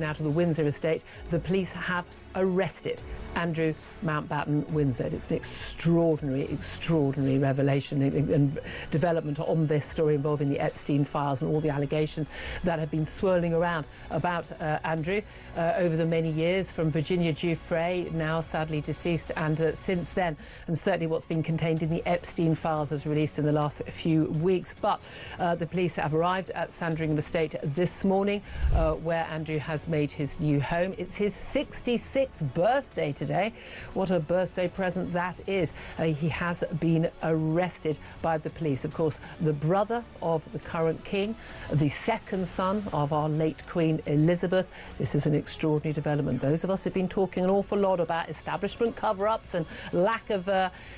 Out of the Windsor estate, the police have arrested Andrew Mountbatten Windsor. It's an extraordinary revelation and development on this story involving the Epstein files and all the allegations that have been swirling around about Andrew over the many years, from Virginia Giuffre, now sadly deceased, and since then, and certainly what's been contained in the Epstein files as released in the last few weeks. But the police have arrived at Sandringham Estate this morning, where Andrew has made his new home. It's his 66th birthday today. What a birthday present that is. He has been arrested by the police. Of course, the brother of the current king, the second son of our late Queen Elizabeth. This is an extraordinary development. Those of us who've been talking an awful lot about establishment cover-ups and lack of,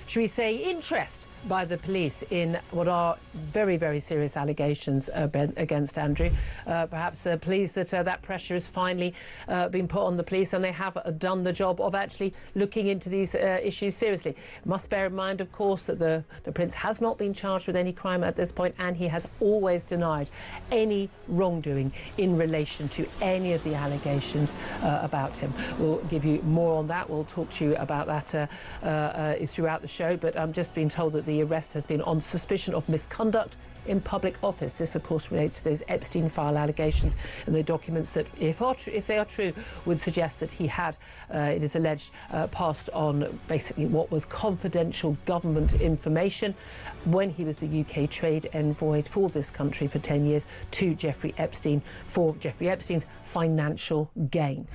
should we say, interest by the police in what are very serious allegations against Andrew. Perhaps pleased that that pressure has finally been put on the police, and they have done the job of actually looking into these issues seriously. Must bear in mind, of course, that the Prince has not been charged with any crime at this point, and he has always denied any wrongdoing in relation to any of the allegations about him. We'll give you more on that. We'll talk to you about that throughout the show, but I'm just being told that the arrest has been on suspicion of misconduct in public office. This, of course, relates to those Epstein file allegations and the documents that, if they are true, would suggest that he had, it is alleged, passed on basically what was confidential government information when he was the UK trade envoy for this country for 10 years to Jeffrey Epstein for Jeffrey Epstein's financial gain.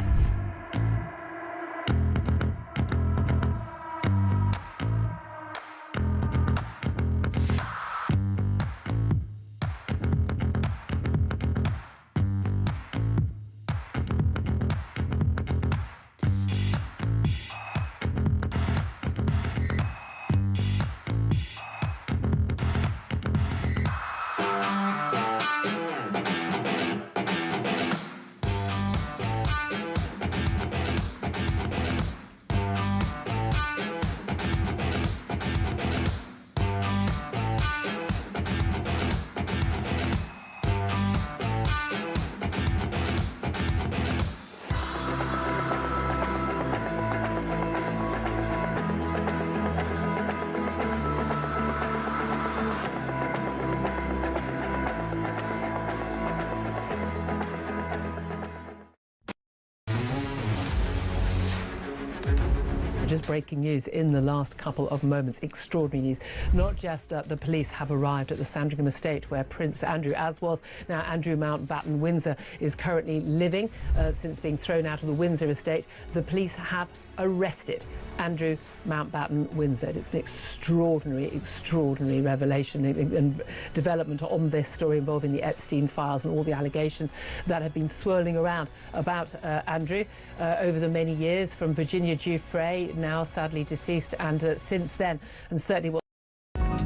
Just breaking news in the last couple of moments. Extraordinary news. Not just that the police have arrived at the Sandringham estate where Prince Andrew, as was now Andrew Mountbatten Windsor, is currently living since being thrown out of the Windsor estate. The police have arrested Andrew Mountbatten Windsor. It's an extraordinary revelation and development on this story involving the Epstein files and all the allegations that have been swirling around about Andrew over the many years, from Virginia Giuffre, now sadly deceased, and since then, and certainly what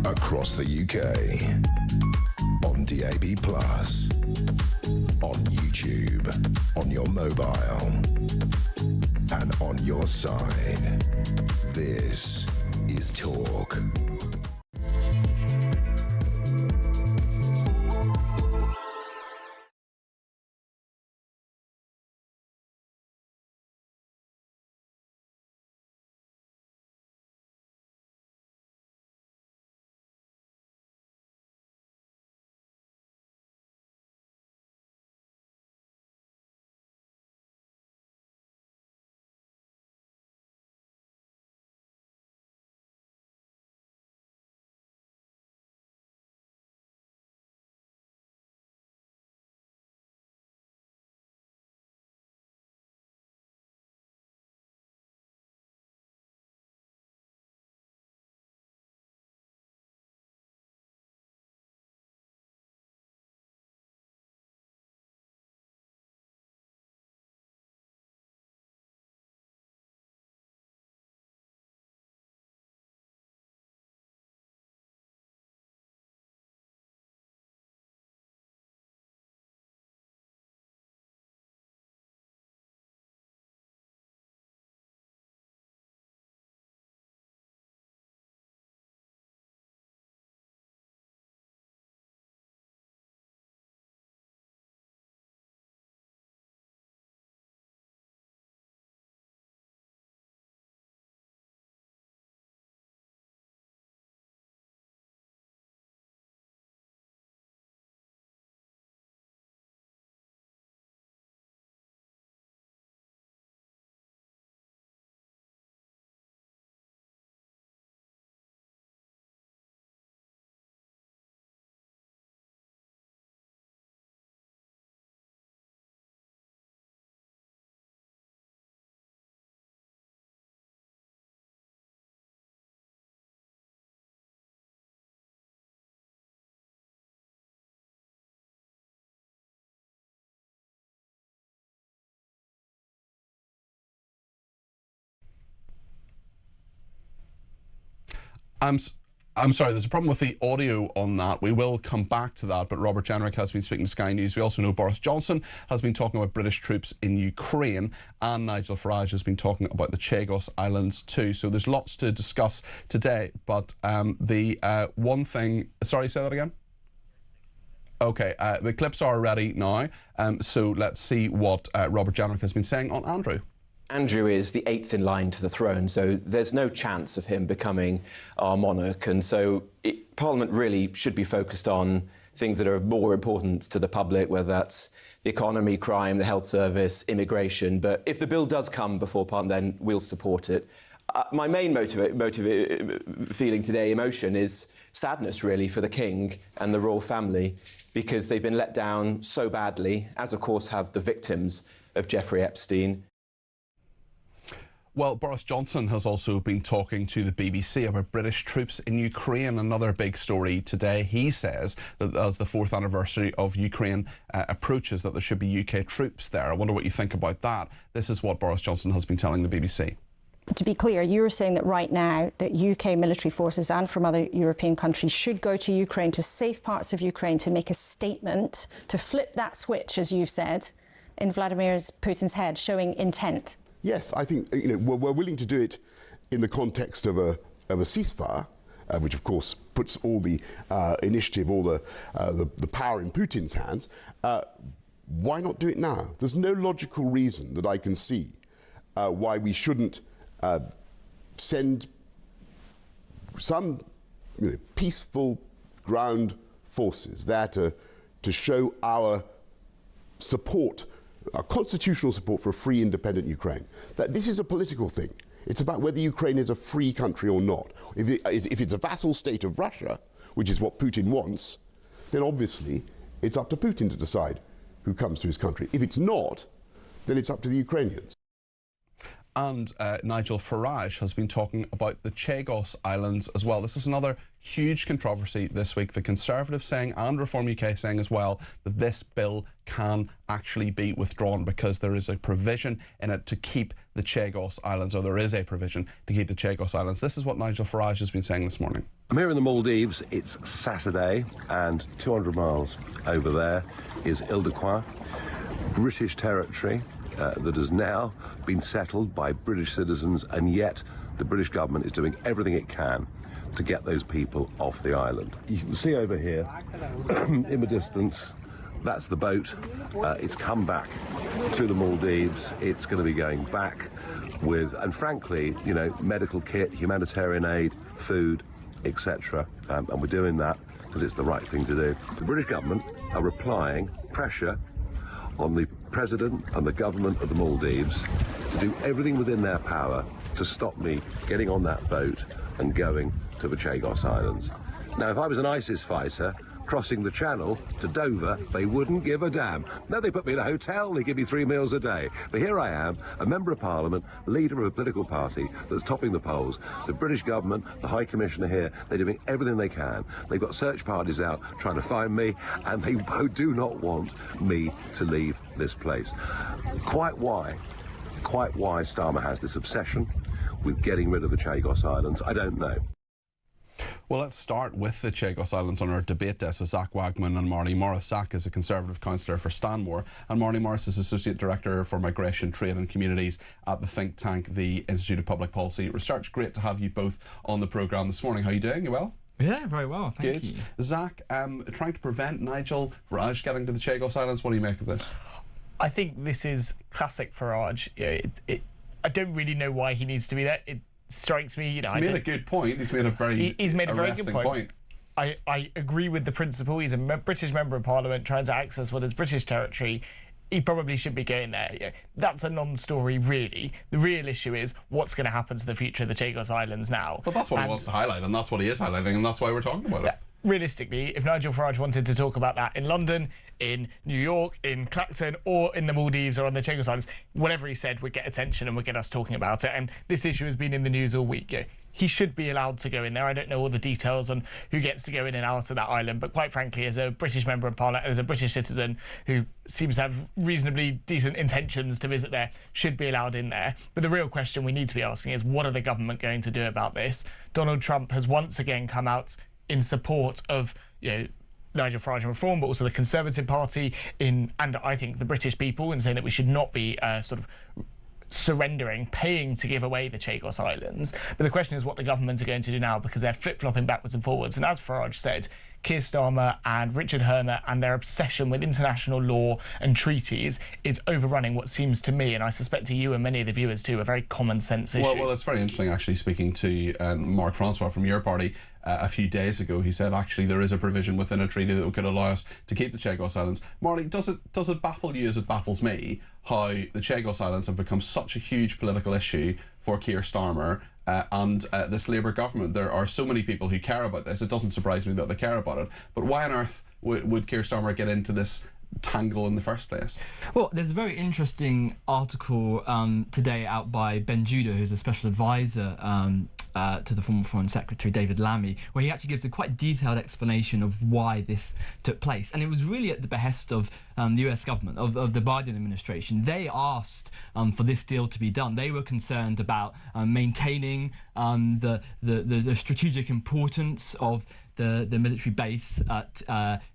across the UK, on DAB+, on YouTube, on your mobile, and on your side. This is Talk. I'm sorry, there's a problem with the audio on that. We will come back to that, but Robert Jenrick has been speaking to Sky News. We also know Boris Johnson has been talking about British troops in Ukraine, and Nigel Farage has been talking about the Chagos Islands too. So there's lots to discuss today, but the one thing... Sorry, say that again? OK, the clips are ready now, so let's see what Robert Jenrick has been saying on Andrew. Andrew is the 8th in line to the throne, so there's no chance of him becoming our monarch. And so Parliament really should be focused on things that are more important to the public, whether that's the economy, crime, the health service, immigration. But if the bill does come before Parliament, then we'll support it. My main feeling today, emotion, is sadness, really, for the King and the royal family, because they've been let down so badly, as, of course, have the victims of Jeffrey Epstein. Well, Boris Johnson has also been talking to the BBC about British troops in Ukraine. Another big story today. He says that as the 4th anniversary of Ukraine approaches, that there should be UK troops there. I wonder what you think about that. This is what Boris Johnson has been telling the BBC. To be clear, you're saying that right now that UK military forces and from other European countries should go to Ukraine, to safe parts of Ukraine, to make a statement, to flip that switch, as you've said, in Vladimir Putin's head, showing intent. Yes, I think we're willing to do it in the context of a ceasefire, which of course puts all the initiative, all the power in Putin's hands. Why not do it now? There's no logical reason that I can see why we shouldn't send some peaceful ground forces there to show our support, our constitutional support for a free, independent Ukraine. That this is a political thing. It's about whether Ukraine is a free country or not. If it's a vassal state of Russia, which is what Putin wants, then obviously it's up to Putin to decide who comes to his country. If it's not, then it's up to the Ukrainians. And Nigel Farage has been talking about the Chagos Islands as well. This is another huge controversy this week. The Conservatives saying, and Reform UK saying as well, that this bill can actually be withdrawn because there is a provision in it to keep the Chagos Islands, or there is a provision to keep the Chagos Islands. This is what Nigel Farage has been saying this morning. I'm here in the Maldives. It's Saturday, and 200 miles over there is Île-de-Quoi, British territory. That has now been settled by British citizens, and yet the British government is doing everything it can to get those people off the island. You can see over here in the distance, that's the boat. It's come back to the Maldives. It's going to be going back with, and frankly, medical kit, humanitarian aid, food, etc. And we're doing that because it's the right thing to do. The British government are applying pressure on the President and the government of the Maldives to do everything within their power to stop me getting on that boat and going to the Chagos Islands. Now, if I was an ISIS fighter crossing the channel to Dover, they wouldn't give a damn. No, they put me in a hotel, they give me 3 meals a day. But here I am, a member of Parliament, leader of a political party that's topping the polls. The British government, the High Commissioner here, they're doing everything they can. They've got search parties out trying to find me, and they do not want me to leave this place. Quite why Starmer has this obsession with getting rid of the Chagos Islands, I don't know. Well, let's start with the Chagos Islands on our debate desk with Zach Wagman and Marnie Morris. Zach is a Conservative councillor for Stanmore, and Marnie Morris is Associate Director for Migration, Trade and Communities at the think tank, the Institute of Public Policy Research. Great to have you both on the programme this morning. How are you doing? You well? Yeah, very well, thank you. Zach, trying to prevent Nigel Farage getting to the Chagos Islands, what do you make of this? I think this is classic Farage. I don't really know why he needs to be there. It strikes me, He's made a good point. He's made a very good point. I agree with the principle. He's a British Member of Parliament trying to access what is British territory. He probably should be going there. That's a non-story, really. The real issue is what's going to happen to the future of the Chagos Islands now. But that's what he wants to highlight, and that's what he is highlighting, and that's why we're talking about it. Realistically, if Nigel Farage wanted to talk about that in London, in New York, in Clacton, or in the Maldives or on the Chagos Islands, whatever he said would get attention and would get us talking about it. And this issue has been in the news all week. he should be allowed to go in there. I don't know all the details on who gets to go in and out of that island, but quite frankly, as a British member of Parliament, as a British citizen who seems to have reasonably decent intentions to visit there, should be allowed in there. But the real question we need to be asking is, what are the government going to do about this? Donald Trump has once again come out in support of, Nigel Farage and reform, but also the Conservative Party and I think the British people, in saying that we should not be paying to give away the Chagos Islands. But the question is what the government are going to do now, because they're flip-flopping backwards and forwards. And as Farage said, Keir Starmer and Richard Hermer and their obsession with international law and treaties is overrunning what seems to me, and I suspect to you and many of the viewers too, a very common sense issue. Well, it's very interesting actually, speaking to Mark Francois from your party a few days ago. He said actually there is a provision within a treaty that could allow us to keep the Chagos Islands. Marley, does it baffle you as it baffles me how the Chagos Islands have become such a huge political issue for Keir Starmer and this Labour government? There are so many people who care about this. It doesn't surprise me that they care about it. But why on earth would Keir Starmer get into this tangle in the first place? Well, there's a very interesting article today out by Ben Judah, who's a special advisor to the former Foreign Secretary David Lammy, where he actually gives a quite detailed explanation of why this took place. And it was really at the behest of the US government, of the Biden administration. They asked for this deal to be done. They were concerned about maintaining the strategic importance of the military base at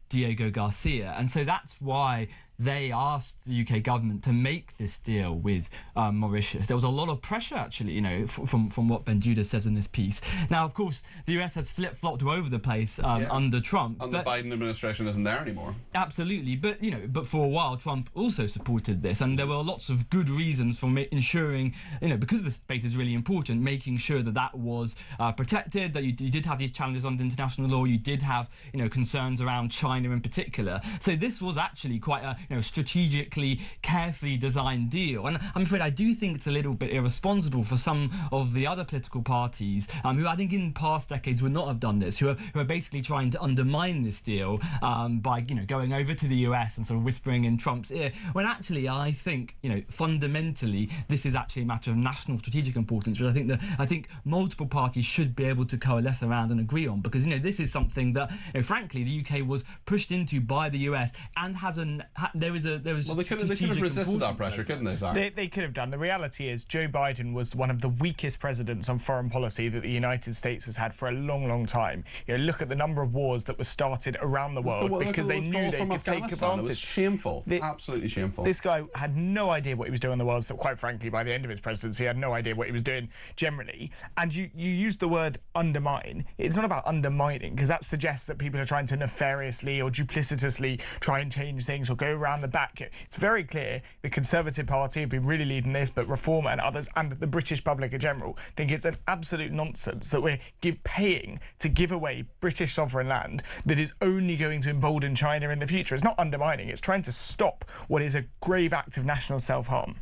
Diego Garcia. And so that's why they asked the UK government to make this deal with Mauritius. There was a lot of pressure, actually, from what Ben Judah says in this piece. Now, of course, the US has flip-flopped all over the place under Trump. And the Biden administration isn't there anymore. Absolutely. But for a while, Trump also supported this. And there were lots of good reasons for ensuring, because the space is really important, making sure that was protected, that you did have these challenges under international law. You did have, concerns around China in particular. So this was actually quite a strategically, carefully designed deal. And I'm afraid I do think it's a little bit irresponsible for some of the other political parties who I think in past decades would not have done this, who are basically trying to undermine this deal by going over to the US and sort of whispering in Trump's ear, when actually I think fundamentally this is actually a matter of national strategic importance, which I think multiple parties should be able to coalesce around and agree on, because this is something that frankly the UK was pushed into by the US and there was well, they could have resisted that pressure, couldn't they, Zach? They could have done. The reality is Joe Biden was one of the weakest presidents on foreign policy that the United States has had for a long, long time. Look at the number of wars that were started around the world because they knew they could take advantage. It was shameful, absolutely shameful. This guy had no idea what he was doing in the world, so quite frankly, by the end of his presidency, he had no idea what he was doing generally. And you used the word undermine. It's not about undermining, because that suggests that people are trying to nefariously or duplicitously try and change things or go around the back. It's very clear the Conservative Party have been really leading this, but Reform and others and the British public in general think it's an absolute nonsense that we're paying to give away British sovereign land that is only going to embolden China in the future. It's not undermining, it's trying to stop what is a grave act of national self-harm.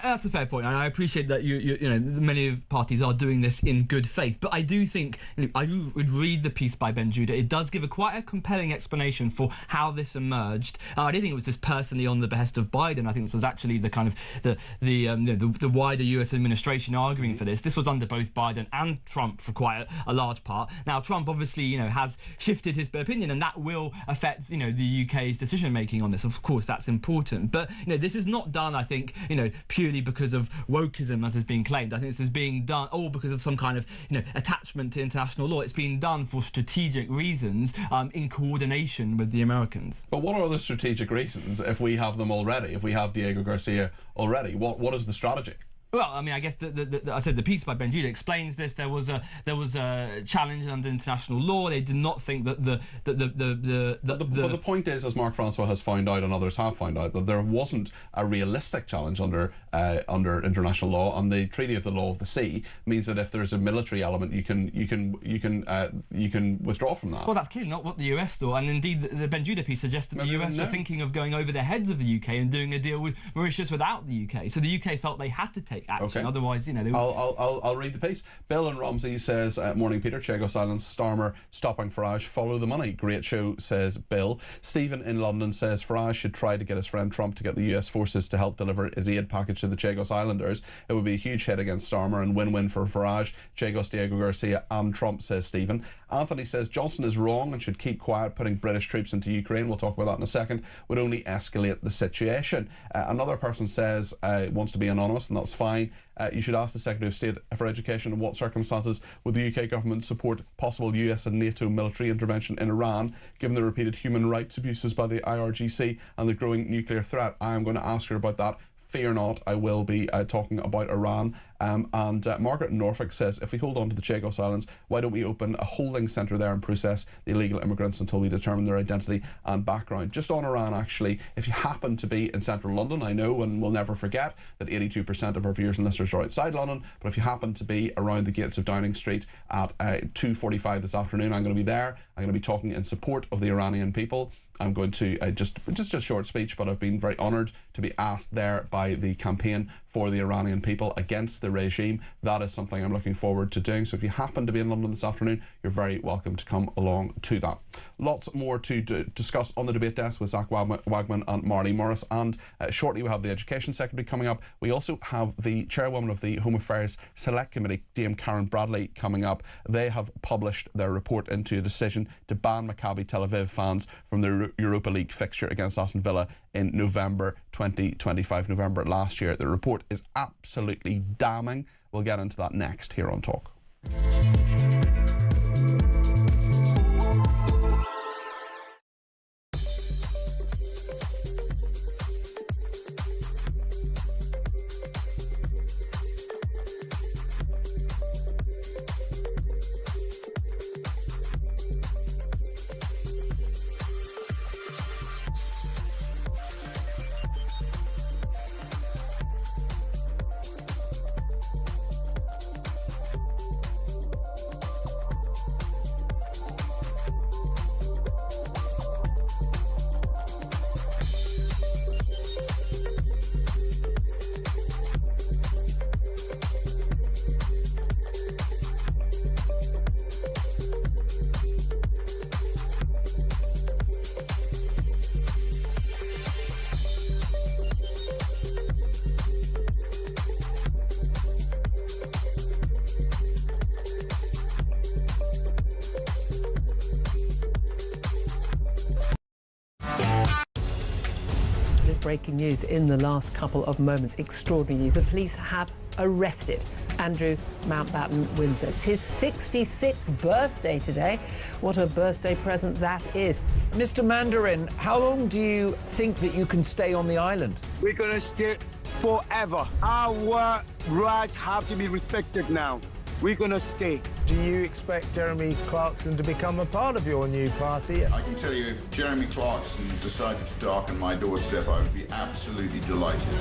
That's a fair point, and I appreciate that many parties are doing this in good faith. But I do think I would read the piece by Ben Judah. It does give quite a compelling explanation for how this emerged. I don't think it was just personally on the behest of Biden. I think this was actually the kind of the wider US administration arguing for this. This was under both Biden and Trump for quite a large part. Now Trump obviously has shifted his opinion, and that will affect the UK's decision making on this. Of course, that's important. But this is not done, I think, purely because of wokeism, as is being claimed. I think this is being done all because of some kind of attachment to international law. It's being done for strategic reasons in coordination with the Americans. But what are the strategic reasons if we have them already? If we have Diego Garcia already, what is the strategy? Well, I mean, I guess I said the piece by Ben Judah explains this. There was a challenge under international law. They did not think that But the point is, as Mark Francois has found out and others have found out, that there wasn't a realistic challenge under international law, and the Treaty of the Law of the Sea means that if there's a military element, you can withdraw from that. Well, that's clearly not what the US thought, and indeed the Ben Judah piece suggested the US were thinking of going over the heads of the UK and doing a deal with Mauritius without the UK. So the UK felt they had to take dramatic action. Okay. Otherwise, you know, I'll read the piece. Bill and Romsey says, morning Peter, Chagos Island, Starmer stopping Farage, follow the money. Great show, says Bill. Stephen in London says Farage should try to get his friend Trump to get the US forces to help deliver his aid package to the Chagos Islanders. It would be a huge hit against Starmer and win-win for Farage, Chagos, Diego Garcia and Trump, says Stephen. Anthony says Johnson is wrong and should keep quiet. Putting British troops into Ukraine, we'll talk about that in a second, would only escalate the situation. Another person says, wants to be anonymous, and that's fine. You should ask the Secretary of State for Education in what circumstances would the UK government support possible US and NATO military intervention in Iran, given the repeated human rights abuses by the IRGC and the growing nuclear threat. I am going to ask her about that. Fear not, I will be talking about Iran. And Margaret in Norfolk says, if we hold on to the Chagos Islands, why don't we open a holding centre there and process the illegal immigrants until we determine their identity and background? Just on Iran, actually, if you happen to be in central London, I know and we'll never forget that 82% of our viewers and listeners are outside London, but if you happen to be around the gates of Downing Street at 2:45 this afternoon, I'm going to be there. I'm going to be talking in support of the Iranian people. I'm going to just a short speech, but I've been very honoured to be asked there by the campaign for the Iranian people against the regime. That is something I'm looking forward to doing. So if you happen to be in London this afternoon, you're very welcome to come along to that. Lots more to discuss on the debate desk with Zach Wagman and Marty Morris. And shortly we have the Education Secretary coming up. We also have the Chairwoman of the Home Affairs Select Committee, Dame Karen Bradley, coming up. They have published their report into a decision to ban Maccabi Tel Aviv fans from the Europa League fixture against Aston Villa in November 2025, November last year. The report is absolutely damning. We'll get into that next here on Talk. Breaking news in the last couple of moments. Extraordinary news. The police have arrested Andrew Mountbatten-Windsor. It's his 66th birthday today. What a birthday present that is. Mr. Mandarin, how long do you think that you can stay on the island? We're going to stay forever. Our rights have to be respected now. We're going to stay. Do you expect Jeremy Clarkson to become a part of your new party? I can tell you, if Jeremy Clarkson decided to darken my doorstep, I would be absolutely delighted.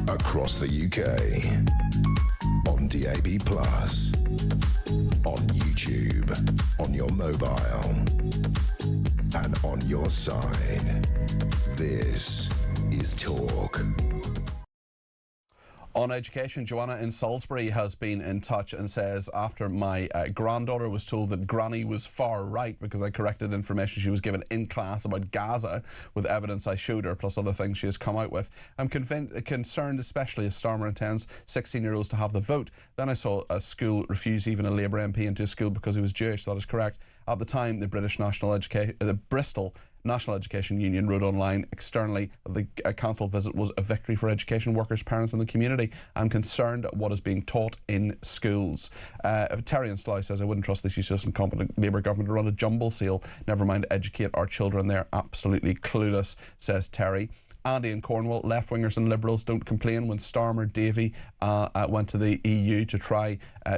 Across the UK, on DAB+, on YouTube, on your mobile, and on your side. This is Talk. On education, Joanna in Salisbury has been in touch and says, after my granddaughter was told that Granny was far right because I corrected information she was given in class about Gaza with evidence I showed her, plus other things she has come out with. I'm concerned, especially as Starmer intends 16-year-olds to have the vote. Then I saw a school refuse even a Labour MP into a school because he was Jewish. That is correct. At the time, the Bristol National Education Union wrote online externally that the cancelled visit was a victory for education workers, parents and the community. I'm concerned at what is being taught in schools. Terry in Slough says, I wouldn't trust this useless and incompetent Labour government to run a jumble sale, never mind educate our children. They're absolutely clueless, says Terry. Andy in Cornwall, left-wingers and liberals don't complain when Starmer Davy went to the EU to try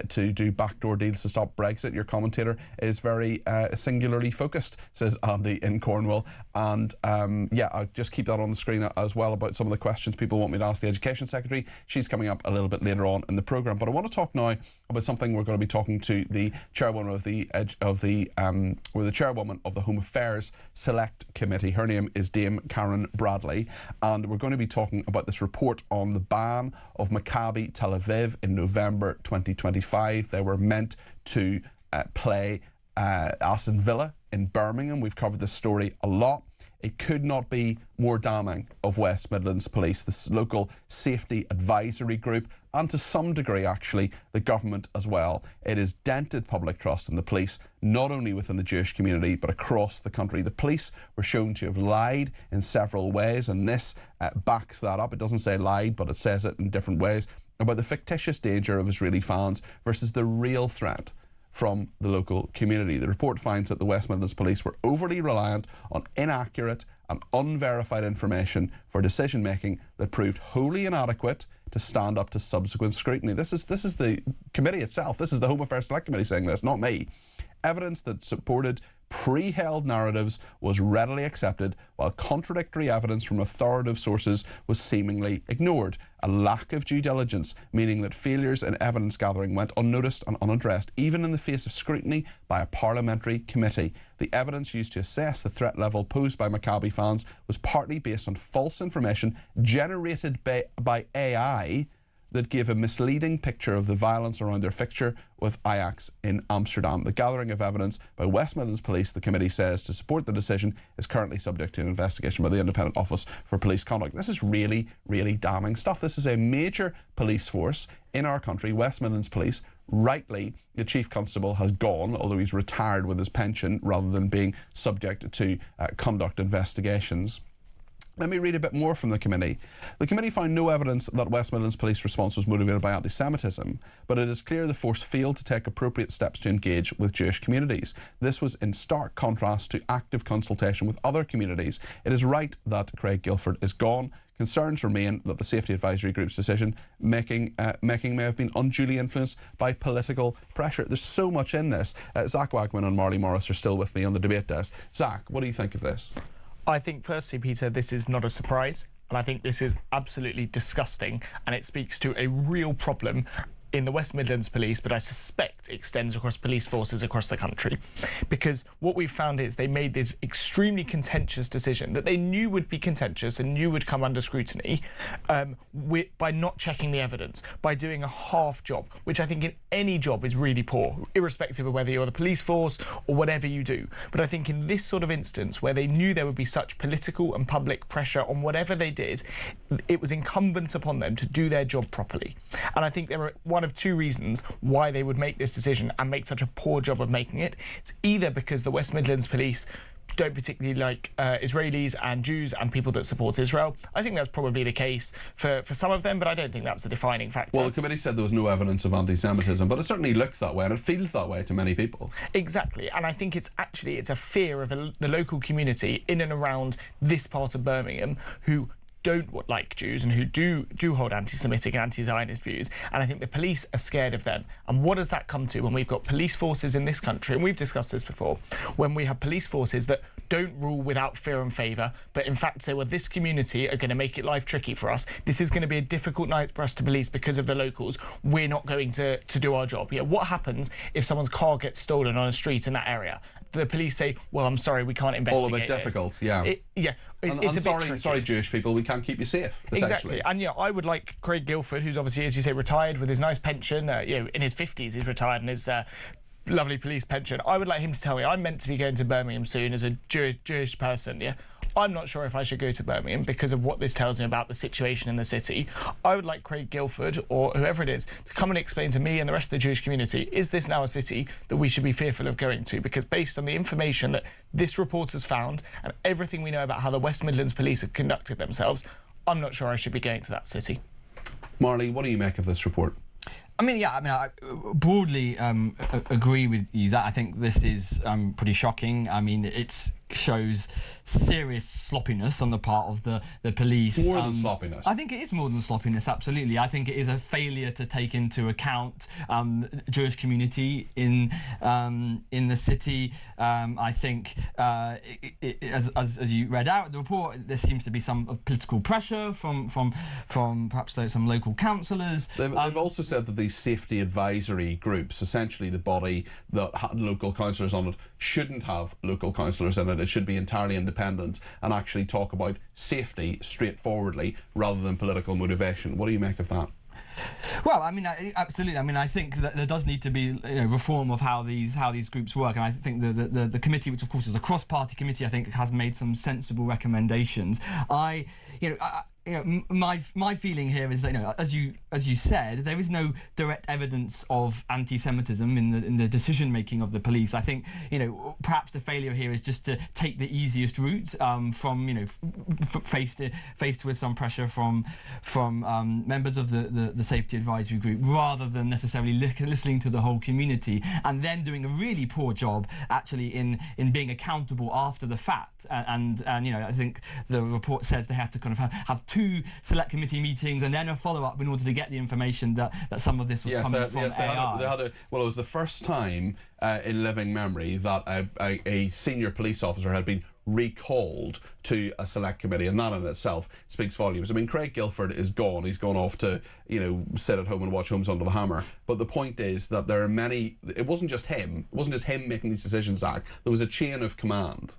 to do backdoor deals to stop Brexit. Your commentator is very singularly focused, says Andy in Cornwall. And yeah, I'll just keep that on the screen as well about some of the questions people want me to ask the Education Secretary. She's coming up a little bit later on in the programme. But I want to talk now about something we're going to be talking to the chairwoman of the chairwoman of the Home Affairs Select Committee. Her name is Dame Karen Bradley, and we're going to be talking about this report on the ban of Maccabi Tel Aviv in November 2025. They were meant to play Aston Villa in Birmingham. We've covered this story a lot. It could not be more damning of West Midlands Police, this local safety advisory group, and to some degree, actually, the government as well. It has dented public trust in the police, not only within the Jewish community, but across the country. The police were shown to have lied in several ways, and this backs that up. It doesn't say lied, but it says it in different ways, about the fictitious danger of Israeli fans versus the real threat from the local community. The report finds that the West Midlands Police were overly reliant on inaccurate and unverified information for decision making that proved wholly inadequate to stand up to subsequent scrutiny. This is the committee itself. This is the Home Affairs Select Committee saying this, not me. Evidence that supported pre-held narratives was readily accepted, while contradictory evidence from authoritative sources was seemingly ignored. A lack of due diligence, meaning that failures in evidence gathering went unnoticed and unaddressed, even in the face of scrutiny by a parliamentary committee. The evidence used to assess the threat level posed by Maccabi fans was partly based on false information generated by AI that gave a misleading picture of the violence around their fixture with Ajax in Amsterdam. The gathering of evidence by West Midlands Police, the committee says, to support the decision is currently subject to an investigation by the Independent Office for Police Conduct. This is really, really damning stuff. This is a major police force in our country, West Midlands Police. Rightly, the Chief Constable has gone, although he's retired with his pension, rather than being subject to conduct investigations. Let me read a bit more from the committee. The committee found no evidence that West Midlands Police response was motivated by anti-Semitism, but it is clear the force failed to take appropriate steps to engage with Jewish communities. This was in stark contrast to active consultation with other communities. It is right that Craig Guilford is gone. Concerns remain that the Safety Advisory Group's decision making may have been unduly influenced by political pressure. There's so much in this. Zach Wagman and Marley Morris are still with me on the debate desk. Zach, what do you think of this? I think, firstly, Peter, this is not a surprise, and I think this is absolutely disgusting, and it speaks to a real problem in the West Midlands Police, but I suspect extends across police forces across the country. Because what we've found is they made this extremely contentious decision that they knew would be contentious and knew would come under scrutiny by not checking the evidence, by doing a half job, which I think in any job is really poor, irrespective of whether you're the police force or whatever you do. But I think in this sort of instance, where they knew there would be such political and public pressure on whatever they did, it was incumbent upon them to do their job properly. And I think there are one of two reasons why they would make this decision and make such a poor job of making it. It's either because the West Midlands Police don't particularly like Israelis and Jews and people that support Israel. I think that's probably the case for some of them, but I don't think that's the defining factor. Well, the committee said there was no evidence of anti-Semitism, but it certainly looks that way and it feels that way to many people. Exactly, and I think it's a fear of the local community in and around this part of Birmingham who don't like Jews and who do hold anti-Semitic and anti-Zionist views, and I think the police are scared of them. And what does that come to when we've got police forces in this country, and we've discussed this before, when we have police forces that don't rule without fear and favour, but in fact say, well, this community are going to make it life tricky for us, this is going to be a difficult night for us to police because of the locals, we're not going to do our job. Yeah, what happens if someone's car gets stolen on a street in that area? The police say, well, I'm sorry, we can't investigate. All a bit difficult, yeah. It's sorry, Jewish people, we can't keep you safe, essentially. Exactly, and yeah, I would like Craig Guilford, who's obviously, as you say, retired with his nice pension, in his 50s he's retired and his lovely police pension. I would like him to tell me, I'm meant to be going to Birmingham soon as a Jewish person, yeah? I'm not sure if I should go to Birmingham because of what this tells me about the situation in the city. I would like Craig Guilford, or whoever it is, to come and explain to me and the rest of the Jewish community, is this now a city that we should be fearful of going to? Because based on the information that this report has found and everything we know about how the West Midlands police have conducted themselves, I'm not sure I should be going to that city. Marley, what do you make of this report? I broadly agree with you, Zach. I think this is pretty shocking. I mean, it shows serious sloppiness on the part of the police. More than sloppiness. I think it is more than sloppiness, absolutely. I think it is a failure to take into account Jewish community in the city. I think, as you read out the report, there seems to be some political pressure from perhaps some local councillors. They've also said that these safety advisory groups, essentially the body that had local councillors on it, shouldn't have local councillors in it. It should be entirely independent and actually talk about safety straightforwardly rather than political motivation. What do you make of that? Well, absolutely. I think that there does need to be reform of how these groups work, and I think the committee, which of course is a cross-party committee, I think has made some sensible recommendations. My feeling here is that, as you said, there is no direct evidence of anti-Semitism in the decision making of the police. I think perhaps the failure here is just to take the easiest route from faced with some pressure from members of the safety advisory group, rather than necessarily listening to the whole community and then doing a really poor job actually in being accountable after the fact. And I think the report says they have to kind of have two select committee meetings and then a follow-up in order to get the information that some of this was coming from AI. It was the first time in living memory that a senior police officer had been recalled to a select committee, and that in itself speaks volumes. I mean, Craig Guilford is gone. He's gone off to, sit at home and watch Homes Under the Hammer. But the point is that there are many. It wasn't just him. It wasn't just him making these decisions, Zach. There was a chain of command.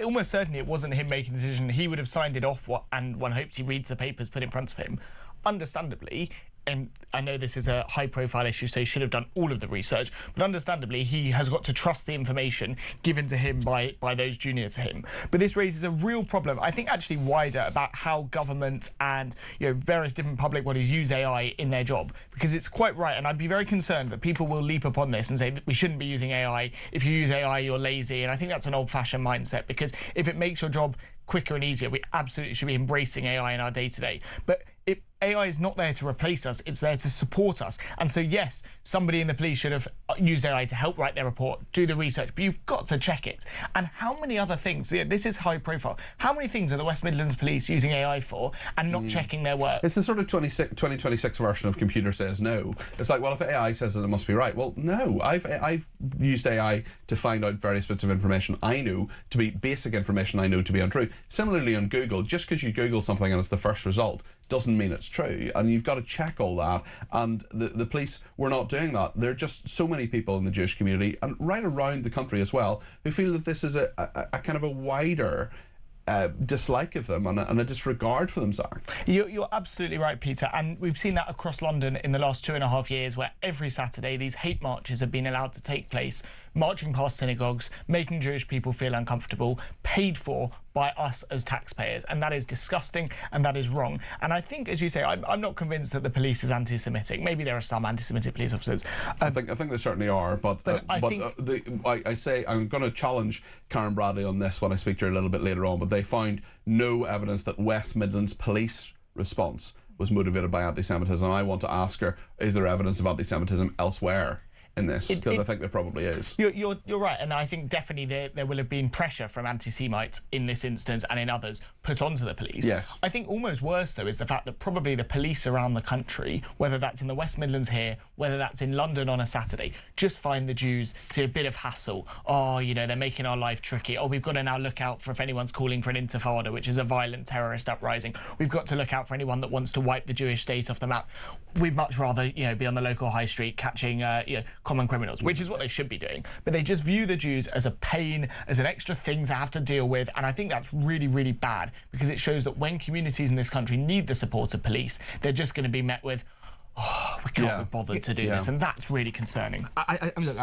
Almost certainly it wasn't him making the decision. He would have signed it off, and one hopes he reads the papers put in front of him. Understandably, and I know this is a high-profile issue, so he should have done all of the research, but understandably, he has got to trust the information given to him by those junior to him. But this raises a real problem, I think actually wider, about how government and various different public bodies use AI in their job. Because it's quite right, and I'd be very concerned that people will leap upon this and say that we shouldn't be using AI. If you use AI, you're lazy, and I think that's an old-fashioned mindset, because if it makes your job quicker and easier, we absolutely should be embracing AI in our day-to-day. But AI is not there to replace us, it's there to support us. And so yes, somebody in the police should have used AI to help write their report, do the research, but you've got to check it. And how many other things, this is high profile, how many things are the West Midlands police using AI for and not checking their work? It's the sort of 2026 version of computer says no. It's like, well, if AI says that, it must be right. Well, no, I've used AI to find out various bits of information I know to be basic information I know to be untrue. Similarly on Google, just because you Google something and it's the first result doesn't mean it's true, and you've got to check all that, and the police were not doing that. There are just so many people in the Jewish community and right around the country as well who feel that this is a kind of a wider dislike of them and a disregard for them, Zach. You're absolutely right, Peter, and we've seen that across London in the last 2.5 years, where every Saturday these hate marches have been allowed to take place, marching past synagogues, making Jewish people feel uncomfortable, paid for by us as taxpayers, and that is disgusting and that is wrong. And I think, as you say, I'm not convinced that the police is anti-Semitic. Maybe there are some anti-Semitic police officers. I think there certainly are, but I say I'm going to challenge Karen Bradley on this when I speak to her a little bit later on, but they found no evidence that West Midlands police response was motivated by anti-Semitism. I want to ask her, is there evidence of anti-Semitism elsewhere in this? Because I think there probably is. You're right, and I think definitely there will have been pressure from anti-Semites in this instance and in others put onto the police. Yes. I think almost worse, though, is the fact that probably the police around the country, whether that's in the West Midlands here, whether that's in London on a Saturday, just find the Jews to be a bit of hassle. Oh, they're making our life tricky. Oh, we've got to now look out for if anyone's calling for an intifada, which is a violent terrorist uprising. We've got to look out for anyone that wants to wipe the Jewish state off the map. We'd much rather, be on the local high street catching, common criminals, which is what they should be doing. But they just view the Jews as a pain, as an extra thing to have to deal with. And I think that's really, really bad, because it shows that when communities in this country need the support of police, they're just going to be met with, oh, we can't be bothered to do this. And that's really concerning. I mean, look,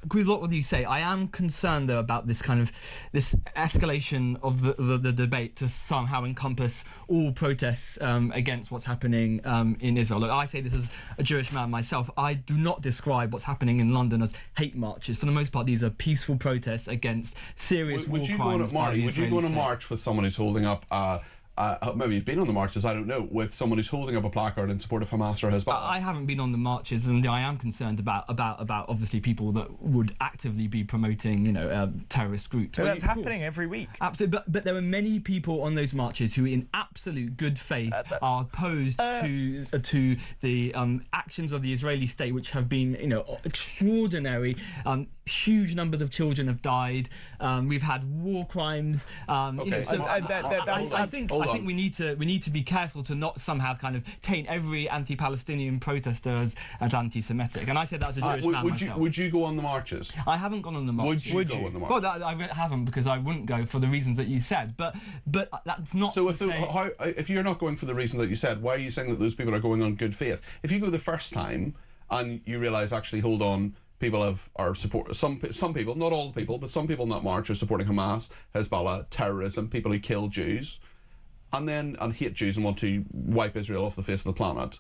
agree with what you say. I am concerned, though, about this escalation of the debate to somehow encompass all protests against what's happening in Israel. Look, I say this as a Jewish man myself. I do not describe what's happening in London as hate marches. For the most part, these are peaceful protests against serious war crimes. Marty, would you go on a march with someone who's holding up maybe you've been on the marches, I don't know, with someone who's holding up a placard in support of Hamas or Hezbollah? I haven't been on the marches, and I am concerned about obviously people that would actively be promoting, terrorist groups. So that's happening every week. Absolutely, but there are many people on those marches who, in absolute good faith, are opposed to the actions of the Israeli state, which have been, extraordinary. Huge numbers of children have died. We've had war crimes. I think we need to be careful to not somehow kind of taint every anti-Palestinian protester as anti-Semitic. And I said that as a Jewish man myself. Would you go on the marches? I haven't gone on the marches. Would you go on the marches? Well, I haven't, because I wouldn't go for the reasons that you said. But that's not. So if you're not going for the reason that you said, why are you saying that those people are going on good faith? If you go the first time and you realise, actually, hold on, people are support some people, not all the people, but some people in that march are supporting Hamas, Hezbollah, terrorism, people who kill Jews, and hate Jews and want to wipe Israel off the face of the planet,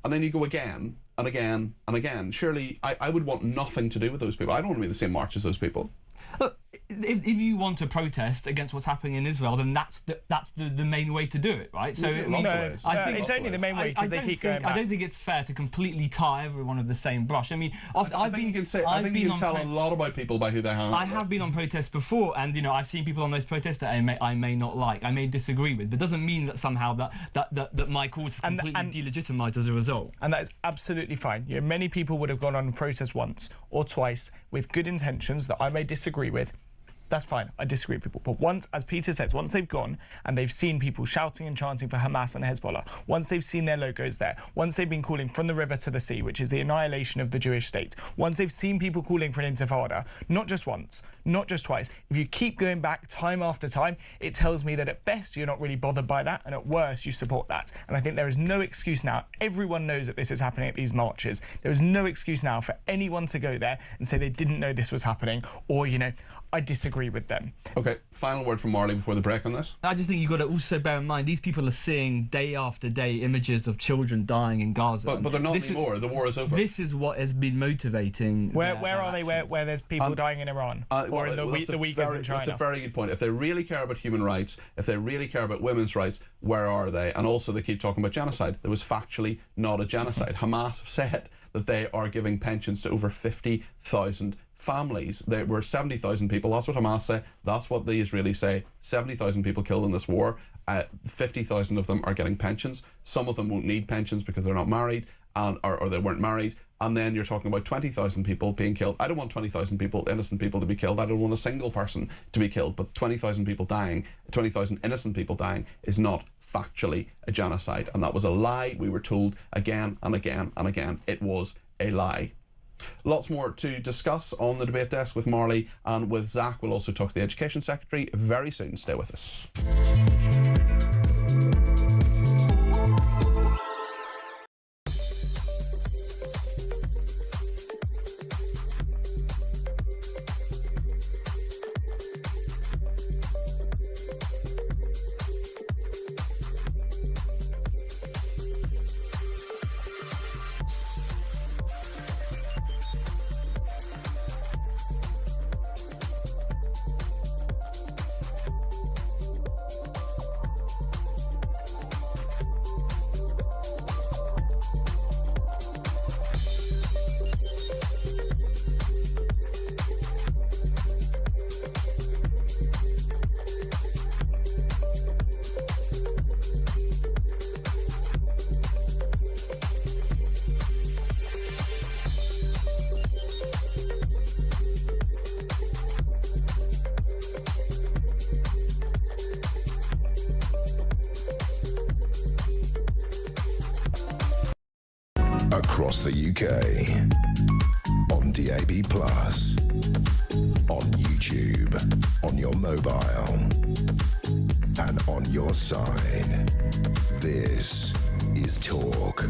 and then you go again and again and again. Surely I would want nothing to do with those people. I don't want to be the same march as those people. Look, if you want to protest against what's happening in Israel, then that's the main way to do it, right? So I think it's only the main way, because they keep going back. I don't think it's fair to completely tie everyone with the same brush. I mean, I think you can tell a lot about people by who they hang out with. I have been on protests before, and I've seen people on those protests that I may not like, I may disagree with, but it doesn't mean that somehow that my cause is completely delegitimised as a result. And that is absolutely fine. Many people would have gone on a protest once or twice with good intentions that I may disagree with. That's fine, I disagree with people. But once, as Peter says, once they've gone and they've seen people shouting and chanting for Hamas and Hezbollah, once they've seen their logos there, once they've been calling from the river to the sea, which is the annihilation of the Jewish state, once they've seen people calling for an intifada, not just once, not just twice, if you keep going back time after time, it tells me that at best you're not really bothered by that, and at worst you support that. And I think there is no excuse now. Everyone knows that this is happening at these marches. There is no excuse now for anyone to go there and say they didn't know this was happening, or, I disagree with them. Okay, final word from Marley before the break on this. I just think you've got to also bear in mind, these people are seeing day after day images of children dying in Gaza. But they're not anymore. The war is over. This is what has been motivating. Where are they? Where there's people dying in Iran or in the Uyghurs in China? That's a very good point. If they really care about human rights, if they really care about women's rights, where are they? And also, they keep talking about genocide. There was factually not a genocide. Hamas have said that they are giving pensions to over 50,000 families. There were 70,000 people. That's what Hamas say. That's what the Israelis say. 70,000 people killed in this war. 50,000 of them are getting pensions. Some of them won't need pensions because they're not married, or they weren't married. And then you're talking about 20,000 people being killed. I don't want 20,000 people, innocent people, to be killed. I don't want a single person to be killed. But 20,000 people dying, 20,000 innocent people dying, is not factually a genocide. And that was a lie. We were told again and again and again. It was a lie. Lots more to discuss on the debate desk with Marley and with Zach. We'll also talk to the Education Secretary very soon. Stay with us. Across the UK, on DAB+, on YouTube, on your mobile, and on your side. This is Talk.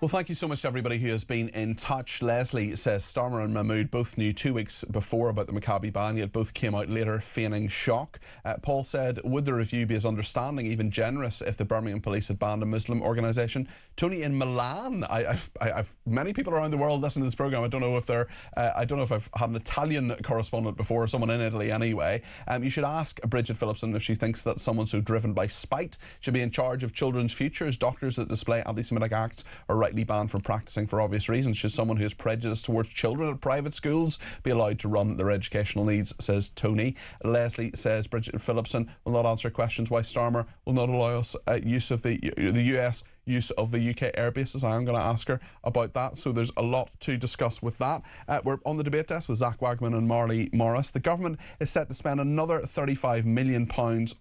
Well, thank you so much to everybody who has been in touch. Leslie says Starmer and Mahmood both knew 2 weeks before about the Maccabi ban, yet both came out later feigning shock. Paul said, would the review be as understanding, even generous, if the Birmingham police had banned a Muslim organisation? Tony in Milan. I've many people around the world listening to this programme. I don't know if I've had an Italian correspondent before, or someone in Italy anyway. You should ask Bridget Phillipson if she thinks that someone so driven by spite should be in charge of children's futures. Doctors that display anti-Semitic acts are rightly banned from practising for obvious reasons. Should someone who is prejudiced towards children at private schools be allowed to run their educational needs, says Tony. Leslie says Bridget Phillipson will not answer questions why Starmer will not allow us use of the US use of the UK airbases. I am going to ask her about that, so there's a lot to discuss with that. We're on the debate desk with Zach Wagman and Marley Morris. The government is set to spend another £35 million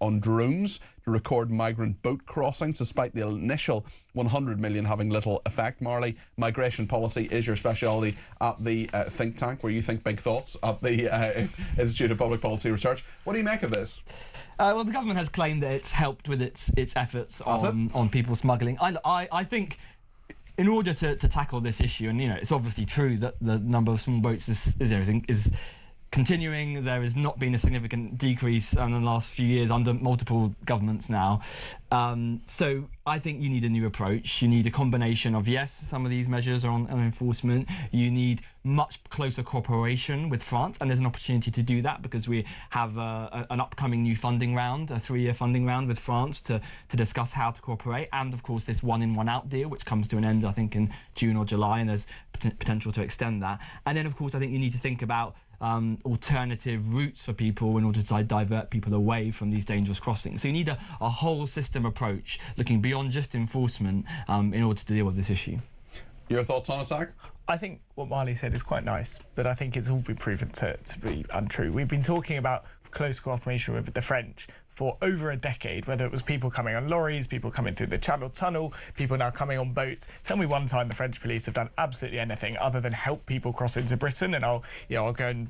on drones to record migrant boat crossings, despite the initial £100 million having little effect. Marley, migration policy is your speciality at the think tank, where you think big thoughts, at the Institute of Public Policy Research. What do you make of this? Well, the government has claimed that it's helped with its efforts on people smuggling. I think in order to tackle this issue, and it's obviously true that the number of small boats is continuing. There has not been a significant decrease in the last few years under multiple governments now. So I think you need a new approach. You need a combination of, yes, some of these measures are on enforcement. You need much closer cooperation with France, and there's an opportunity to do that because we have an upcoming new funding round, a 3-year funding round with France to discuss how to cooperate, and of course this one-in, one-out deal, which comes to an end, I think, in June or July, and there's potential to extend that. And then, of course, I think you need to think about alternative routes for people in order to divert people away from these dangerous crossings. So you need a whole system approach looking beyond just enforcement in order to deal with this issue. Your thoughts on it, Zach? I think what Marley said is quite nice, but I think it's all been proven to be untrue. We've been talking about close cooperation with the French for over a decade, whether it was people coming on lorries, people coming through the Channel Tunnel, people now coming on boats. Tell me one time the French police have done absolutely anything other than help people cross into Britain, and I'll go and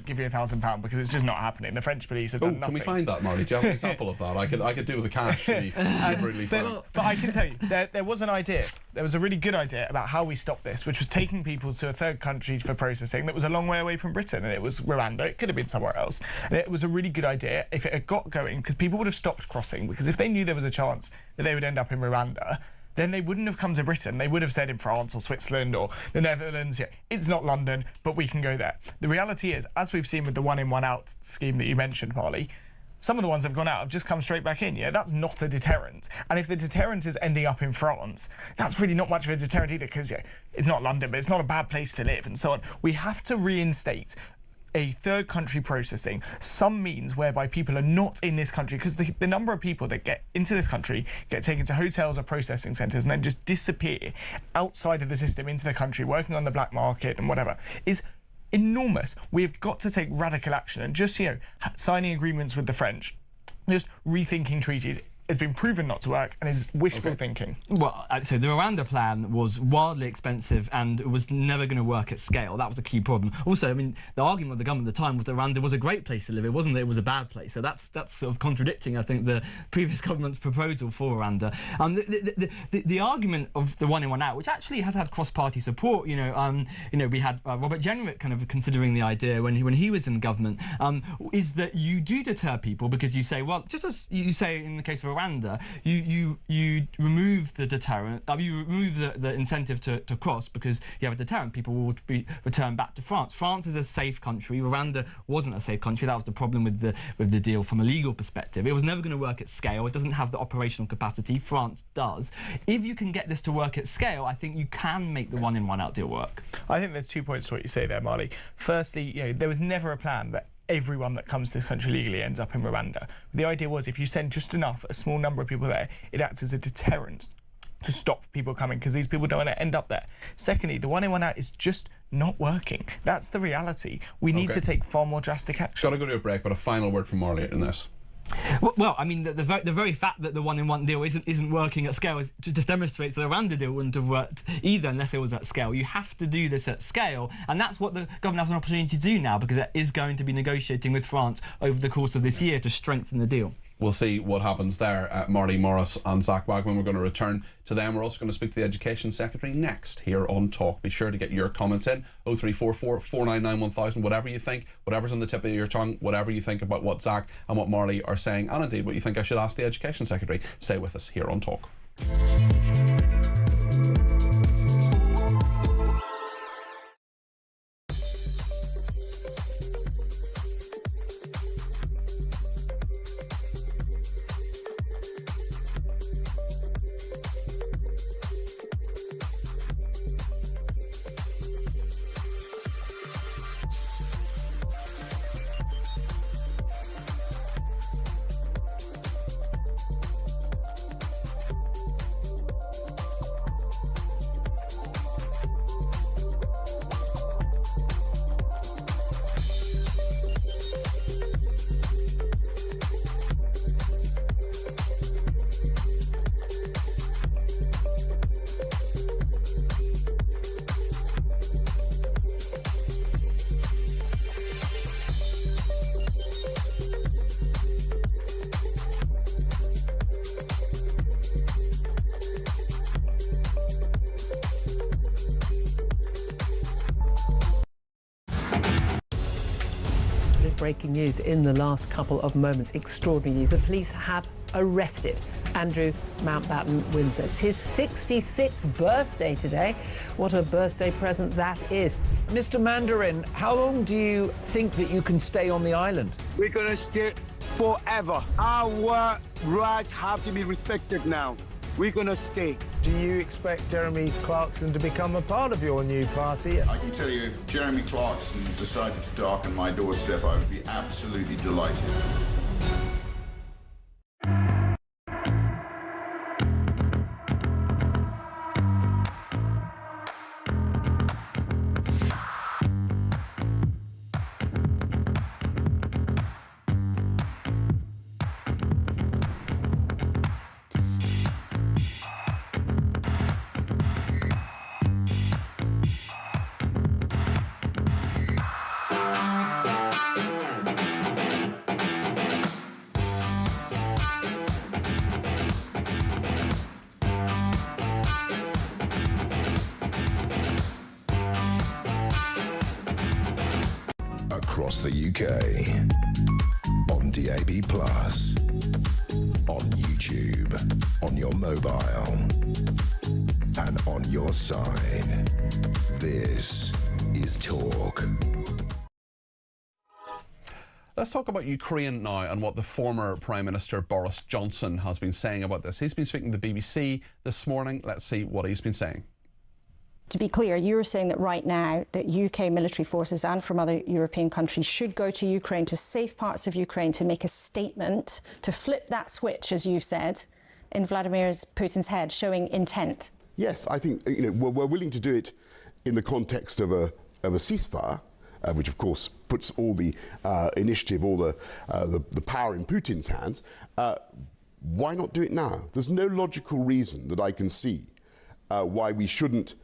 give you £1,000 because it's just not happening. The French police have done nothing. Can we find that, Marley? Do you have an example of that? I could do with the cash to be brutally frank. But I can tell you, there was an idea. There was a really good idea about how we stop this, which was taking people to a third country for processing that was a long way away from Britain, and it was Rwanda. It could have been somewhere else. And it was a really good idea if it had got going, because people would have stopped crossing, because if they knew there was a chance that they would end up in Rwanda, then they wouldn't have come to Britain. They would have said in France or Switzerland or the Netherlands, yeah, it's not London, but we can go there. The reality is, as we've seen with the one-in, one-out scheme that you mentioned, Marley, some of the ones that have gone out have just come straight back in. Yeah, that's not a deterrent. And if the deterrent is ending up in France, that's really not much of a deterrent either, because it's not London, but it's not a bad place to live and so on. We have to reinstate a third country processing, some means whereby people are not in this country, because the number of people that get into this country, get taken to hotels or processing centres and then just disappear outside of the system into the country, working on the black market and whatever, is enormous. We've got to take radical action, and just signing agreements with the French, just rethinking treaties, has been proven not to work and is wishful thinking. Well, so the Rwanda plan was wildly expensive and it was never going to work at scale. That was the key problem. Also, I mean, the argument of the government at the time was that Rwanda was a great place to live. It wasn't that it was a bad place. So that's sort of contradicting, I think, the previous government's proposal for Rwanda. The argument of the one-in, one-out, which actually has had cross-party support. We had Robert Jenrick kind of considering the idea when he was in government. Is that you do deter people because you say, well, just as you say in the case of Rwanda, you remove the deterrent, you remove the incentive to cross, because you have a deterrent. People will be returned back to France. France is a safe country. Rwanda wasn't a safe country. That was the problem with the deal from a legal perspective. It was never going to work at scale. It doesn't have the operational capacity. France does. If you can get this to work at scale, I think you can make the one-in, one-out deal work. I think there's 2 points to what you say there, Marley. Firstly, there was never a plan that everyone that comes to this country legally ends up in Rwanda. The idea was, if you send just enough, a small number of people there, it acts as a deterrent to stop people coming, because these people don't want to end up there. Secondly, the one-in, one-out is just not working. That's the reality. We need to take far more drastic action. Got to go to a break, but a final word from Marley in this. Well, I mean, the very fact that the one-in-one deal isn't working at scale just demonstrates that the Rwanda deal wouldn't have worked either unless it was at scale. You have to do this at scale, and that's what the government has an opportunity to do now, because it is going to be negotiating with France over the course of this year to strengthen the deal. we'll see what happens there. Marty Morris and Zach Wagman, we're going to return to them. We're also going to speak to the Education Secretary next here on Talk. Be sure to get your comments in. 0344 499 1000, whatever you think, whatever's on the tip of your tongue, whatever you think about what Zach and what Marty are saying, and indeed what you think I should ask the Education Secretary. Stay with us here on Talk. Breaking news in the last couple of moments. Extraordinary news. The police have arrested Andrew Mountbatten-Windsor. It's his 66th birthday today. What a birthday present that is. Mr. Mandarin, how long do you think that you can stay on the island? We're going to stay forever. Our rights have to be respected now. We're going to stay. Do you expect Jeremy Clarkson to become a part of your new party? I can tell you, if Jeremy Clarkson decided to darken my doorstep, I would be absolutely delighted. Across the UK, on DAB+, on YouTube, on your mobile, and on your side. This is Talk. Let's talk about Ukraine now and what the former Prime Minister Boris Johnson has been saying about this. He's been speaking to the BBC this morning. Let's see what he's been saying. To be clear, you're saying that right now that UK military forces and from other European countries should go to Ukraine, to safe parts of Ukraine, to make a statement, to flip that switch, as you said, in Vladimir Putin's head, showing intent. Yes, I think we're willing to do it in the context of a ceasefire, which of course puts all the initiative, all the power in Putin's hands. Why not do it now? There's no logical reason that I can see why we shouldn't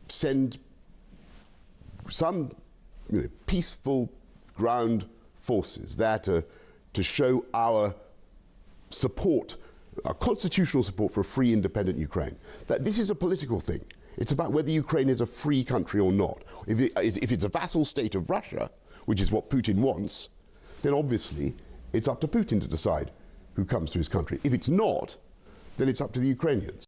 send some peaceful ground forces there to show our support, our constitutional support for a free, independent Ukraine. That this is a political thing. It's about whether Ukraine is a free country or not. If it's a vassal state of Russia, which is what Putin wants, then obviously it's up to Putin to decide who comes to his country. If it's not, then it's up to the Ukrainians.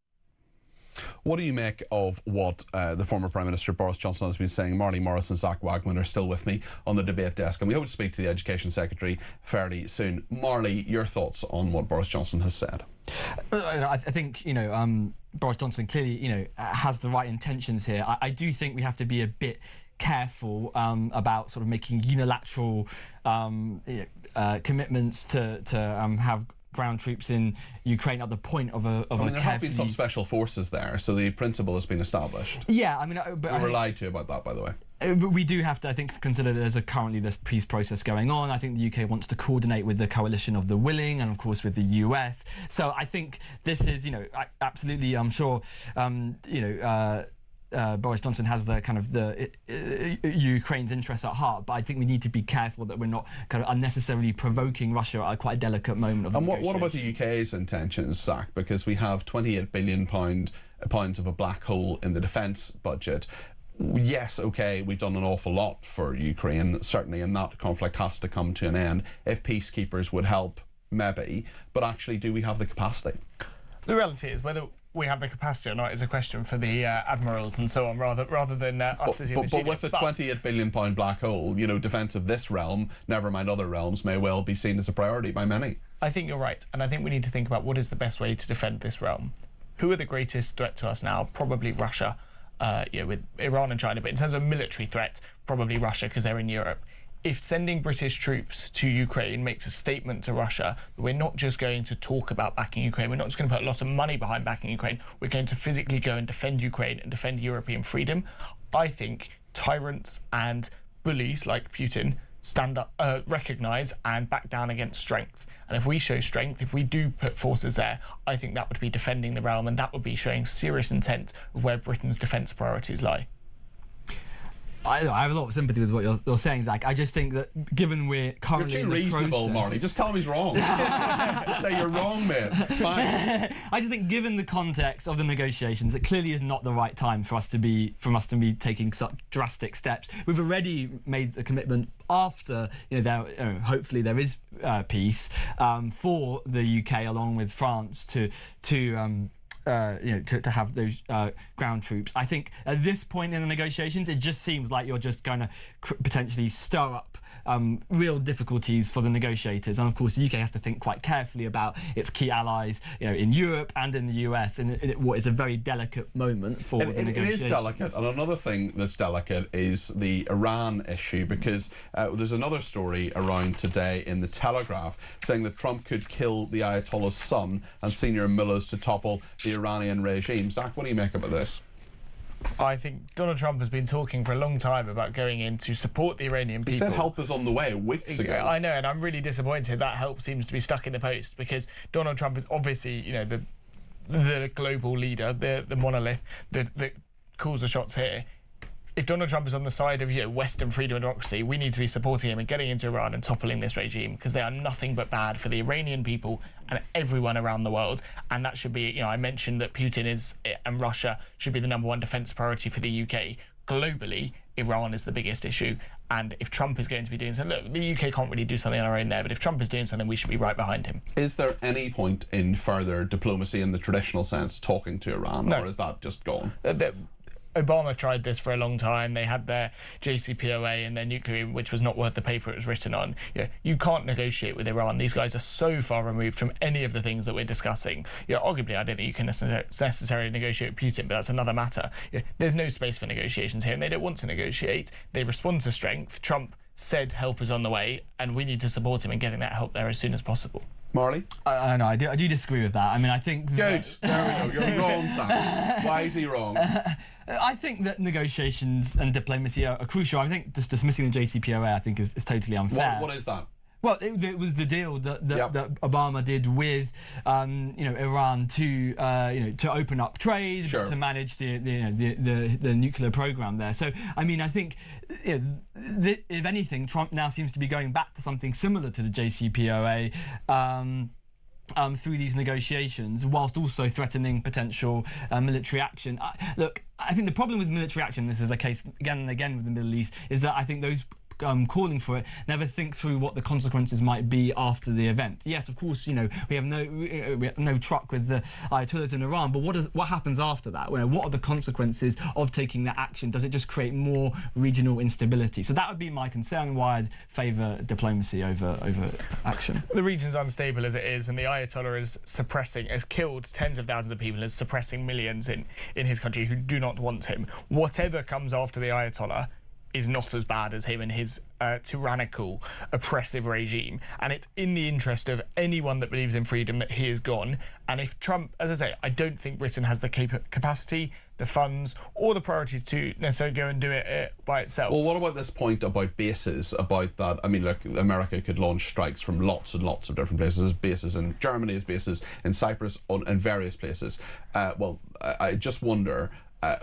What do you make of what the former Prime Minister Boris Johnson has been saying? Marty Morris and Zach Wagman are still with me on the debate desk, and we hope to speak to the Education Secretary fairly soon. Marley, your thoughts on what Boris Johnson has said? I think, Boris Johnson clearly, has the right intentions here. I do think we have to be a bit careful about sort of making unilateral commitments to have ground troops in Ukraine at the point of a there have been some special forces there, so the principle has been established. Yeah, but we were lied to about that, by the way. But we do have to, I think, consider there's currently this peace process going on. I think the UK wants to coordinate with the coalition of the willing and, of course, with the US. So I think this is, absolutely, I'm sure, Boris Johnson has the kind of the Ukraine's interests at heart, but I think we need to be careful that we're not kind of unnecessarily provoking Russia at quite a delicate moment of And what about the UK's intentions, Zach? Because we have £28 billion pounds of a black hole in the defence budget. Yes, okay, we've done an awful lot for Ukraine, certainly, and that conflict has to come to an end. If peacekeepers would help, maybe, but actually, do we have the capacity? The reality is, whether we have the capacity or not is a question for the admirals and so on, rather than us as But with the £28 billion black hole, you know, defence of this realm, never mind other realms, may well be seen as a priority by many. I think you're right, and I think we need to think about what is the best way to defend this realm. Who are the greatest threat to us now? Probably Russia, with Iran and China, but in terms of military threat, probably Russia, because they're in Europe. If sending British troops to Ukraine makes a statement to Russia that we're not just going to talk about backing Ukraine, we're not just going to put a lot of money behind backing Ukraine, we're going to physically go and defend Ukraine and defend European freedom, I think tyrants and bullies like Putin stand up, recognise and back down against strength. And if we show strength, if we do put forces there, I think that would be defending the realm, and that would be showing serious intent of where Britain's defence priorities lie. I have a lot of sympathy with what you're saying, Zach. I just think that given we're currently You're too reasonable, Marty. Just tell him he's wrong. Just say you're wrong, mate. Fine. I just think, given the context of the negotiations, it clearly is not the right time for us to be taking such drastic steps. We've already made a commitment after, hopefully there is peace for the UK along with France to have those ground troops. I think at this point in the negotiations, it just seems like you're just going to potentially stir up real difficulties for the negotiators. And of course, the UK has to think quite carefully about its key allies, in Europe and in the US, in what is a very delicate moment for the negotiations. It is delicate, and another thing that's delicate is the Iran issue, because there's another story around today in the Telegraph saying that Trump could kill the Ayatollah's son and senior mullahs to topple the Iranian regime. Zach, what do you make about this? I think Donald Trump has been talking for a long time about going in to support the Iranian people. He said help is on the way weeks ago. I know, and I'm really disappointed that help seems to be stuck in the post, because Donald Trump is obviously, the global leader, the monolith that calls the shots here. If Donald Trump is on the side of Western freedom and democracy, we need to be supporting him and getting into Iran and toppling this regime, because they are nothing but bad for the Iranian people and everyone around the world. And that should be, I mentioned that Putin and Russia should be the #1 defence priority for the UK. Globally, Iran is the biggest issue. And if Trump is going to be doing something, look, the UK can't really do something on our own there, but if Trump is doing something, we should be right behind him. Is there any point in further diplomacy in the traditional sense, talking to Iran, or is that just gone? Obama tried this for a long time. They had their JCPOA and their nuclear, which was not worth the paper it was written on. You can't negotiate with Iran. These guys are so far removed from any of the things that we're discussing. Arguably, I don't think you can necessarily negotiate with Putin, but that's another matter. There's no space for negotiations here, and they don't want to negotiate. They respond to strength. Trump said help is on the way, and we need to support him in getting that help there as soon as possible. Marley? I do disagree with that. I mean, I think... Good. There we go. You're wrong, Sam. Why is he wrong? I think that negotiations and diplomacy are crucial. I think just dismissing the JCPOA, I think, is totally unfair. What is that? Well, it was the deal that Obama did with Iran to open up trade, to manage the nuclear program there. So I mean, I think if anything, Trump now seems to be going back to something similar to the JCPOA. Through these negotiations, whilst also threatening potential military action. I think the problem with military action, this is a case again and again with the Middle East, is that I think those calling for it never think through what the consequences might be after the event. Yes, of course, we have no truck with the Ayatollahs in Iran, but what happens after that? What are the consequences of taking that action? Does it just create more regional instability? So that would be my concern, why I'd favour diplomacy over action. The region's unstable as it is, and the Ayatollah has killed tens of thousands of people, is suppressing millions in his country who do not want him. Whatever comes after the Ayatollah is not as bad as him and his tyrannical, oppressive regime. And it's in the interest of anyone that believes in freedom that he is gone. And if Trump, as I say, I don't think Britain has the capacity, the funds, or the priorities to necessarily go and do it by itself. Well, what about this point about bases, about that? I mean, look, America could launch strikes from lots and lots of different places. There's bases in Germany, there's bases in Cyprus, in various places. I just wonder,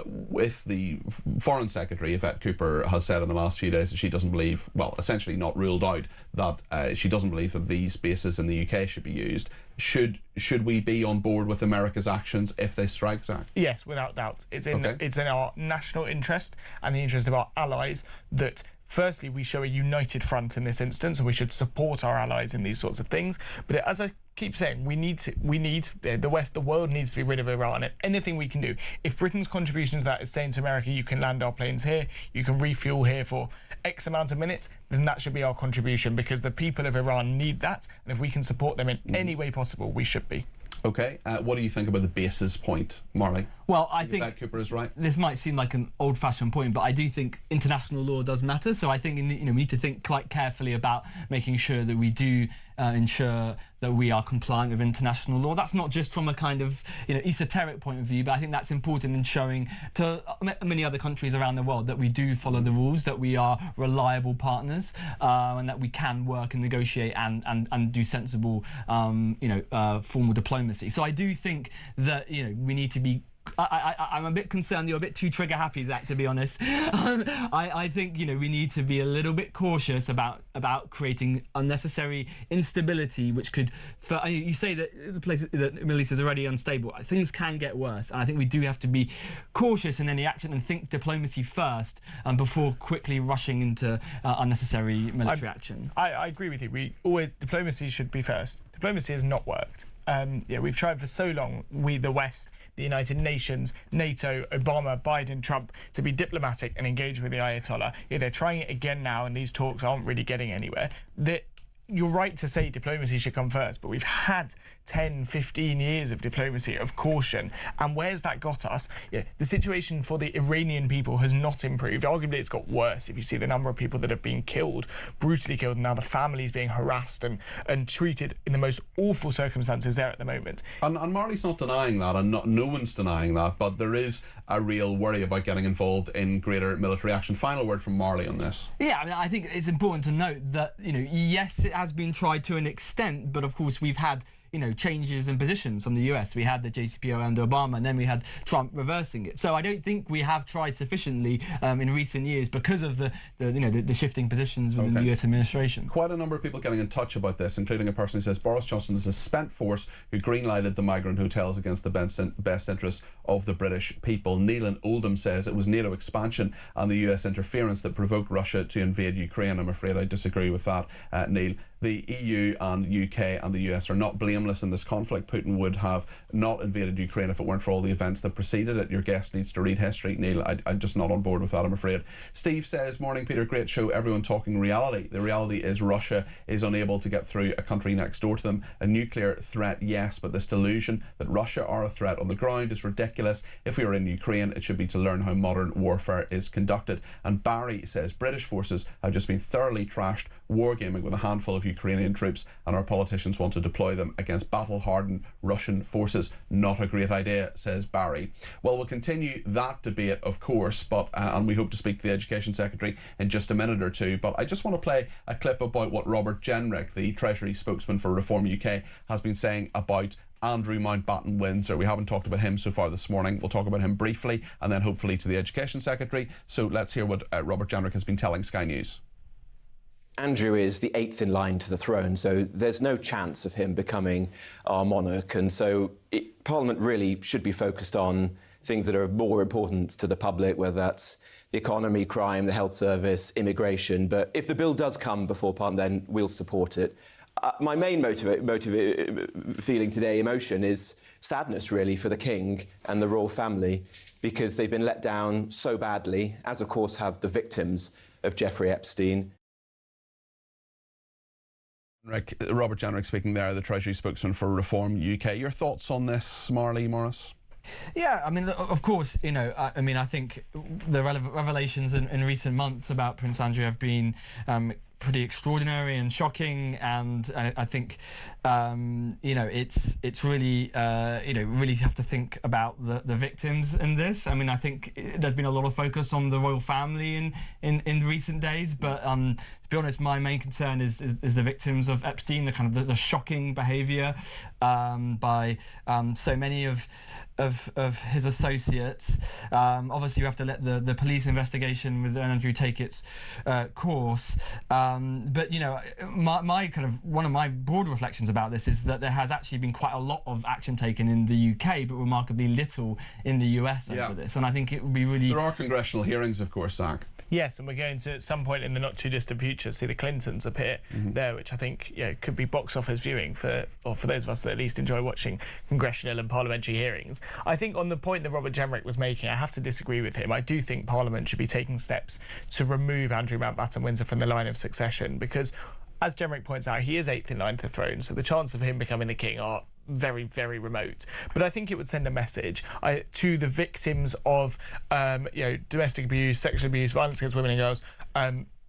with the Foreign Secretary, Yvette Cooper, has said in the last few days that she doesn't believe, well, essentially not ruled out, that she doesn't believe that these bases in the UK should be used. Should we be on board with America's actions if they strike, Zach? Yes, without doubt. It's in our national interest and the interest of our allies that firstly we show a united front in this instance, and we should support our allies in these sorts of things. But as I keep saying, the world needs to be rid of Iran, and anything we can do. If Britain's contribution to that is saying to America, you can land our planes here, you can refuel here for X amount of minutes, then that should be our contribution, because the people of Iran need that, and if we can support them in any way possible, we should be. Okay, what do you think about the bases point, Marley? Well, I think Yvette Cooper is right. This might seem like an old-fashioned point, but I do think international law does matter. So I think we need to think quite carefully about making sure that we do ensure that we are compliant with international law. That's not just from a kind of esoteric point of view, but I think that's important in showing to many other countries around the world that we do follow the rules, that we are reliable partners, and that we can work and negotiate and do sensible, formal diplomacy. So I do think that we need to be. I'm a bit concerned you're a bit too trigger happy, Zach, to be honest. I think we need to be a little bit cautious about creating unnecessary instability, which could. You say that the Middle East is already unstable. Things can get worse, and I think we do have to be cautious in any action and think diplomacy first, before quickly rushing into unnecessary military action. I agree with you. Diplomacy should be first. Diplomacy has not worked. We've tried for so long, we, the West, the United Nations, NATO, Obama, Biden, Trump, to be diplomatic and engage with the Ayatollah. They're trying it again now, and these talks aren't really getting anywhere. You're right to say diplomacy should come first, but we've had 10, 15 years of diplomacy, of caution, and where's that got us? The situation for the Iranian people has not improved. Arguably, it's got worse if you see the number of people that have been killed, brutally killed, and now the families being harassed and treated in the most awful circumstances there at the moment. And Marley's not denying that, and no one's denying that, but there is a real worry about getting involved in greater military action. Final word from Marley on this. Yeah, I think it's important to note that, yes, it has been tried to an extent, but of course we've had changes in positions from the US. We had the JCPOA under Obama, and then we had Trump reversing it. So I don't think we have tried sufficiently in recent years because of the shifting positions within the US administration. Quite a number of people getting in touch about this, including a person who says Boris Johnson is a spent force who greenlighted the migrant hotels against the best interests of the British people. Neil in Oldham says it was NATO expansion and the US interference that provoked Russia to invade Ukraine. I'm afraid I disagree with that, Neil. The EU and UK and the US are not blameless in this conflict. Putin would have not invaded Ukraine if it weren't for all the events that preceded it. Your guest needs to read history, Neil. I'm just not on board with that, I'm afraid. Steve says, morning Peter, great show, everyone talking reality. The reality is Russia is unable to get through a country next door to them. A nuclear threat, yes, but this delusion that Russia are a threat on the ground is ridiculous. If we are in Ukraine, it should be to learn how modern warfare is conducted. And Barry says, British forces have just been thoroughly trashed, wargaming with a handful of Ukrainian troops, and our politicians want to deploy them against battle-hardened Russian forces. Not a great idea, says Barry. Well, we'll continue that debate, of course, but and we hope to speak to the Education Secretary in just a minute or two. But I just want to play a clip about what Robert Jenrick, the Treasury spokesman for Reform UK, has been saying about Andrew Mountbatten Windsor. We haven't talked about him so far this morning. We'll talk about him briefly and then hopefully to the Education Secretary. So let's hear what Robert Jenrick has been telling Sky News. Andrew is the 8th in line to the throne, so there's no chance of him becoming our monarch. And so Parliament really should be focused on things that are more important to the public, whether that's the economy, crime, the health service, immigration. But if the bill does come before Parliament, then we'll support it. My main feeling today, emotion, is sadness, really, for the King and the royal family, because they've been let down so badly, as of course have the victims of Jeffrey Epstein. Robert Jenrick speaking there, the Treasury spokesman for Reform UK. Your thoughts on this, Marley Morris? Yeah, I mean, of course, I think the revelations in recent months about Prince Andrew have been pretty extraordinary and shocking, and I think it's really really have to think about the victims in this. I mean, I think there's been a lot of focus on the royal family in recent days, but to be honest, my main concern is the victims of Epstein, the shocking behaviour by so many of his associates. Obviously, you have to let the police investigation with Andrew take its course. But you know, one of my broad reflections about this is that there has actually been quite a lot of action taken in the UK, but remarkably little in the US over this. And I think it would be really... There are congressional hearings, of course, Zach. Yes, and we're going to, at some point in the not-too-distant future, see the Clintons appear there, which I think could be box office viewing for those of us that at least enjoy watching congressional and parliamentary hearings. I think on the point that Robert Jenrick was making, I have to disagree with him. I do think Parliament should be taking steps to remove Andrew Mountbatten-Windsor from the line of succession because, as Jenrick points out, he is 8th in line to the throne, so the chances of him becoming the king are very, very remote. But I think it would send a message to the victims of domestic abuse, sexual abuse, violence against women and girls,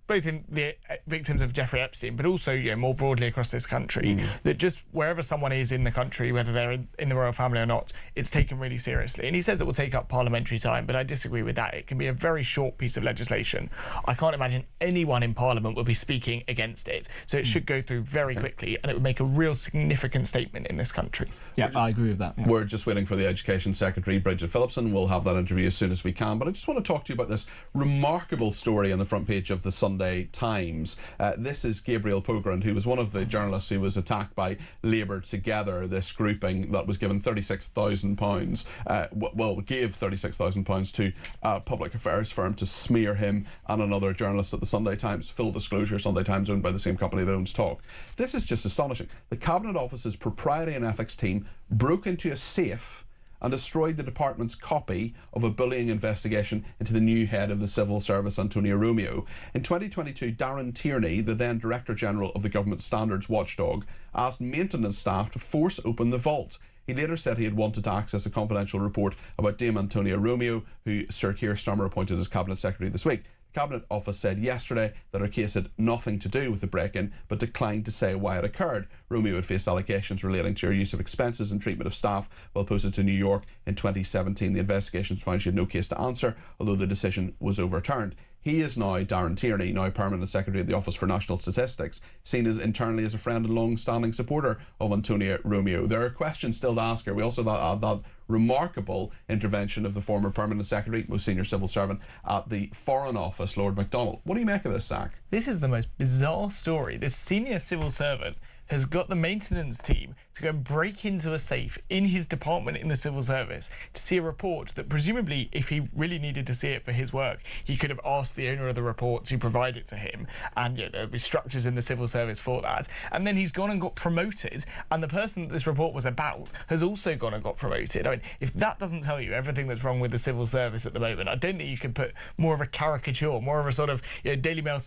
both in the victims of Jeffrey Epstein, but also more broadly across this country, that just wherever someone is in the country, whether they're in the royal family or not, it's taken really seriously. And he says it will take up parliamentary time, but I disagree with that. It can be a very short piece of legislation. I can't imagine anyone in Parliament will be speaking against it. So it should go through very quickly, and it would make a real significant statement in this country. Yeah, I agree with that. Yeah. We're just waiting for the Education Secretary, Bridget Phillipson. We'll have that interview as soon as we can. But I just want to talk to you about this remarkable story on the front page of the Sunday Times. This is Gabriel Pogrund, who was one of the journalists who was attacked by Labour Together, this grouping that was given £36,000, gave £36,000 to a public affairs firm to smear him and another journalist at the Sunday Times. Full disclosure, Sunday Times owned by the same company that owns Talk. This is just astonishing. The Cabinet Office's propriety and ethics team broke into a safe and destroyed the department's copy of a bullying investigation into the new head of the civil service, Antonio Romeo. In 2022, Darren Tierney, the then Director General of the Government Standards Watchdog, asked maintenance staff to force open the vault. He later said he had wanted to access a confidential report about Dame Antonio Romeo, who Sir Keir Starmer appointed as Cabinet Secretary this week. Cabinet Office said yesterday that her case had nothing to do with the break-in, but declined to say why it occurred. Romeo had faced allegations relating to her use of expenses and treatment of staff while posted to New York in 2017. The investigations found she had no case to answer, although the decision was overturned. He is now, Darren Tierney, now Permanent Secretary of the Office for National Statistics, seen as internally as a friend and long-standing supporter of Antonio Romeo. There are questions still to ask her. We also had that remarkable intervention of the former Permanent Secretary, most senior civil servant at the Foreign Office, Lord MacDonald. What do you make of this, Zach? This is the most bizarre story. This senior civil servant has got the maintenance team to go and break into a safe in his department in the civil service to see a report that presumably, if he really needed to see it for his work, he could have asked the owner of the report to provide it to him, and there'd be structures in the civil service for that. And then he's gone and got promoted, and the person that this report was about has also gone and got promoted. I mean, if that doesn't tell you everything that's wrong with the civil service at the moment, I don't think you can put more of a caricature, more of a sort of Daily Mail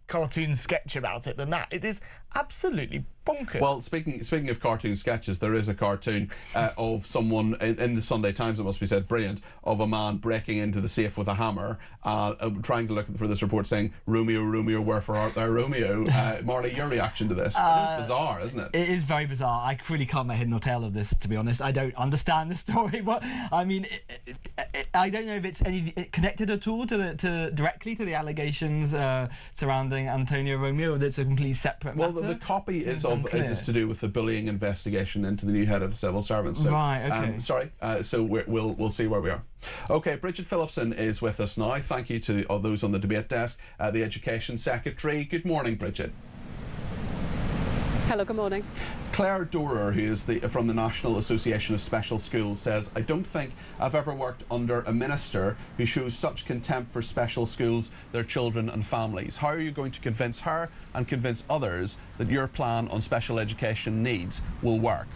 cartoon sketch about it than that. It is absolutely bonkers. Well, speaking of cartoon sketches, there is a cartoon of someone in the Sunday Times, it must be said, brilliant, of a man breaking into the safe with a hammer, trying to look for this report saying, Romeo, Romeo, wherefore art thou, Romeo? Marley, your reaction to this? It is bizarre, isn't it? It is very bizarre. I really can't make head nor tail of this, to be honest. I don't understand the story, but I mean, I don't know if it's connected at all directly to the allegations surrounding Antonio Romeo. That's a completely separate matter. Well, the copy is to do with the bullying investigation into the new head of the civil servant. So, right, okay. So we'll see where we are. Okay, Bridget Phillipson is with us now. Thank you to all those on the debate desk. The Education Secretary. Good morning, Bridget. Hello, good morning. Claire Dorer, who is from the National Association of Special Schools, says, I don't think I've ever worked under a minister who shows such contempt for special schools, their children and families. How are you going to convince her and convince others that your plan on special education needs will work?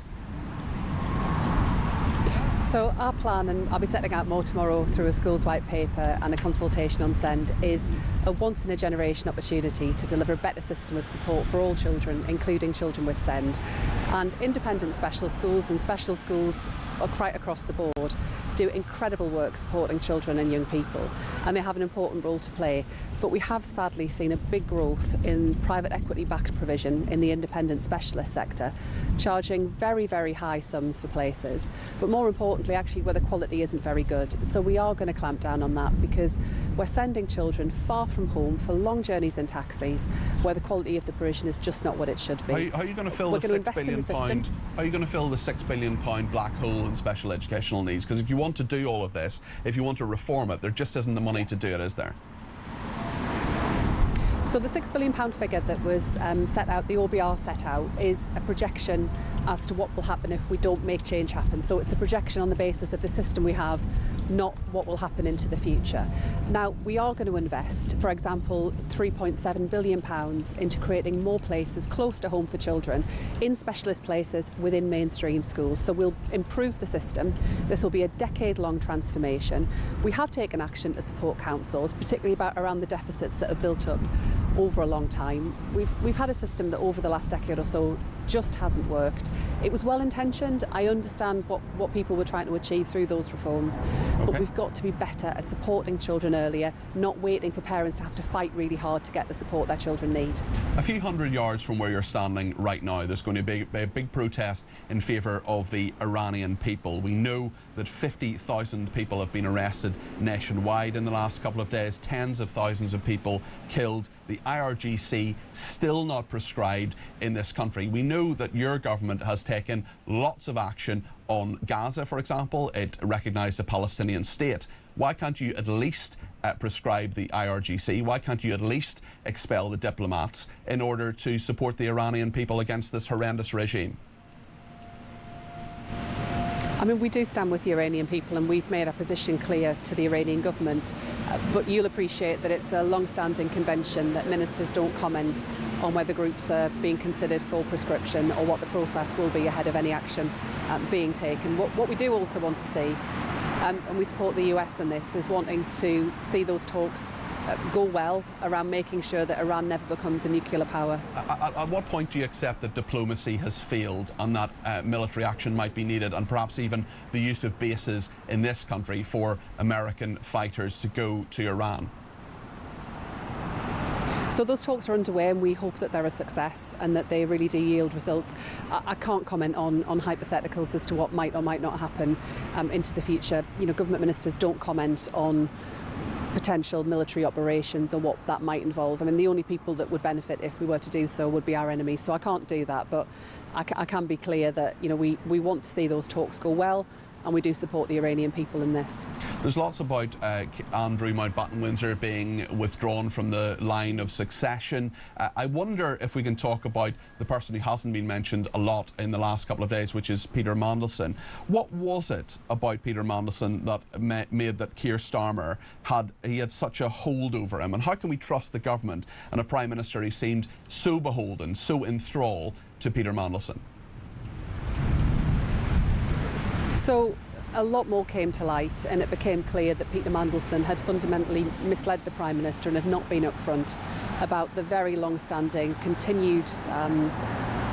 So our plan, and I'll be setting out more tomorrow through a schools white paper and a consultation on SEND, is a once-in-a-generation opportunity to deliver a better system of support for all children, including children with SEND. And independent special schools and special schools right across the board do incredible work supporting children and young people, and they have an important role to play. But we have sadly seen a big growth in private equity-backed provision in the independent specialist sector, charging very, very high sums for places, but more importantly actually where the quality isn't very good. So we are going to clamp down on that, because we're sending children far from home for long journeys in taxis where the quality of the provision is just not what it should be. How are you going to fill the £6 billion How are you going to fill the £6 billion black hole in special educational needs? Because if you want to do all of this, if you want to reform it, there just isn't the money to do it, is there? So the £6 billion figure that was set out, the OBR set out, is a projection as to what will happen if we don't make change happen. So it's a projection on the basis of the system we have, not what will happen into the future. Now, we are going to invest, for example, £3.7 billion into creating more places close to home for children in specialist places within mainstream schools. So we'll improve the system. This will be a decade-long transformation. We have taken action to support councils, particularly around the deficits that have built up over a long time. We've had a system that over the last decade or so just hasn't worked. It was well intentioned. I understand what people were trying to achieve through those reforms, but we've got to be better at supporting children earlier, not waiting for parents to have to fight really hard to get the support their children need. A few hundred yards from where you're standing right now, there's going to be a big protest in favour of the Iranian people. We know that 50,000 people have been arrested nationwide in the last couple of days, tens of thousands of people killed. The IRGC still not prescribed in this country. We know that your government has taken lots of action on Gaza, for example. It recognised a Palestinian state. Why can't you at least prescribe the IRGC? Why can't you at least expel the diplomats in order to support the Iranian people against this horrendous regime? I mean, we do stand with the Iranian people, and we've made our position clear to the Iranian government. But you'll appreciate that it's a long-standing convention that ministers don't comment on whether groups are being considered for prescription or what the process will be ahead of any action being taken. What we do also want to see, and we support the US in this, is wanting to see those talks go well around making sure that Iran never becomes a nuclear power. At what point do you accept that diplomacy has failed and that military action might be needed, and perhaps even the use of bases in this country for American fighters to go to Iran? So those talks are underway, and we hope that they're a success and that they really do yield results. I can't comment on hypotheticals as to what might or might not happen into the future. You know, government ministers don't comment on potential military operations or what that might involve. I mean, the only people that would benefit if we were to do so would be our enemies. So I can't do that, but I can be clear that, you know, we want to see those talks go well, and we do support the Iranian people in this. There's lots about Andrew Mountbatten-Windsor being withdrawn from the line of succession. I wonder if we can talk about the person who hasn't been mentioned a lot in the last couple of days, which is Peter Mandelson. What was it about Peter Mandelson that made that Keir Starmer had such a hold over him? And how can we trust the government and a Prime Minister who seemed so beholden, so enthralled to Peter Mandelson? So a lot more came to light, and it became clear that Peter Mandelson had fundamentally misled the Prime Minister and had not been upfront about the very long-standing continued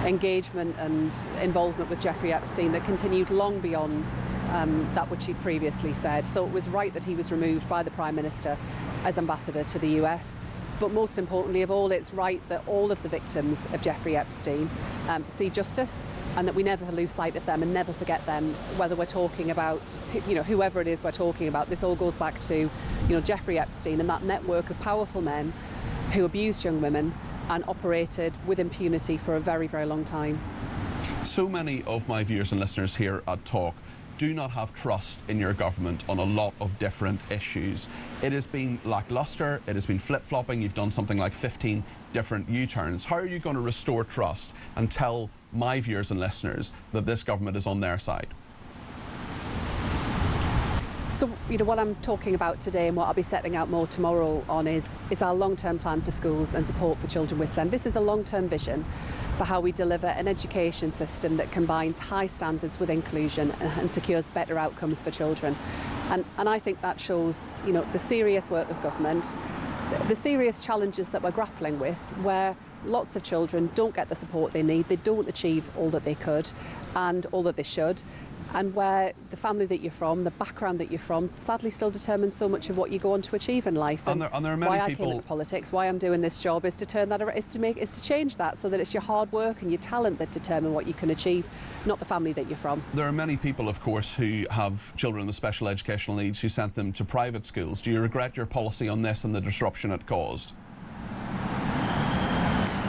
engagement and involvement with Jeffrey Epstein that continued long beyond that which he'd previously said. So it was right that he was removed by the Prime Minister as ambassador to the US. But most importantly of all, it's right that all of the victims of Jeffrey Epstein see justice, and that we never lose sight of them and never forget them, whether we're talking about, you know, whoever it is we're talking about. This all goes back to, you know, Jeffrey Epstein and that network of powerful men who abused young women and operated with impunity for a very, very long time. So many of my viewers and listeners here at Talk do not have trust in your government on a lot of different issues. It has been lacklustre, it has been flip-flopping, you've done something like 15 different U-turns. How are you going to restore trust and tell my viewers and listeners that this government is on their side? So, you know, what I'm talking about today and what I'll be setting out more tomorrow on is our long-term plan for schools and support for children with SEND. This is a long-term vision for how we deliver an education system that combines high standards with inclusion and secures better outcomes for children. And I think that shows, you know, the serious work of government, the serious challenges that we're grappling with, where lots of children don't get the support they need, they don't achieve all that they could and all that they should, and where the family that you're from, the background that you're from, sadly still determines so much of what you go on to achieve in life. And there are many why people... I came into politics, why I'm doing this job, is to turn that around, is to change that, so that it's your hard work and your talent that determine what you can achieve, not the family that you're from. There are many people, of course, who have children with special educational needs who sent them to private schools. Do you regret your policy on this and the disruption it caused?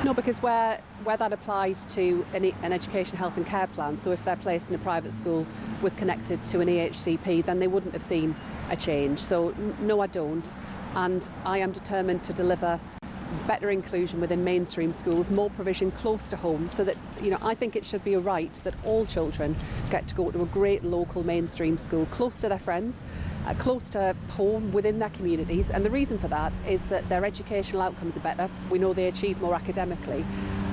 No, because where that applied to an education, health and care plan, so if they're placed in a private school was connected to an EHCP, then they wouldn't have seen a change. So no, I don't. And I am determined to deliver better inclusion within mainstream schools, more provision close to home, so that, you know, I think it should be a right that all children get to go to a great local mainstream school, close to their friends, close to home, within their communities. And the reason for that is that their educational outcomes are better. We know they achieve more academically,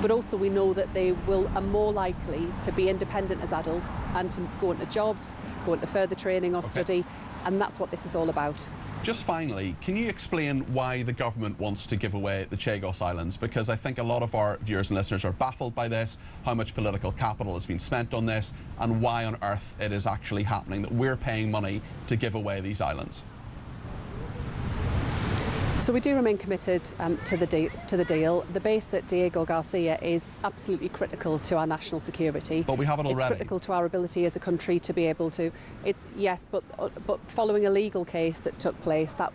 but also we know that they are more likely to be independent as adults and to go into jobs, go into further training or study, and that's what this is all about. Just finally, can you explain why the government wants to give away the Chagos Islands? Because I think a lot of our viewers and listeners are baffled by this, how much political capital has been spent on this, and why on earth it is actually happening that we're paying money to give away these islands. So we do remain committed to the deal. The base at Diego Garcia is absolutely critical to our national security. But we have it already. It's critical to our ability as a country to be able to. Yes, but following a legal case that took place, that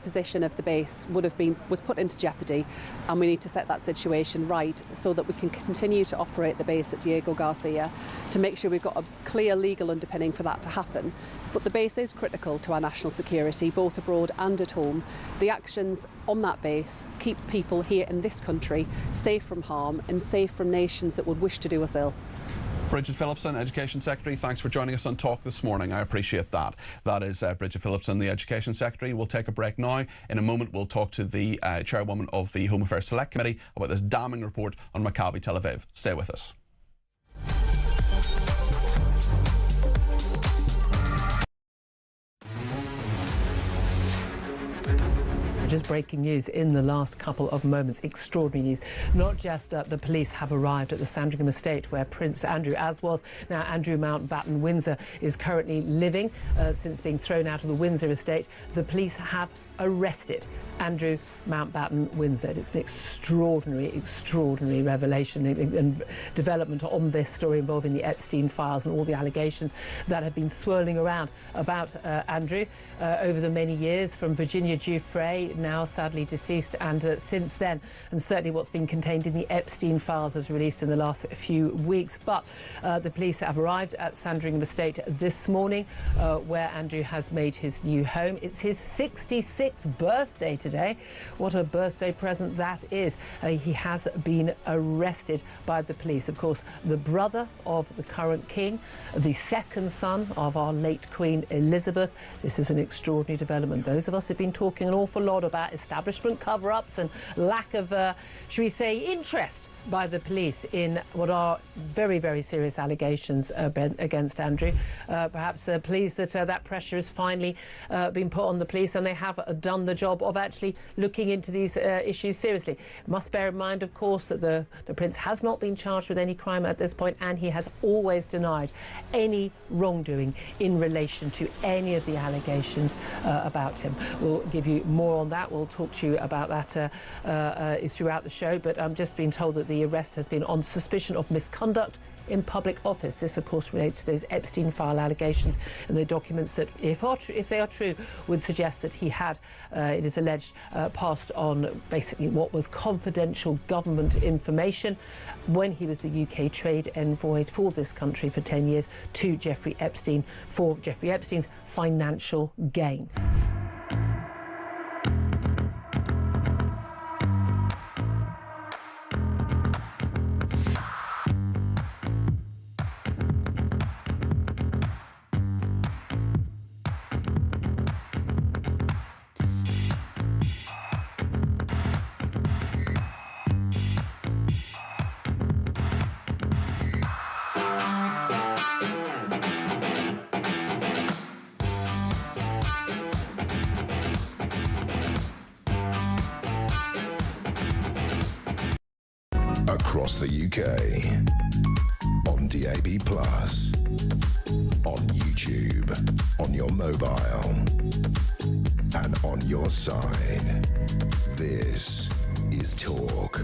position of the base was put into jeopardy, and we need to set that situation right so that we can continue to operate the base at Diego Garcia to make sure we've got a clear legal underpinning for that to happen. But the base is critical to our national security, both abroad and at home. The actions on that base keep people here in this country safe from harm and safe from nations that would wish to do us ill. Bridget Phillipson, Education Secretary, thanks for joining us on Talk this morning. I appreciate that. That is Bridget Phillipson, the Education Secretary. We'll take a break now. In a moment, we'll talk to the chairwoman of the Home Affairs Select Committee about this damning report on Maccabi Tel Aviv. Stay with us. Just breaking news in the last couple of moments. Extraordinary news. Not just that the police have arrived at the Sandringham estate where Prince Andrew, as was now Andrew Mountbatten Windsor, is currently living since being thrown out of the Windsor estate. The police have arrested Andrew Mountbatten Windsor. It's an extraordinary revelation and development on this story involving the Epstein files and all the allegations that have been swirling around about Andrew over the many years, from Virginia Giuffre, now sadly deceased, and since then, and certainly what's been contained in the Epstein files as released in the last few weeks. But the police have arrived at Sandringham estate this morning, where Andrew has made his new home. It's his 66th birthday today. What a birthday present that is. He has been arrested by the police. Of course, the brother of the current king, the second son of our late Queen Elizabeth. This is an extraordinary development. Those of us who've been talking an awful lot about establishment cover-ups and lack of, should we say, interest by the police in what are very, very serious allegations against Andrew. Perhaps pleased that that pressure has finally been put on the police, and they have done the job of actually looking into these issues seriously. Must bear in mind, of course, that the Prince has not been charged with any crime at this point, and he has always denied any wrongdoing in relation to any of the allegations about him. We'll give you more on that. We'll talk to you about that throughout the show, but I'm just being told that the arrest has been on suspicion of misconduct in public office. This, of course, relates to those Epstein file allegations and the documents that, if they are true, would suggest that he had, it is alleged, passed on basically what was confidential government information when he was the UK trade envoy for this country for 10 years to Jeffrey Epstein for Jeffrey Epstein's financial gain. Across the UK, on DAB+, on YouTube, on your mobile, and on your side. This is Talk.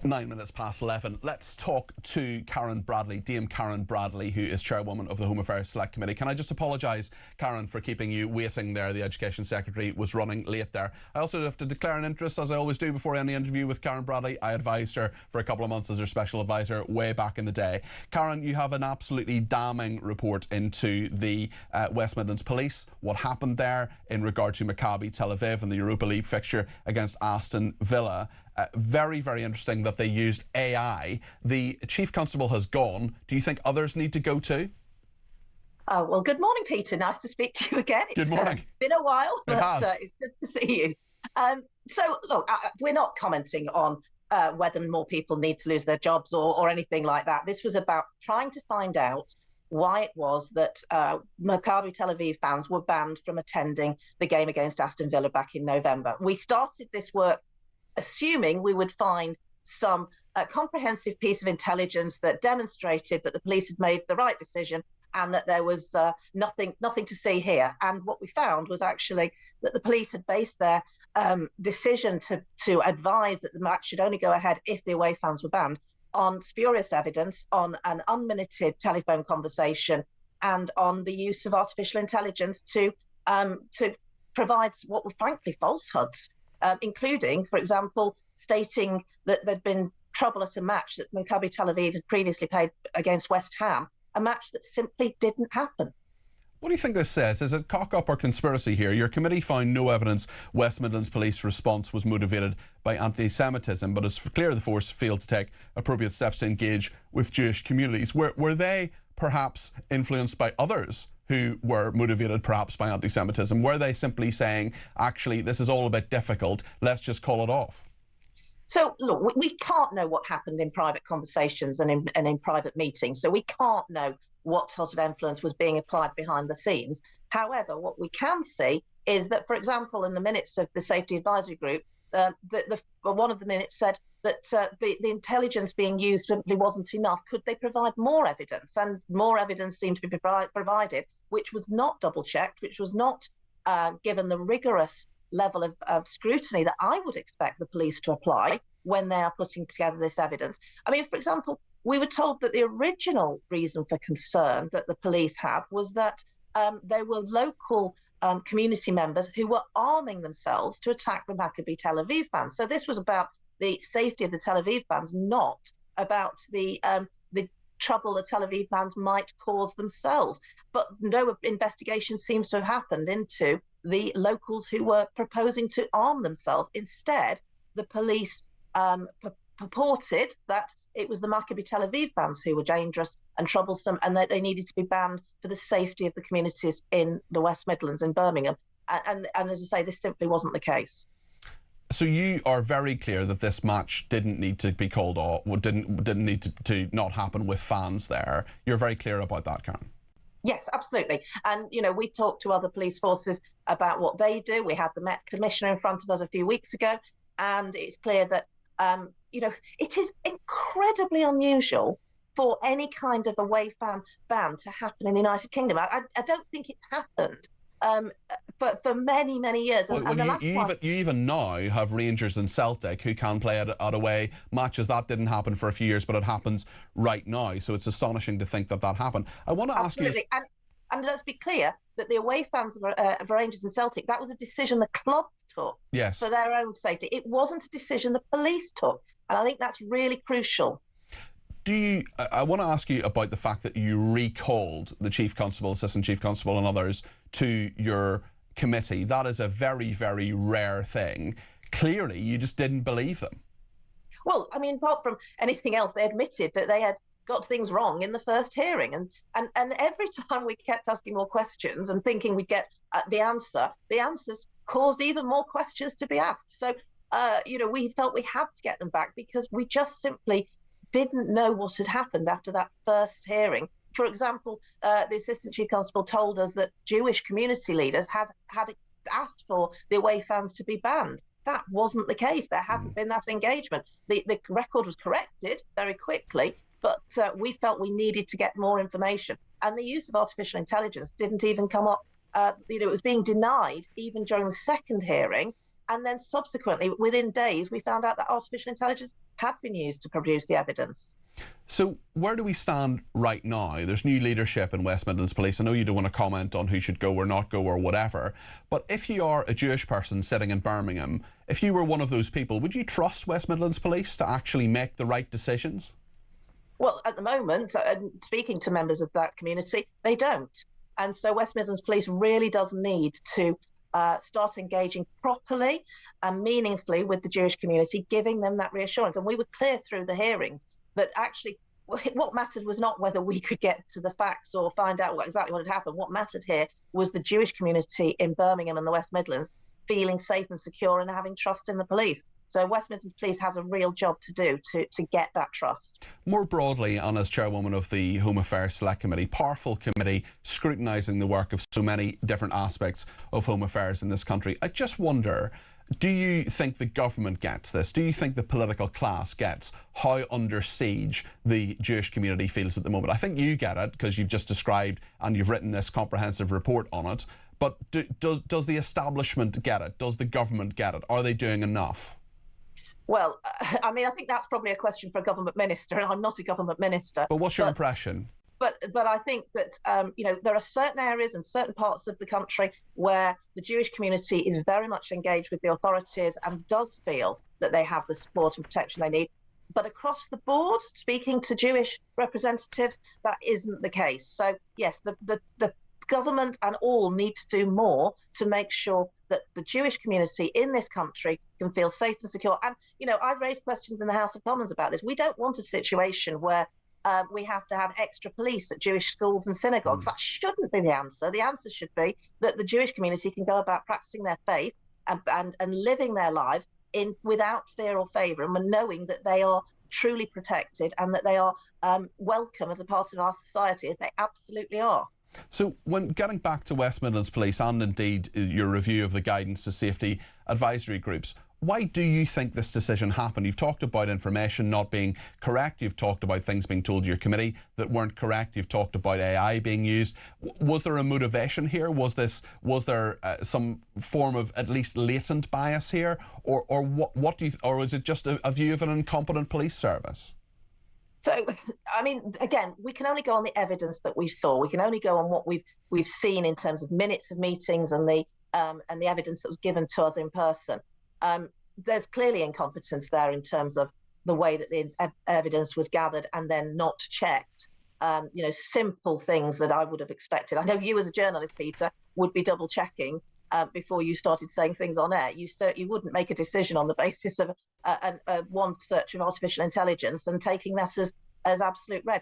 9 minutes past 11. Let's talk to Karen Bradley, Dame Karen Bradley, who is chairwoman of the Home Affairs Select Committee. Can I just apologise, Karen, for keeping you waiting there? The Education Secretary was running late there. I also have to declare an interest, as I always do before any interview with Karen Bradley. I advised her for a couple of months as her special advisor way back in the day. Karen, you have an absolutely damning report into the West Midlands Police, what happened there in regard to Maccabi Tel Aviv and the Europa League fixture against Aston Villa. Very, very interesting that they used AI. The Chief Constable has gone. Do you think others need to go too? Oh, well, good morning, Peter. Nice to speak to you again. Good morning. It's been a while, but it's good to see you. So, look, we're not commenting on whether more people need to lose their jobs or anything like that. This was about trying to find out why it was that Maccabi Tel Aviv fans were banned from attending the game against Aston Villa back in November. We started this work assuming we would find some comprehensive piece of intelligence that demonstrated that the police had made the right decision and that there was nothing to see here. And what we found was actually that the police had based their decision to advise that the match should only go ahead if the away fans were banned on spurious evidence, on an unminuted telephone conversation, and on the use of artificial intelligence to provide what were frankly falsehoods. Including, for example, stating that there'd been trouble at a match that Maccabi Tel Aviv had previously played against West Ham, a match that simply didn't happen. What do you think this says? Is it cock-up or conspiracy here? Your committee found no evidence West Midlands Police response was motivated by anti-Semitism, but it's clear the force failed to take appropriate steps to engage with Jewish communities. Were they perhaps influenced by others who were motivated perhaps by anti-Semitism? Were they simply saying, actually, this is all a bit difficult, let's just call it off? So, look, we can't know what happened in private conversations and in private meetings, so we can't know what sort of influence was being applied behind the scenes. However, what we can see is that, for example, in the minutes of the Safety Advisory Group, one of the minutes said that the intelligence being used simply wasn't enough. Could they provide more evidence? And more evidence seemed to be provided, which was not double-checked, which was not given the rigorous level of scrutiny that I would expect the police to apply when they are putting together this evidence. I mean, for example, we were told that the original reason for concern that the police had was that there were local community members who were arming themselves to attack the Maccabi Tel Aviv fans. So this was about the safety of the Tel Aviv fans, not about the trouble the Tel Aviv fans might cause themselves. But no investigation seems to have happened into the locals who were proposing to arm themselves. Instead, the police purported that it was the Maccabi Tel Aviv fans who were dangerous and troublesome and that they needed to be banned for the safety of the communities in the West Midlands in Birmingham. And as I say, this simply wasn't the case. So you are very clear that this match didn't need to be called off, didn't need to not happen with fans there. You're very clear about that, Karen. Yes, absolutely. And, you know, we talked to other police forces about what they do. We had the Met Commissioner in front of us a few weeks ago, and it's clear that, you know, it is incredibly unusual for any kind of away fan ban to happen in the United Kingdom. I don't think it's happened for many, many years. Well, you even now have Rangers and Celtic who can play at away matches. That didn't happen for a few years, but it happens right now. So it's astonishing to think that happened. I want to ask you... And let's be clear that the away fans of Rangers and Celtic, that was a decision the clubs took for their own safety. It wasn't a decision the police took. And I think that's really crucial. I want to ask you about the fact that you recalled the Chief Constable, Assistant Chief Constable and others to your committee. That is a very, very rare thing. Clearly, you just didn't believe them. Well, I mean, apart from anything else, they admitted that they had got things wrong in the first hearing. And every time we kept asking more questions and thinking we'd get the answers caused even more questions to be asked. So, you know, we felt we had to get them back because we just simply didn't know what had happened after that first hearing. For example, the Assistant Chief Constable told us that Jewish community leaders had asked for the away fans to be banned. That wasn't the case. There hadn't been that engagement. The record was corrected very quickly, but we felt we needed to get more information. And the use of artificial intelligence didn't even come up. You know, it was being denied even during the second hearing And then subsequently, within days, we found out that artificial intelligence had been used to produce the evidence. So where do we stand right now? There's new leadership in West Midlands Police. I know you don't want to comment on who should go or not go or whatever, but if you are a Jewish person sitting in Birmingham, if you were one of those people, would you trust West Midlands Police to actually make the right decisions? Well, at the moment, speaking to members of that community, they don't. And so West Midlands Police really does need to start engaging properly and meaningfully with the Jewish community, giving them that reassurance. And we were clear through the hearings that actually what mattered was not whether we could get to the facts or find out exactly what had happened. What mattered here was the Jewish community in Birmingham and the West Midlands feeling safe and secure and having trust in the police. So West Midlands Police has a real job to do to get that trust. More broadly, and as chairwoman of the Home Affairs Select Committee, powerful committee scrutinising the work of so many different aspects of home affairs in this country, I just wonder, do you think the government gets this? Do you think the political class gets how under siege the Jewish community feels at the moment? I think you get it because you've just described and you've written this comprehensive report on it. But does the establishment get it? Does the government get it? Are they doing enough? Well, I mean, I think that's probably a question for a government minister, and I'm not a government minister. But what's your impression? But I think that, there are certain areas and certain parts of the country where the Jewish community is very much engaged with the authorities and does feel that they have the support and protection they need. But across the board, speaking to Jewish representatives, that isn't the case. So, yes, the government and all need to do more to make sure that the Jewish community in this country can feel safe and secure. And, I've raised questions in the House of Commons about this. We don't want a situation where we have to have extra police at Jewish schools and synagogues. That shouldn't be the answer. The answer should be that the Jewish community can go about practicing their faith and living their lives without fear or favour, and knowing that they are truly protected and that they are welcome as a part of our society, as they absolutely are. So when getting back to West Midlands Police and indeed your review of the guidance to safety advisory groups, why do you think this decision happened? You've talked about information not being correct. You've talked about things being told to your committee that weren't correct. You've talked about AI being used. Was there a motivation here? Was there some form of at least latent bias here, or what do you, or was it just a view of an incompetent police service? So, I mean, again, we can only go on the evidence that we saw. We can only go on what we've seen in terms of minutes of meetings and the evidence that was given to us in person. There's clearly incompetence there in terms of the way that the evidence was gathered and then not checked. Simple things that I would have expected. I know you as a journalist, Peter, would be double checking before you started saying things on air. You wouldn't make a decision on the basis of one search of artificial intelligence and taking that as absolute read.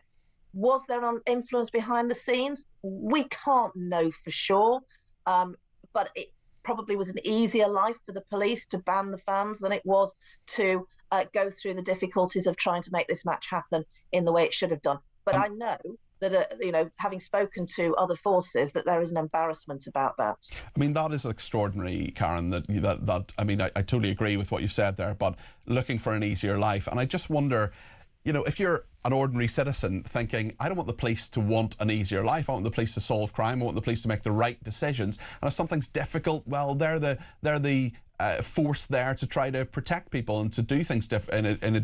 Was there an influence behind the scenes? We can't know for sure, but it probably was an easier life for the police to ban the fans than it was to go through the difficulties of trying to make this match happen in the way it should have done. But I know that, having spoken to other forces, that there is an embarrassment about that. I mean, that is extraordinary, Karen, I totally agree with what you've said there, but looking for an easier life. And I just wonder, if you're an ordinary citizen thinking, I don't want the police to want an easier life, I want the police to solve crime, I want the police to make the right decisions. And if something's difficult, well, they're the force there to try to protect people and to do things in a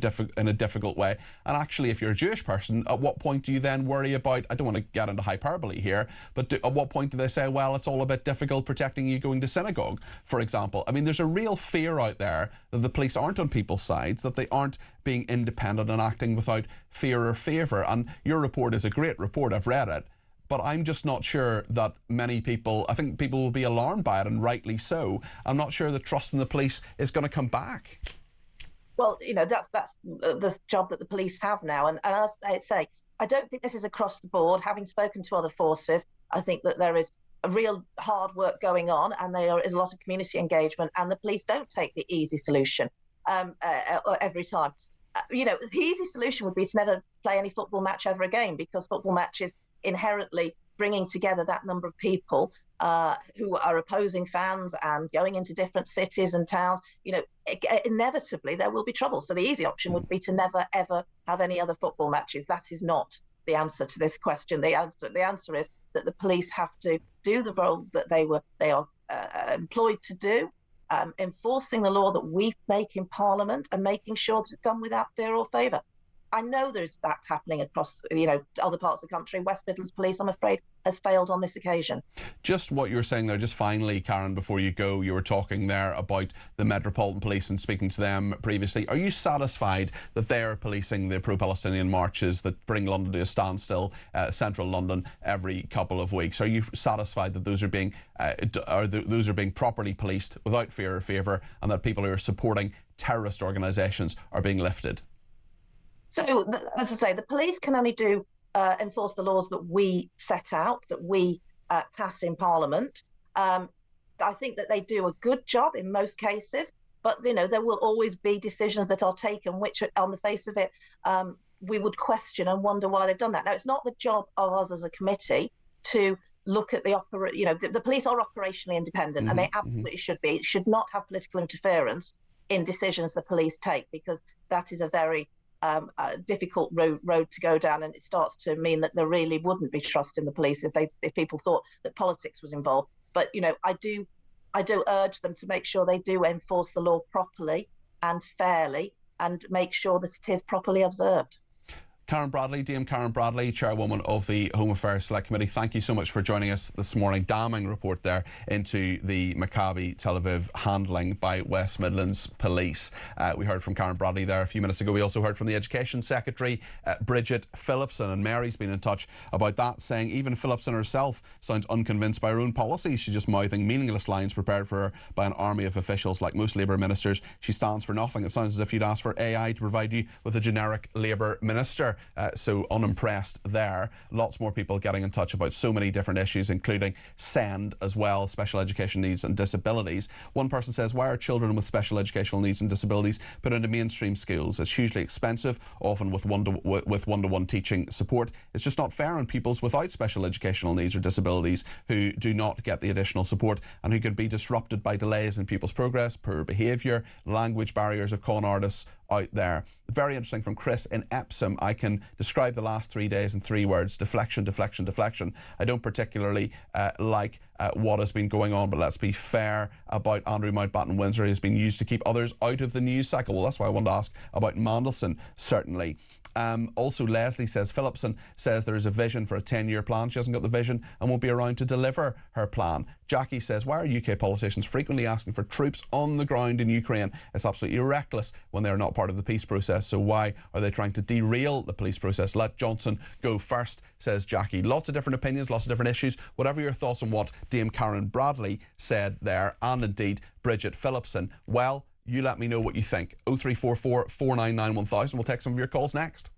difficult way. And actually, if you're a Jewish person, at what point do you then worry about, I don't want to get into hyperbole here, but at what point do they say, well, it's all a bit difficult protecting you going to synagogue, for example? I mean, there's a real fear out there that the police aren't on people's sides, that they aren't being independent and acting without fear or favour. And your report is a great report, I've read it. But I'm just not sure that many people, I think people will be alarmed by it, and rightly so. I'm not sure the trust in the police is going to come back. Well, that's the job that the police have now. And as I say, I don't think this is across the board. Having spoken to other forces, I think that there is a real hard work going on, and there is a lot of community engagement, and the police don't take the easy solution every time. The easy solution would be to never play any football match ever again, because football matches inherently bringing together that number of people who are opposing fans and going into different cities and towns, inevitably there will be trouble. So the easy option would be to never, ever have any other football matches. That is not the answer to this question. The answer is that the police have to do the role that they are employed to do, enforcing the law that we make in Parliament and making sure that it's done without fear or favour. I know there's that happening across, other parts of the country. West Midlands Police, I'm afraid, has failed on this occasion. Just what you were saying there, just finally, Karen, before you go, you were talking there about the Metropolitan Police and speaking to them previously. Are you satisfied that they're policing the pro-Palestinian marches that bring London to a standstill, central London, every couple of weeks? Are you satisfied that those are being properly policed without fear or favour, and that people who are supporting terrorist organisations are being lifted? So, as I say, the police can only enforce the laws that we set out, that we pass in Parliament. I think that they do a good job in most cases, but there will always be decisions that are taken which, on the face of it, we would question and wonder why they've done that. Now, it's not the job of us as a committee to look at the police are operationally independent, and they absolutely should be. It should not have political interference in decisions the police take, because that is a very difficult road to go down, and it starts to mean that there really wouldn't be trust in the police if people thought that politics was involved. But I do urge them to make sure they do enforce the law properly and fairly, and make sure that it is properly observed. Karen Bradley, Dame Karen Bradley, Chairwoman of the Home Affairs Select Committee, thank you so much for joining us this morning. Damning report there into the Maccabi Tel Aviv handling by West Midlands Police. We heard from Karen Bradley there a few minutes ago. We also heard from the Education Secretary, Bridget Phillipson, and Mary's been in touch about that, saying even Phillipson herself sounds unconvinced by her own policies. She's just mouthing meaningless lines prepared for her by an army of officials. Like most Labour ministers, she stands for nothing. It sounds as if you'd ask for AI to provide you with a generic Labour minister. So unimpressed there. Lots more people getting in touch about so many different issues, including SEND as well, special education needs and disabilities. One person says, why are children with special educational needs and disabilities put into mainstream schools? It's hugely expensive, often with one-to-one teaching support. It's just not fair on pupils without special educational needs or disabilities who do not get the additional support and who can be disrupted by delays in pupils' progress, poor behaviour, language barriers of con artists out there. Very interesting from Chris in Epsom. I can describe the last 3 days in 3 words: deflection, deflection, deflection. I don't particularly like what has been going on, but let's be fair about Andrew Mountbatten Windsor. He has been used to keep others out of the news cycle. Well, that's why I wanted to ask about Mandelson, certainly. Also, Leslie says Phillipson says there is a vision for a 10-year plan. She hasn't got the vision and won't be around to deliver her plan. Jackie says, why are UK politicians frequently asking for troops on the ground in Ukraine? It's absolutely reckless when they are not part of the peace process. So why are they trying to derail the peace process? Let Johnson go first, says Jackie. Lots of different opinions, lots of different issues. Whatever your thoughts on what Dame Karen Bradley said there, and indeed Bridget Phillipson, well, you let me know what you think. 0344 499 1000. We'll take some of your calls next.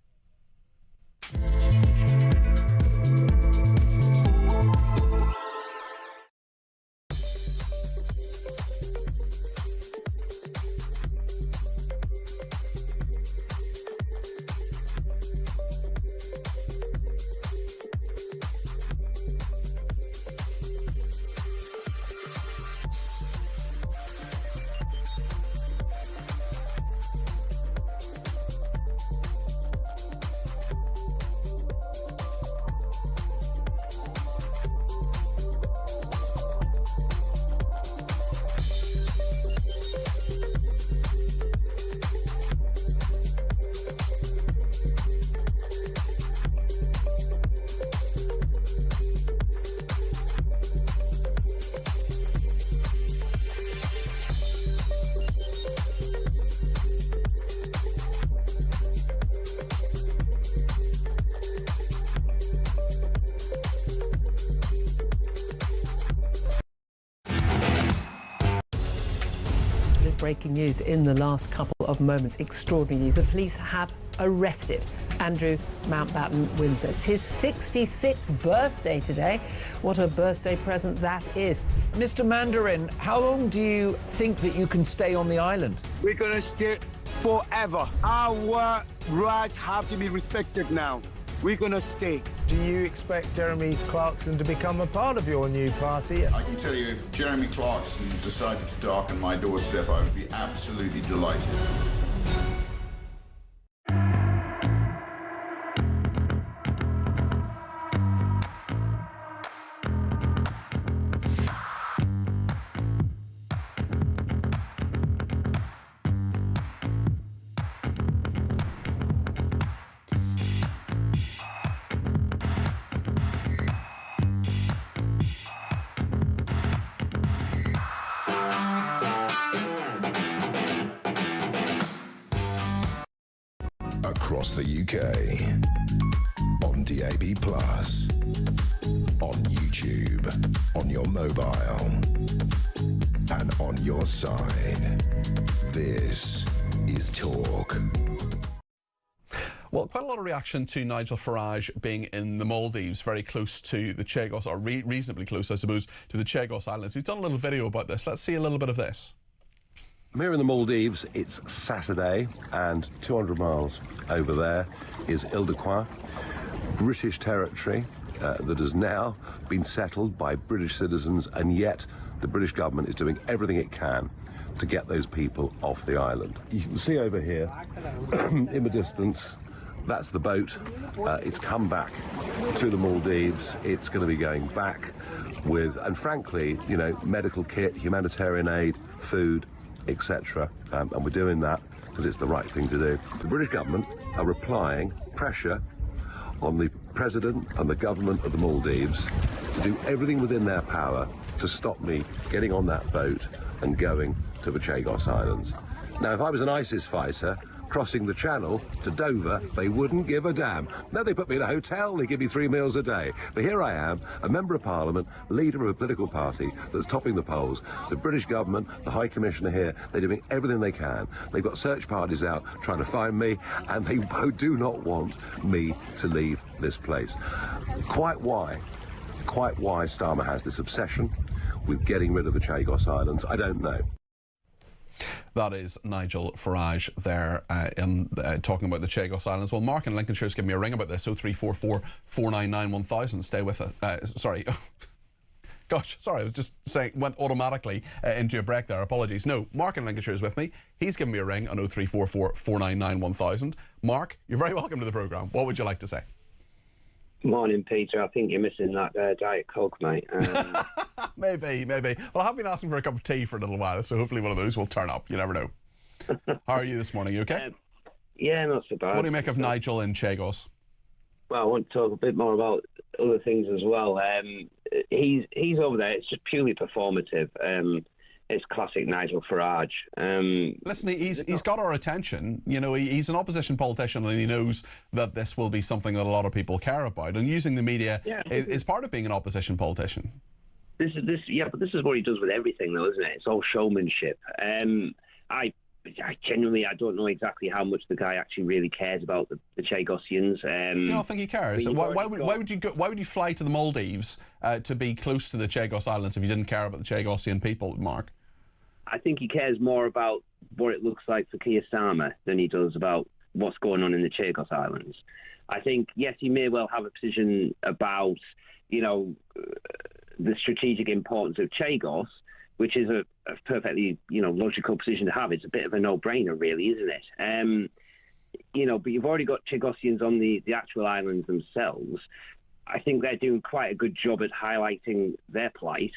Breaking news in the last couple of moments. Extraordinary news. The police have arrested Andrew Mountbatten Windsor. It's his 66th birthday today. What a birthday present that is. Mr. Mandarin, how long do you think that you can stay on the island? We're going to stay forever. Our rights have to be respected now. We're going to stay. Do you expect Jeremy Clarkson to become a part of your new party? I can tell you, if Jeremy Clarkson decided to darken my doorstep, I would be absolutely delighted. across the UK. On DAB+, on YouTube, on your mobile, and on your side. This is Talk. Well, quite a lot of reaction to Nigel Farage being in the Maldives, very close to the Chagos, or reasonably close, I suppose, to the Chagos Islands. He's done a little video about this. Let's see a little bit of this. I'm here in the Maldives. It's Saturday, and 200 miles over there is Île-de-Quoi, British territory that has now been settled by British citizens, and yet the British government is doing everything it can to get those people off the island. You can see over here, in the distance, that's the boat. It's come back to the Maldives. It's going to be going back with, and frankly, you know, medical kit, humanitarian aid, food, etc. And we're doing that because it's the right thing to do. The British government are applying pressure on the President and the government of the Maldives to do everything within their power to stop me getting on that boat and going to the Chagos Islands. Now, if I was an ISIS fighter crossing the channel to Dover, they wouldn't give a damn. No, they put me in a hotel, they give me 3 meals a day. But here I am, a member of Parliament, leader of a political party that's topping the polls. The British government, the High Commissioner here, they're doing everything they can. They've got search parties out trying to find me, and they do not want me to leave this place. Quite why Starmer has this obsession with getting rid of the Chagos Islands, I don't know. That is Nigel Farage there talking about the Chagos Islands. Well, Mark in Lincolnshire has given me a ring about this, 0344 499 1000. Stay with us. Sorry. Gosh, sorry, I was just saying, went automatically into a break there. Apologies. No, Mark in Lincolnshire is with me. He's given me a ring on 0344 499 1000. Mark, you're very welcome to the programme. What would you like to say? Morning, Peter. I think you're missing that Diet Coke, mate. Maybe. Well, I have been asking for a cup of tea for a little while, so hopefully one of those will turn up. You never know. How are you this morning? You okay? Yeah, not so bad. What do you make of Nigel in Chagos? Well, I want to talk a bit more about other things as well. He's over there. It's just purely performative. It's classic Nigel Farage. Listen, he's got our attention. You know, he's an opposition politician, and he knows that this will be something that a lot of people care about. And using the media is part of being an opposition politician. But this is what he does with everything, though, isn't it? It's all showmanship. I genuinely, I don't know exactly how much the guy actually really cares about the Chagosians. You don't think he cares? Why would you fly to the Maldives to be close to the Chagos Islands if you didn't care about the Chagosian people, Mark? I think he cares more about what it looks like for Keir Starmer than he does about what's going on in the Chagos Islands. I think, yes, he may well have a position about, you know, the strategic importance of Chagos, which is a perfectly, you know, logical position to have. It's a bit of a no-brainer, really, isn't it? You know, but you've already got Chagosians on the actual islands themselves. I think they're doing quite a good job at highlighting their plight.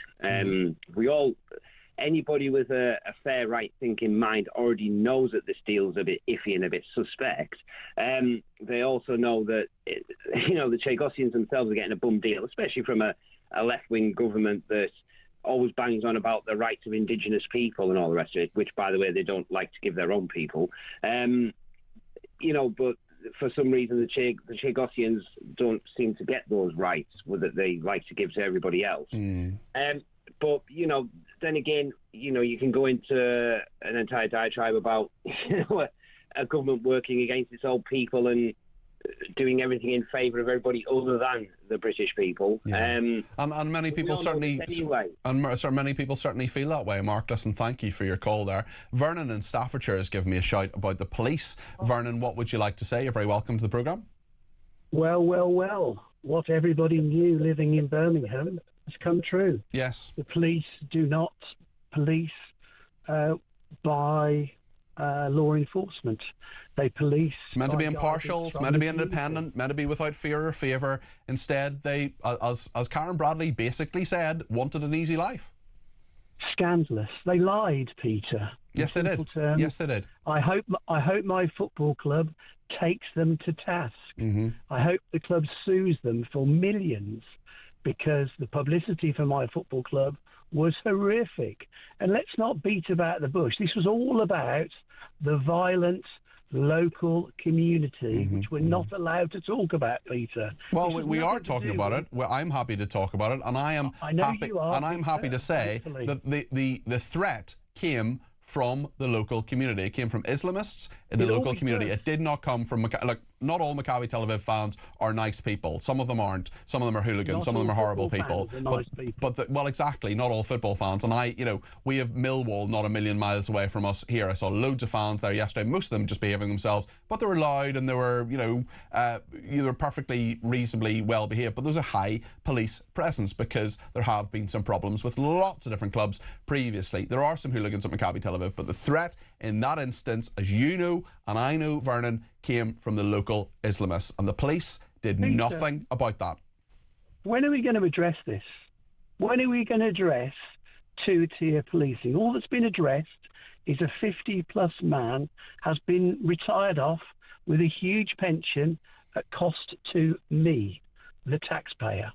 Anybody with a fair right-thinking mind already knows that this deal's a bit iffy and a bit suspect. They also know that, you know, the Chagosians themselves are getting a bum deal, especially from a left-wing government that always bangs on about the rights of indigenous people and all the rest of it, which, by the way, they don't like to give their own people. You know, but for some reason the Chagosians don't seem to get those rights that they like to give to everybody else. But, you know, then again, you know, you can go into an entire diatribe about, you know, a government working against its own people and doing everything in favour of everybody other than the British people. And many people certainly many people certainly feel that way. Mark, listen, thank you for your call there. Vernon in Staffordshire has given me a shout about the police. Vernon, what would you like to say? You're very welcome to the programme. Well. What everybody knew living in Birmingham has come true. Yes. The police do not police by law enforcement. They police. It's meant to be impartial, it's meant to be independent, meant to be without fear or favour. Instead, they, as Karen Bradley basically said, wanted an easy life. Scandalous. They lied, Peter. Yes, they did. Yes, they did. I hope my football club takes them to task. I hope the club sues them for millions, because the publicity for my football club was horrific. And let's not beat about the bush. This was all about the violent local community, which we're not allowed to talk about, Peter. Well, we are talking about it. Well, I'm happy to talk about it, and I'm happy to say that the threat came from the local community. It came from Islamists in the local community. It did not come from not all Maccabi Tel Aviv fans are nice people. Some of them aren't. Some of them are hooligans. Some of them are horrible people. Well, exactly. Not all football fans. And we have Millwall not a million miles away from us here. I saw loads of fans there yesterday. Most of them just behaving themselves, but they were loud and they were, they were perfectly reasonably well behaved. But there's a high police presence because there have been some problems with lots of different clubs previously. There are some hooligans at Maccabi Tel Aviv, but the threat in that instance, as you know and I know, Vernon, came from the local Islamists, and the police did nothing about that. When are we going to address this? When are we going to address two-tier policing? All that's been addressed is a 50-plus man has been retired off with a huge pension at cost to me, the taxpayer.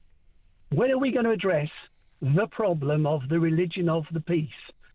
When are we going to address the problem of the religion of the peace?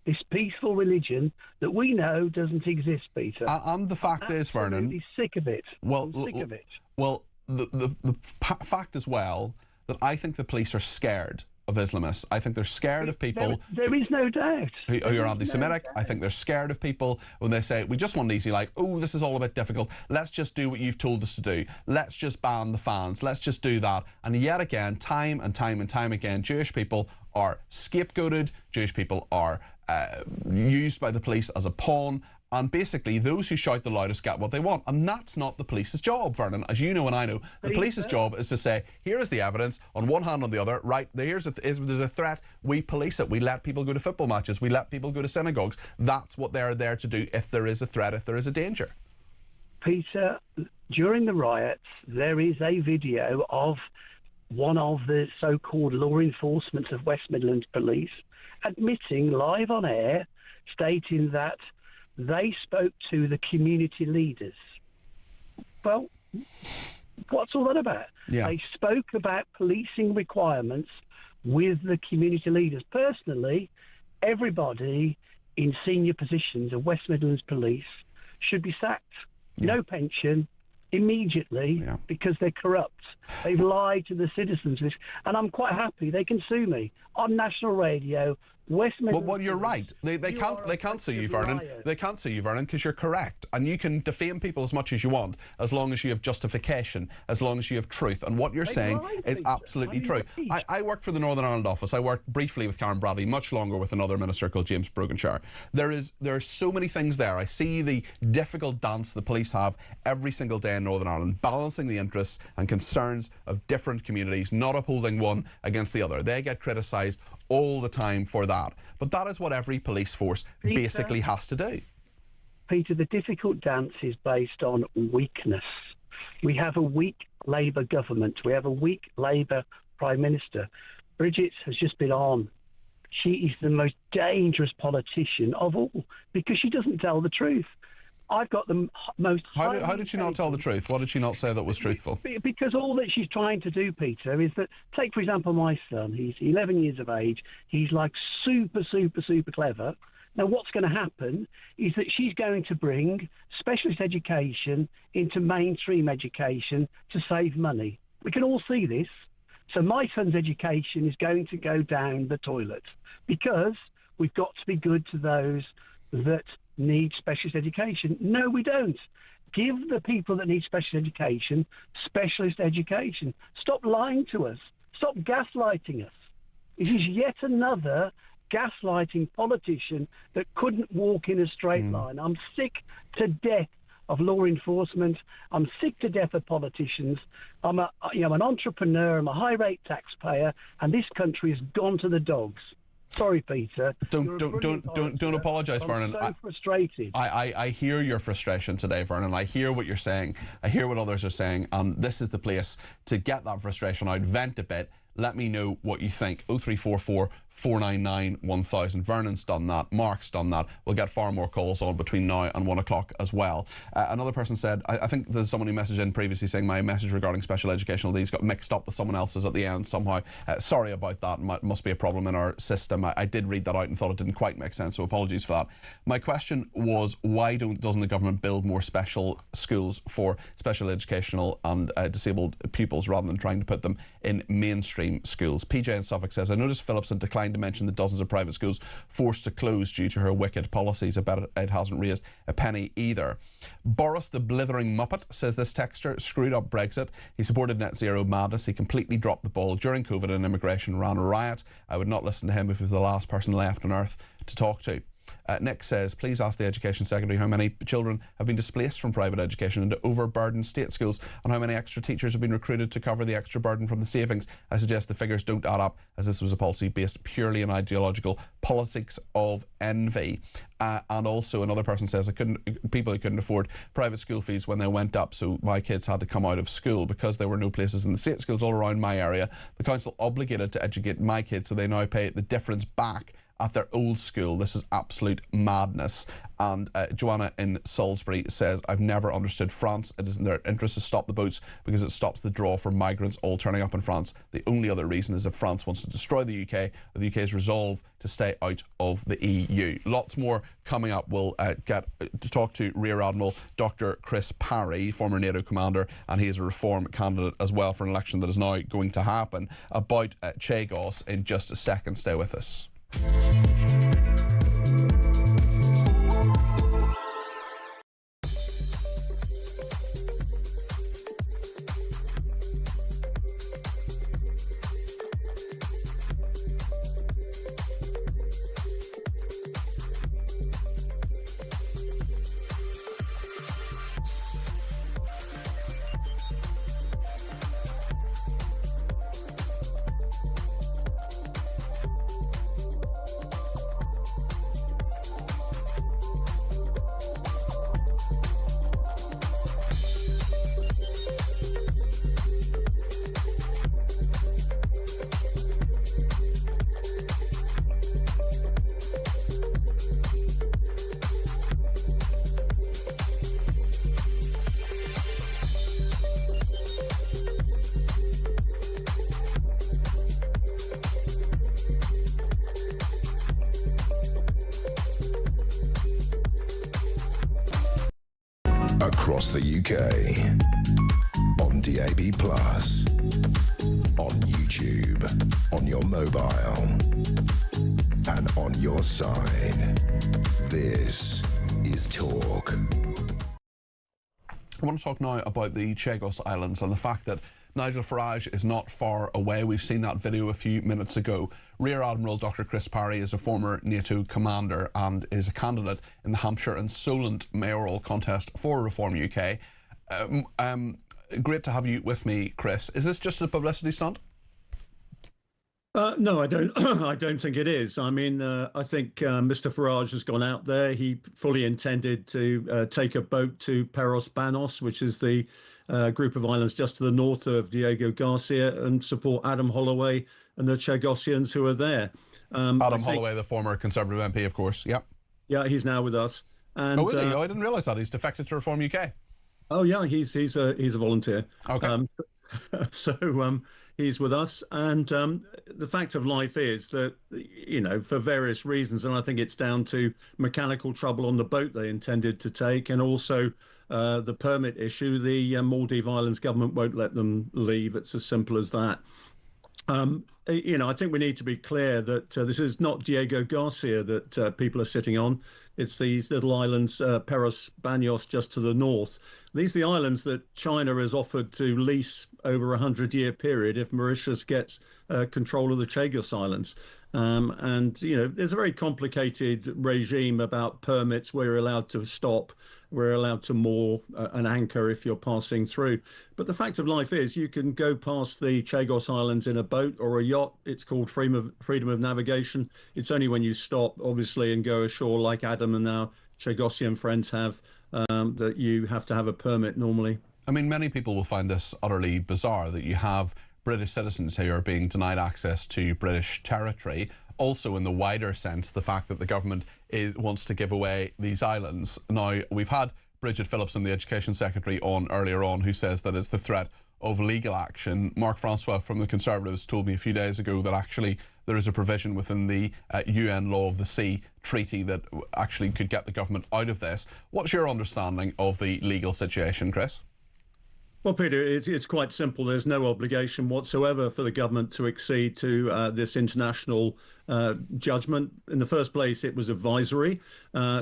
This peaceful religion that we know doesn't exist, Peter. And the fact is, Vernon, I'm sick of it. Well, I'm sick of it. Well, the fact as well that I think the police are scared of Islamists. I think they're scared of people. There is no doubt. Who are anti-Semitic. I think they're scared of people when they say, we just want an easy life. Oh, this is all a bit difficult. Let's just do what you've told us to do. Let's just ban the fans. Let's just do that. And yet again, time and time and time again, Jewish people are scapegoated. Jewish people are used by the police as a pawn, and basically those who shout the loudest get what they want, and that's not the police's job, Vernon. As you know and I know, the police's job is to say, here is the evidence on one hand, on the other, right, there's a threat, we police it, we let people go to football matches, we let people go to synagogues. That's what they're there to do if there is a threat, if there is a danger. Peter, during the riots, there is a video of one of the so-called law enforcement of West Midlands Police admitting live on air, stating that they spoke to the community leaders. Well, what's all that about? Yeah. They spoke about policing requirements with the community leaders. Personally, everybody in senior positions of West Midlands Police should be sacked. No pension, immediately, because they're corrupt. They've lied to the citizens. And I'm quite happy they can sue me on national radio. West Midlands. Well, you're right. They can't sue you, Vernon. They can't sue you, Vernon, because you're correct, and you can defame people as much as you want, as long as you have justification, as long as you have truth. And what you're saying is absolutely true. I worked for the Northern Ireland office. I worked briefly with Karen Bradley, much longer with another minister called James Broganshire. There are so many things there. I see the difficult dance the police have every single day in Northern Ireland, balancing the interests and concerns of different communities, not upholding one against the other. They get criticised all the time for that. But that is what every police force basically has to do. Peter, the difficult dance is based on weakness. We have a weak Labour government. We have a weak Labour Prime Minister. Bridget has just been on. She is the most dangerous politician of all because she doesn't tell the truth. I've got the most... How did she not tell the truth? What did she not say that was truthful? Because all that she's trying to do, Peter, is that... Take, for example, my son. He's 11 years of age. He's like super, super, super clever. Now, what's going to happen is that she's going to bring specialist education into mainstream education to save money. We can all see this. So my son's education is going to go down the toilet because we've got to be good to those that need specialist education. No, we don't. Give the people that need special education specialist education. Stop lying to us. Stop gaslighting us. It is yet another gaslighting politician that couldn't walk in a straight line. I'm sick to death of law enforcement. I'm sick to death of politicians. I'm an entrepreneur. I'm a high-rate taxpayer, and this country has gone to the dogs. Sorry, Peter. Don't apologise, Vernon. I'm so frustrated. I hear your frustration today, Vernon. I hear what you're saying. I hear what others are saying, and this is the place to get that frustration out, vent a bit. Let me know what you think. 0344 499 1000. Vernon's done that. Mark's done that. We'll get far more calls on between now and 1 o'clock as well. Another person said, I think there's someone who messaged in previously saying my message regarding special educational needs got mixed up with someone else's at the end somehow. Sorry about that. Must be a problem in our system. I did read that out and thought it didn't quite make sense, so apologies for that. My question was, why doesn't the government build more special schools for special educational and disabled pupils rather than trying to put them in mainstream schools? PJ in Suffolk says, I noticed Phillipson declined to mention the dozens of private schools forced to close due to her wicked policies. I bet it hasn't raised a penny either. Boris the blithering muppet says this texter screwed up Brexit. He supported net zero madness. He completely dropped the ball during COVID and immigration, ran a riot. I would not listen to him if he was the last person left on earth to talk to. Nick says, please ask the Education Secretary how many children have been displaced from private education into overburdened state schools and how many extra teachers have been recruited to cover the extra burden from the savings. I suggest the figures don't add up, as this was a policy based purely on ideological politics of envy. And also another person says, people who couldn't afford private school fees when they went up, so my kids had to come out of school because there were no places in the state schools all around my area. The council obligated to educate my kids, so they now pay the difference back at their old school. This is absolute madness. And Joanna in Salisbury says, I've never understood France. It is in their interest to stop the boats because it stops the draw for migrants all turning up in France. The only other reason is if France wants to destroy the UK, or the UK's resolve to stay out of the EU. Lots more coming up. We'll get to talk to Rear Admiral Dr. Chris Parry, former NATO commander, and he is a reform candidate as well for an election that is now going to happen, about Chagos in just a second. Stay with us. Across the UK, on DAB+, on YouTube, on your mobile, and on your side. This is Talk. I want to talk now about the Chagos Islands and the fact that Nigel Farage is not far away. We've seen that video a few minutes ago. Rear Admiral Dr. Chris Parry is a former NATO commander and is a candidate in the Hampshire and Solent mayoral contest for Reform UK. Great to have you with me, Chris. Is this just a publicity stunt? No, I don't. I don't think it is. I mean, I think Mr. Farage has gone out there. He fully intended to take a boat to Peros Banos, which is the group of islands just to the north of Diego Garcia, and support Adam Holloway and the Chagosians who are there. Adam Holloway, the former Conservative MP, of course. Yep. Yeah, he's now with us. And, oh, is he? Oh, I didn't realise that. He's defected to Reform UK. Oh, yeah, he's a volunteer. Okay. He's with us, and the fact of life is that, you know, for various reasons, and I think it's down to mechanical trouble on the boat they intended to take, and also the permit issue, the Maldive Islands government won't let them leave. It's as simple as that. You know, I think we need to be clear that this is not Diego Garcia that people are sitting on. It's these little islands, Peros Banos, just to the north. These are the islands that China has offered to lease over a 100-year period if Mauritius gets control of the Chagos Islands. And, you know, there's a very complicated regime about permits. We're allowed to stop. We're allowed to moor an anchor if you're passing through. But the fact of life is you can go past the Chagos Islands in a boat or a yacht. It's called freedom of navigation. It's only when you stop, obviously, and go ashore like Adam and our Chagosian friends have, that you have to have a permit normally. I mean, many people will find this utterly bizarre that you have British citizens who are being denied access to British territory also in the wider sense, the fact that the government wants to give away these islands. Now, we've had Bridget Phillipson, the Education Secretary, on earlier on, who says that it's the threat of legal action. Mark Francois from the Conservatives told me a few days ago that actually there is a provision within the UN Law of the Sea treaty that actually could get the government out of this. What's your understanding of the legal situation, Chris? Well, Peter, it's quite simple. There's no obligation whatsoever for the government to accede to this international judgment. In the first place, it was advisory.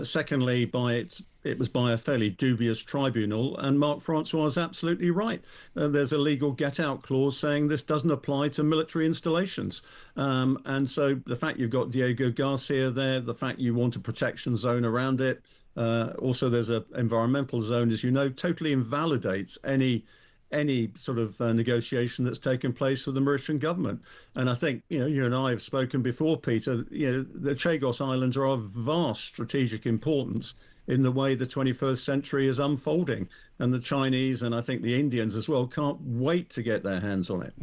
Secondly, it was by a fairly dubious tribunal. And Mark Francois is absolutely right. There's a legal get-out clause saying this doesn't apply to military installations. And so the fact you've got Diego Garcia there, the fact you want a protection zone around it, also there's an environmental zone, as you know, totally invalidates any sort of negotiation that's taken place with the Mauritian government. And I think, you and I have spoken before, Peter, the Chagos Islands are of vast strategic importance in the way the 21st century is unfolding. And the Chinese, and I think the Indians as well, can't wait to get their hands on it.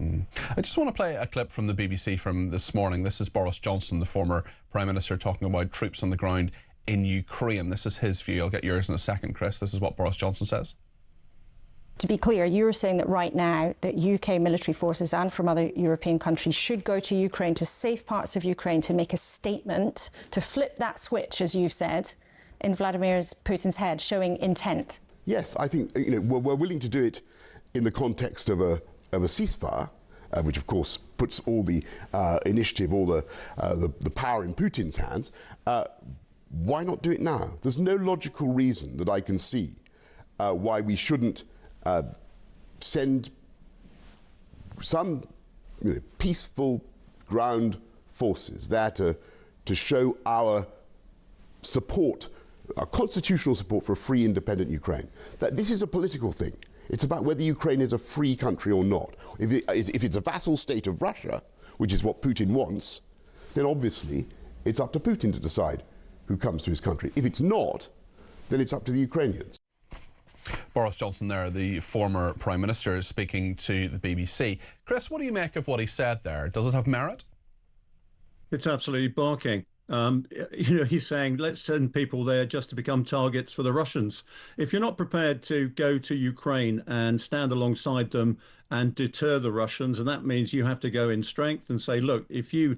I just want to play a clip from the BBC from this morning. This is Boris Johnson, the former Prime Minister, talking about troops on the ground in Ukraine. This is his view. I'll get yours in a second, Chris. This is what Boris Johnson says. To be clear, you're saying that right now that UK military forces and from other European countries should go to Ukraine, to safe parts of Ukraine, to make a statement, to flip that switch, as you've said, in Vladimir Putin's head, showing intent. Yes, I think we're willing to do it in the context of a ceasefire, which of course puts all the initiative, all the power in Putin's hands. Why not do it now? There's no logical reason that I can see why we shouldn't send some peaceful ground forces there to show our support, our constitutional support for a free, independent Ukraine. That this is a political thing. It's about whether Ukraine is a free country or not. If it's a vassal state of Russia, which is what Putin wants, then obviously it's up to Putin to decide who comes to his country. If it's not, then it's up to the Ukrainians. Boris Johnson there, the former Prime Minister, speaking to the BBC. Chris, what do you make of what he said there? Does it have merit? It's absolutely barking. He's saying, let's send people there just to become targets for the Russians. If you're not prepared to go to Ukraine and stand alongside them and deter the Russians, and that means you have to go in strength and say, look, if you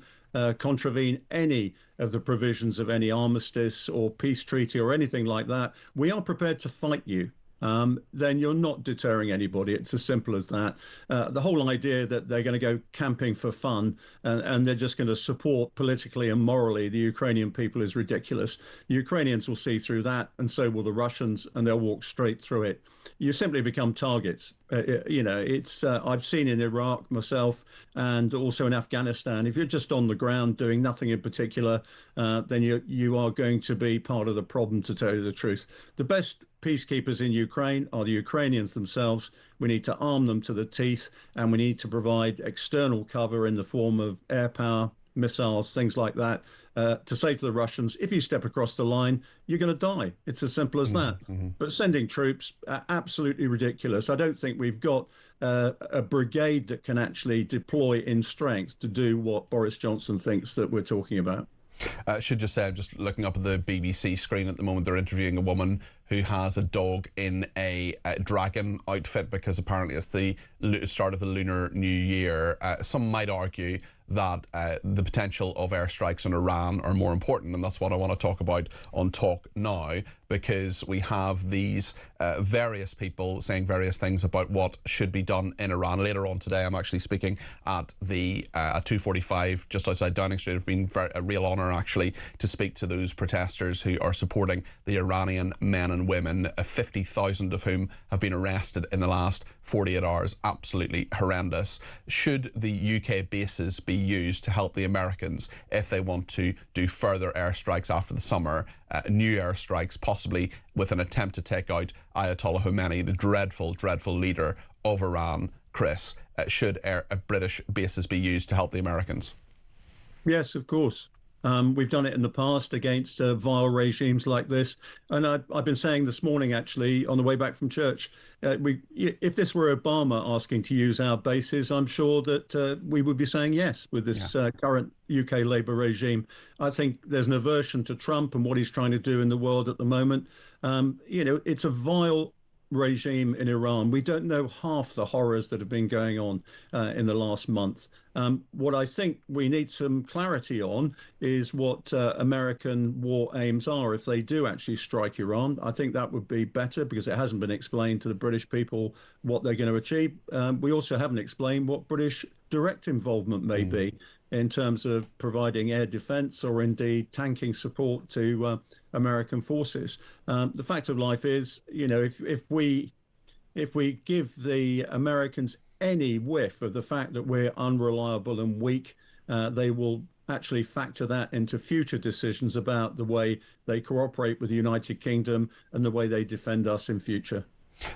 contravene any of the provisions of any armistice or peace treaty or anything like that, we are prepared to fight you. Then you're not deterring anybody. It's as simple as that. The whole idea that they're going to go camping for fun and they're just going to support politically and morally the Ukrainian people is ridiculous. The Ukrainians will see through that, and so will the Russians, and they'll walk straight through it. You simply become targets. I've seen in Iraq myself and also in Afghanistan, if you're just on the ground doing nothing in particular, then you are going to be part of the problem, to tell you the truth. The best peacekeepers in Ukraine are the Ukrainians themselves. We need to arm them to the teeth, and we need to provide external cover in the form of air power, missiles, things like that, to say to the Russians, if you step across the line, you're going to die. It's as simple as that. But sending troops, absolutely ridiculous. I don't think we've got a brigade that can actually deploy in strength to do what Boris Johnson thinks that we're talking about. I should just say, I'm just looking up at the BBC screen at the moment. They're interviewing a woman who has a dog in a dragon outfit because apparently it's the start of the Lunar New Year. Some might argue that the potential of airstrikes on Iran are more important, and that's what I want to talk about on Talk Now, because we have these various people saying various things about what should be done in Iran. Later on today, I'm actually speaking at the 2:45 just outside Downing Street. It's been a real honour actually to speak to those protesters who are supporting the Iranian men and women, 50,000 of whom have been arrested in the last 48 hours. Absolutely horrendous. Should the UK bases be used to help the Americans if they want to do further airstrikes after the summer, new airstrikes, possibly with an attempt to take out Ayatollah Khomeini, the dreadful, dreadful leader of Iran? Chris, should British bases be used to help the Americans? Yes, of course. We've done it in the past against vile regimes like this. And I've been saying this morning, actually, on the way back from church, if this were Obama asking to use our bases, I'm sure that we would be saying yes with this current UK Labour regime. I think there's an aversion to Trump and what he's trying to do in the world at the moment. It's a vile regime in Iran. We don't know half the horrors that have been going on in the last month. What I think we need some clarity on is what American war aims are if they do actually strike Iran. I think that would be better because it hasn't been explained to the British people what they're going to achieve. We also haven't explained what British direct involvement may be in terms of providing air defense or indeed tanking support to American forces. The fact of life is, if we give the Americans any whiff of the fact that we're unreliable and weak, they will actually factor that into future decisions about the way they cooperate with the United Kingdom and the way they defend us in future.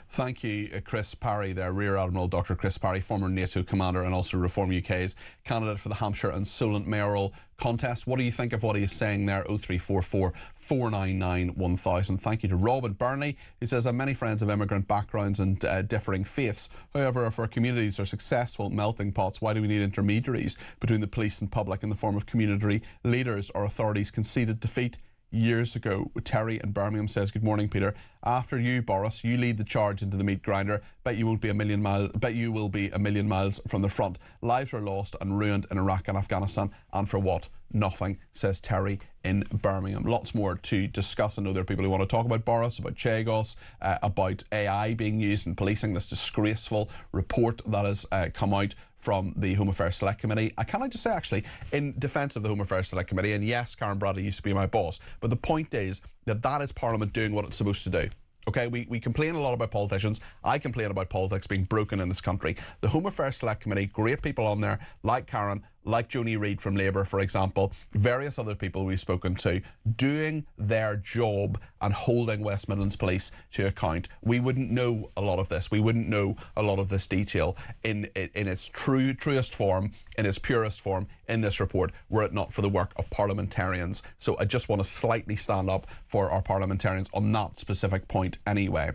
Thank you, Chris Parry, there, Rear Admiral Dr. Chris Parry, former NATO commander and also Reform UK's candidate for the Hampshire and Solent mayoral contest. What do you think of what he is saying there? 0344 499 1000. Thank you to Robin Burnley, who says, I have many friends of immigrant backgrounds and differing faiths. However, if our communities are successful melting pots, why do we need intermediaries between the police and public in the form of community leaders or authorities conceded defeat years ago? Terry in Birmingham says, good morning, Peter. After you, Boris, you lead the charge into the meat grinder. Bet you will be a million miles from the front. Lives are lost and ruined in Iraq and Afghanistan, and for what? Nothing, says Terry in Birmingham. Lots more to discuss. I know there are people who want to talk about Boris, about Chagos, about AI being used in policing, this disgraceful report that has come out from the Home Affairs Select Committee. Can I just say, actually, in defence of the Home Affairs Select Committee, and yes, Karen Bradley used to be my boss, but the point is that that is Parliament doing what it's supposed to do. Okay, we complain a lot about politicians. I complain about politics being broken in this country. The Home Affairs Select Committee, great people on there, like Karen, like Joni Reid from Labour, for example, various other people we've spoken to, doing their job and holding West Midlands Police to account. We wouldn't know a lot of this. We wouldn't know a lot of this detail in its truest form, in its purest form, in this report, were it not for the work of parliamentarians. So I just want to slightly stand up for our parliamentarians on that specific point anyway.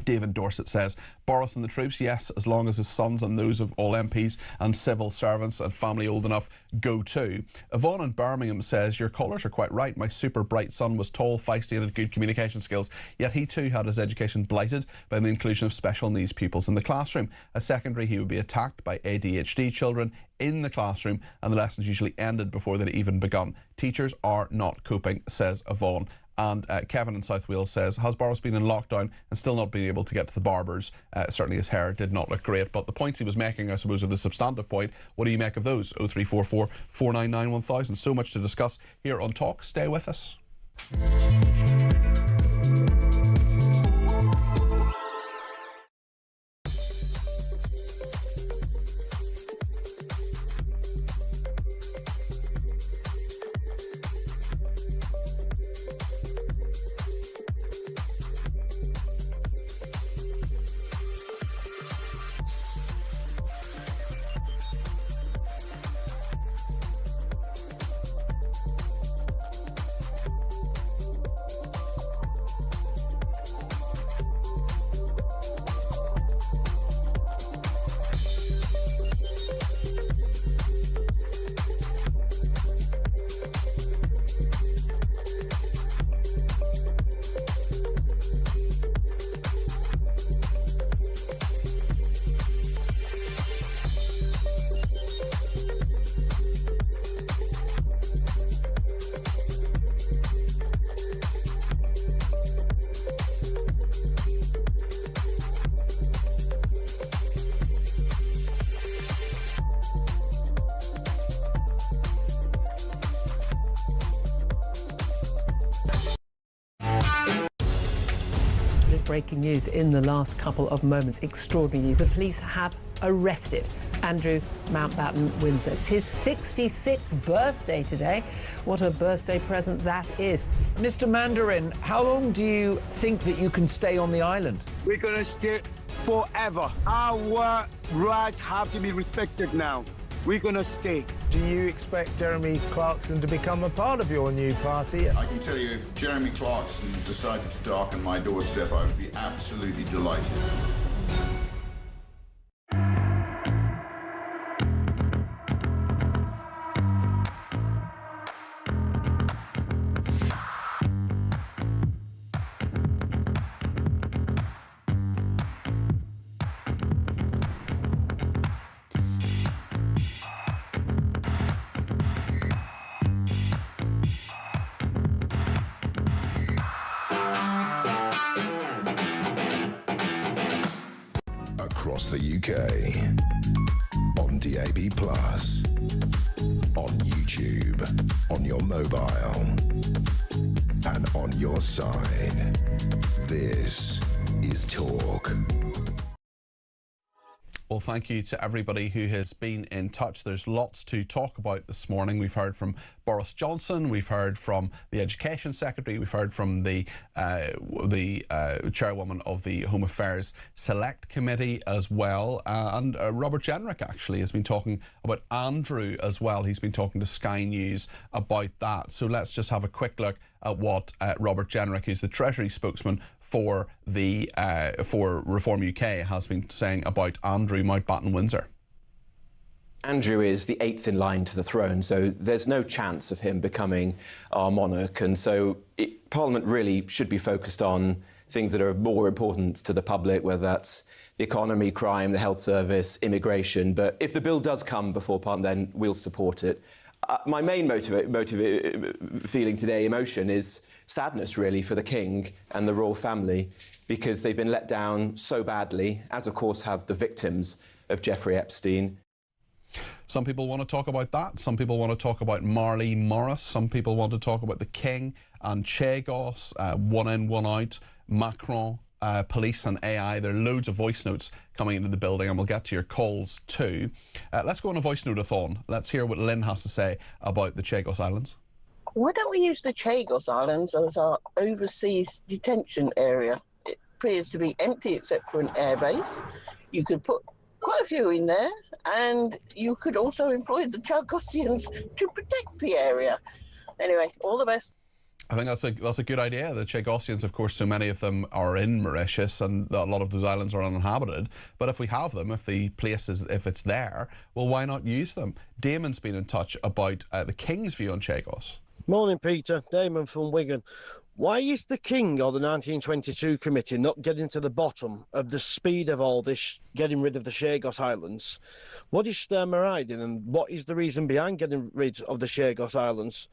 David Dorset says, Boris and the troops, yes, as long as his sons and those of all MPs and civil servants and family old enough go too. Yvonne in Birmingham says, your callers are quite right. My super bright son was tall, feisty and had good communication skills, yet he too had his education blighted by the inclusion of special needs pupils in the classroom. At secondary, he would be attacked by ADHD children in the classroom, and the lessons usually ended before they'd even begun. Teachers are not coping, says Yvonne. And Kevin in South Wales says, has Boris been in lockdown and still not been able to get to the barbers? Certainly his hair did not look great. But the points he was making, I suppose, are the substantive point. What do you make of those? 0344 499 1000. So much to discuss here on Talk. Stay with us. Breaking news in the last couple of moments. Extraordinary news. The police have arrested Andrew Mountbatten Windsor. It's his 66th birthday today. What a birthday present that is. Mr. Mandarin, how long do you think that you can stay on the island? We're going to stay forever. Our rights have to be respected now. We're going to stay. Do you expect Jeremy Clarkson to become a part of your new party? I can tell you, if Jeremy Clarkson decided to darken my doorstep, I would be absolutely delighted. Across the UK, on DAB+, on YouTube, on your mobile, and on your side. This is Talk. Well, thank you to everybody who has been in touch. There's lots to talk about this morning. We've heard from Boris Johnson, we've heard from the Education Secretary, we've heard from the chairwoman of the Home Affairs Select Committee as well. And Robert Jenrick actually has been talking about Andrew as well. He's been talking to Sky News about that. So let's just have a quick look at what Robert Jenrick, who's the Treasury spokesman for the for Reform UK, has been saying about Andrew Mountbatten Windsor. Andrew is the 8th in line to the throne, so there's no chance of him becoming our monarch. And so Parliament really should be focused on things that are more important to the public, whether that's the economy, crime, the health service, immigration. But if the bill does come before Parliament, then we'll support it. My main feeling today, emotion, is sadness, really, for the King and the royal family, because they've been let down so badly, as of course have the victims of Jeffrey Epstein. Some people want to talk about that. Some people want to talk about Marley Morris. Some people want to talk about the King and Chagos, one in, one out, Macron, police and AI. There are loads of voice notes coming into the building, and we'll get to your calls too. Let's go on a voice note-a-thon. Let's hear what Lynn has to say about the Chagos Islands. Why don't we use the Chagos Islands as our overseas detention area? It appears to be empty except for an airbase. You could put quite a few in there, and you could also employ the Chagosians to protect the area. Anyway, all the best. I think that's a good idea. The Chagosians, of course, so many of them are in Mauritius, and a lot of those islands are uninhabited. But if we have them, if the place is, if it's there, well, why not use them? Damon's been in touch about the King's view on Chagos. Morning, Peter. Damon from Wigan. Why is the King or the 1922 committee not getting to the bottom of the speed of all this getting rid of the Chagos Islands? What is Sturmer hiding, and what is the reason behind getting rid of the Chagos Islands?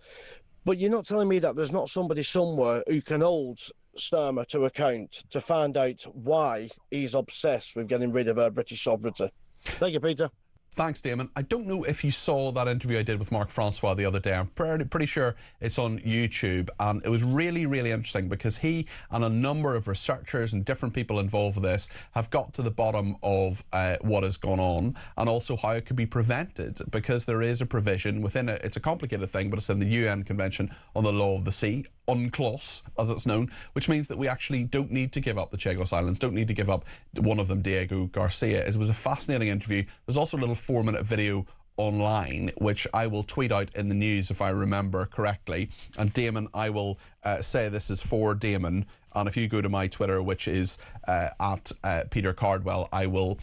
But you're not telling me that there's not somebody somewhere who can hold Sturmer to account to find out why he's obsessed with getting rid of our British sovereignty. Thank you, Peter. Thanks, Damon. I don't know if you saw that interview I did with Mark Francois the other day. I'm pretty sure it's on YouTube, and it was really, really interesting because he and a number of researchers and different people involved with this have got to the bottom of what has gone on, and also how it could be prevented, because there is a provision within it. It's a complicated thing, but it's in the UN Convention on the Law of the Sea, UNCLOS, as it's known, which means that we actually don't need to give up the Chagos Islands, don't need to give up one of them, Diego Garcia. It was a fascinating interview. There's also a little 4-minute video online, which I will tweet out in the news if I remember correctly. And Damon, I will say this is for Damon. And if you go to my Twitter, which is at Peter Cardwell, I will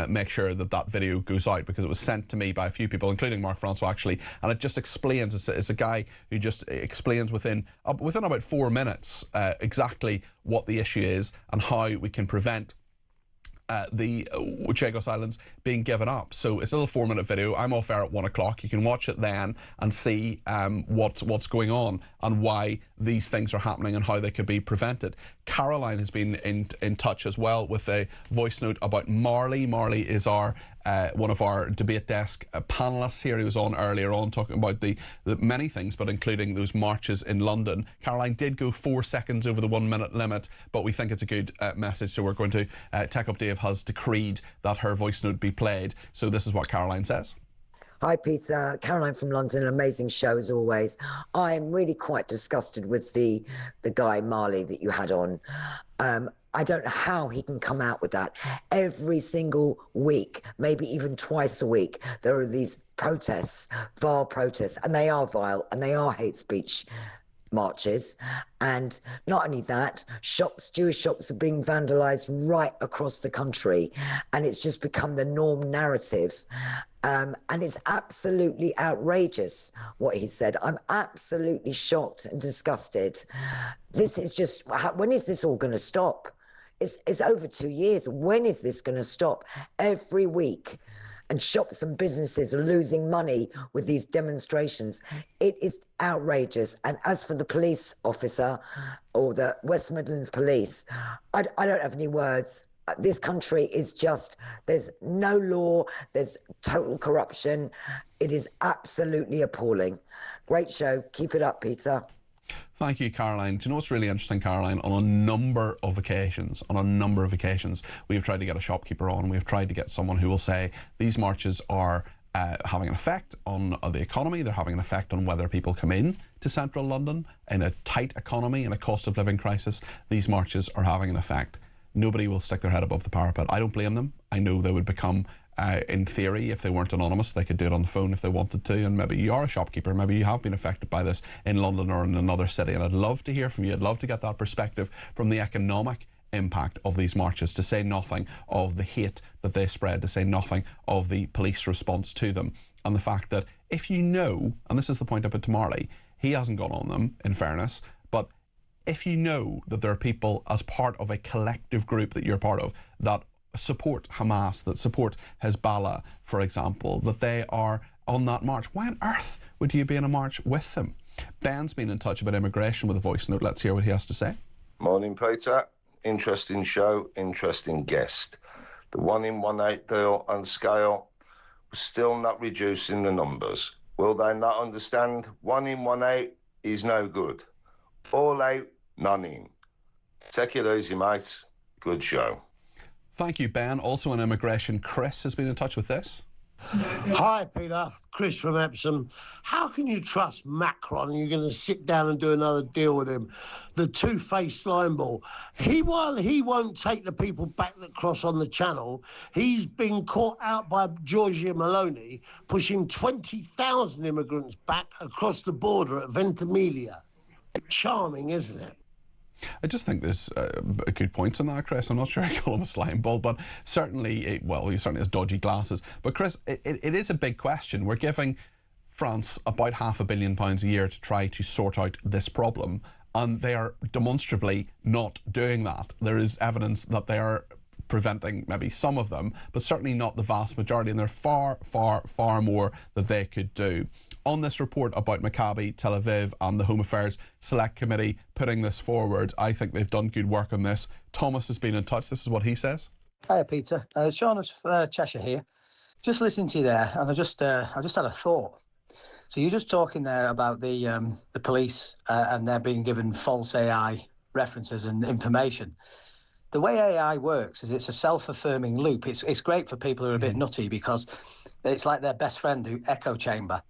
make sure that that video goes out, because it was sent to me by a few people, including Mark Francois actually, and it just explains, it's a guy who just explains within about 4 minutes exactly what the issue is and how we can prevent the Chagos Islands being given up. So it's a little 4-minute video. I'm off air at 1 o'clock. You can watch it then and see what's going on and why these things are happening and how they could be prevented. Caroline has been in touch as well with a voice note about Marley. Marley is our one of our debate desk panellists here. He was on earlier on talking about the many things, but including those marches in London. Caroline did go 4 seconds over the 1 minute limit, but we think it's a good message, so we're going to Tech Up Dave has decreed that her voice note be played. So this is what Caroline says. Hi Peter, Caroline from London, an amazing show as always. I'm really quite disgusted with the guy Marley that you had on. I don't know how he can come out with that. Every single week, maybe even twice a week, there are these protests, vile protests, and they are vile and they are hate speech marches. And not only that, shops, Jewish shops are being vandalised right across the country, and it's just become the norm narrative. And it's absolutely outrageous what he said. I'm absolutely shocked and disgusted. This is just, when is this all going to stop? It's over 2 years. When is this going to stop? Every week. And shops and businesses are losing money with these demonstrations. It is outrageous. And as for the police officer or the West Midlands Police, I don't have any words. This country is just, there's no law, there's total corruption. It is absolutely appalling. Great show. Keep it up, Peter. Thank you, Caroline. Do you know what's really interesting, Caroline? On a number of occasions, we've tried to get a shopkeeper on. We've tried to get someone who will say these marches are having an effect on the economy. They're having an effect on whether people come in to central London in a tight economy, in a cost of living crisis. These marches are having an effect. Nobody will stick their head above the parapet. I don't blame them. I know they would become, in theory, if they weren't anonymous, they could do it on the phone if they wanted to. And maybe you are a shopkeeper, maybe you have been affected by this in London or in another city. And I'd love to hear from you. I'd love to get that perspective from the economic impact of these marches, to say nothing of the hate that they spread, to say nothing of the police response to them. And the fact that if you know, and this is the point I put to Marley, he hasn't gone on them, in fairness, but if you know that there are people as part of a collective group that you're part of that support Hamas, that support Hezbollah, for example, that they are on that march, why on earth would you be in a march with them? Ben's been in touch about immigration with a voice note. Let's hear what he has to say. Morning, Peter. Interesting show, interesting guest. The 1 in 1/8 deal on scale was still not reducing the numbers. Will they not understand 1 in 1/8 is no good? All out, none in. Take it easy, mates. Good show. Thank you, Ben. Also on immigration, Chris has been in touch with this. Hi, Peter. Chris from Epsom. How can you trust Macron and you're going to sit down and do another deal with him? The two-faced line ball. While he won't take the people back that cross on the channel, he's been caught out by Giorgia Meloni pushing 20,000 immigrants back across the border at Ventimiglia. Charming, isn't it? I just think there's a good point in that, Chris. I'm not sure I call him a slime ball, but certainly, he certainly has dodgy glasses. But Chris, it is a big question. We're giving France about £500 million a year to try to sort out this problem, and they are demonstrably not doing that. There is evidence that they are preventing maybe some of them, but certainly not the vast majority, and there are far, far, far more that they could do. On this report about Maccabi, Tel Aviv and the Home Affairs Select Committee putting this forward, I think they've done good work on this. Thomas has been in touch. This is what he says. Hi, Peter. Sean of Cheshire here. Just listening to you there, and I just had a thought. So you're just talking there about the police and they're being given false AI references and information. The way AI works is it's a self-affirming loop. It's great for people who are a bit nutty because it's like their best friend, the echo chamber.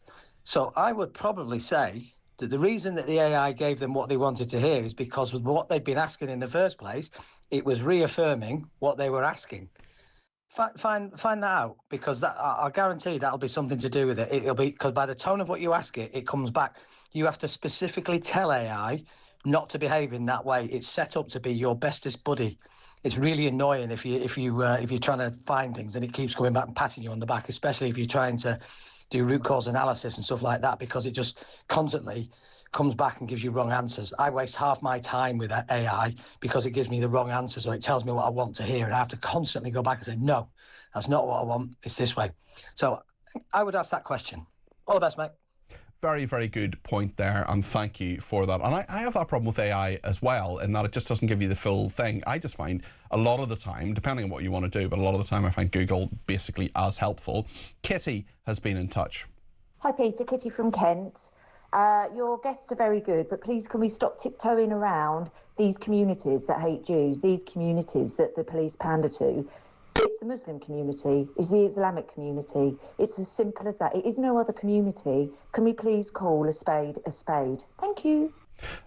So I would probably say that the reason that the AI gave them what they wanted to hear is because with what they'd been asking in the first place, it was reaffirming what they were asking. Find that out, because I'll guarantee that'll be something to do with it. It'll be because by the tone of what you ask it, it comes back. You have to specifically tell AI not to behave in that way. It's set up to be your bestest buddy. It's really annoying if you're trying to find things and it keeps coming back and patting you on the back, especially if you're trying to do root cause analysis and stuff like that, because it just constantly comes back and gives you wrong answers. I waste half my time with that AI because it gives me the wrong answer, so it tells me what I want to hear, and I have to constantly go back and say, no, that's not what I want, it's this way. So I would ask that question. All the best, mate. Very, very good point there, and thank you for that. And I have that problem with AI as well, in that it just doesn't give you the full thing. I just find a lot of the time, depending on what you want to do, but a lot of the time I find Google basically as helpful. Kitty has been in touch. Hi Peter, Kitty from Kent. Your guests are very good, but please can we stop tiptoeing around these communities that hate Jews, these communities that the police pander to? It's the Muslim community, it's the Islamic community. It's as simple as that. It is no other community. Can we please call a spade a spade? Thank you.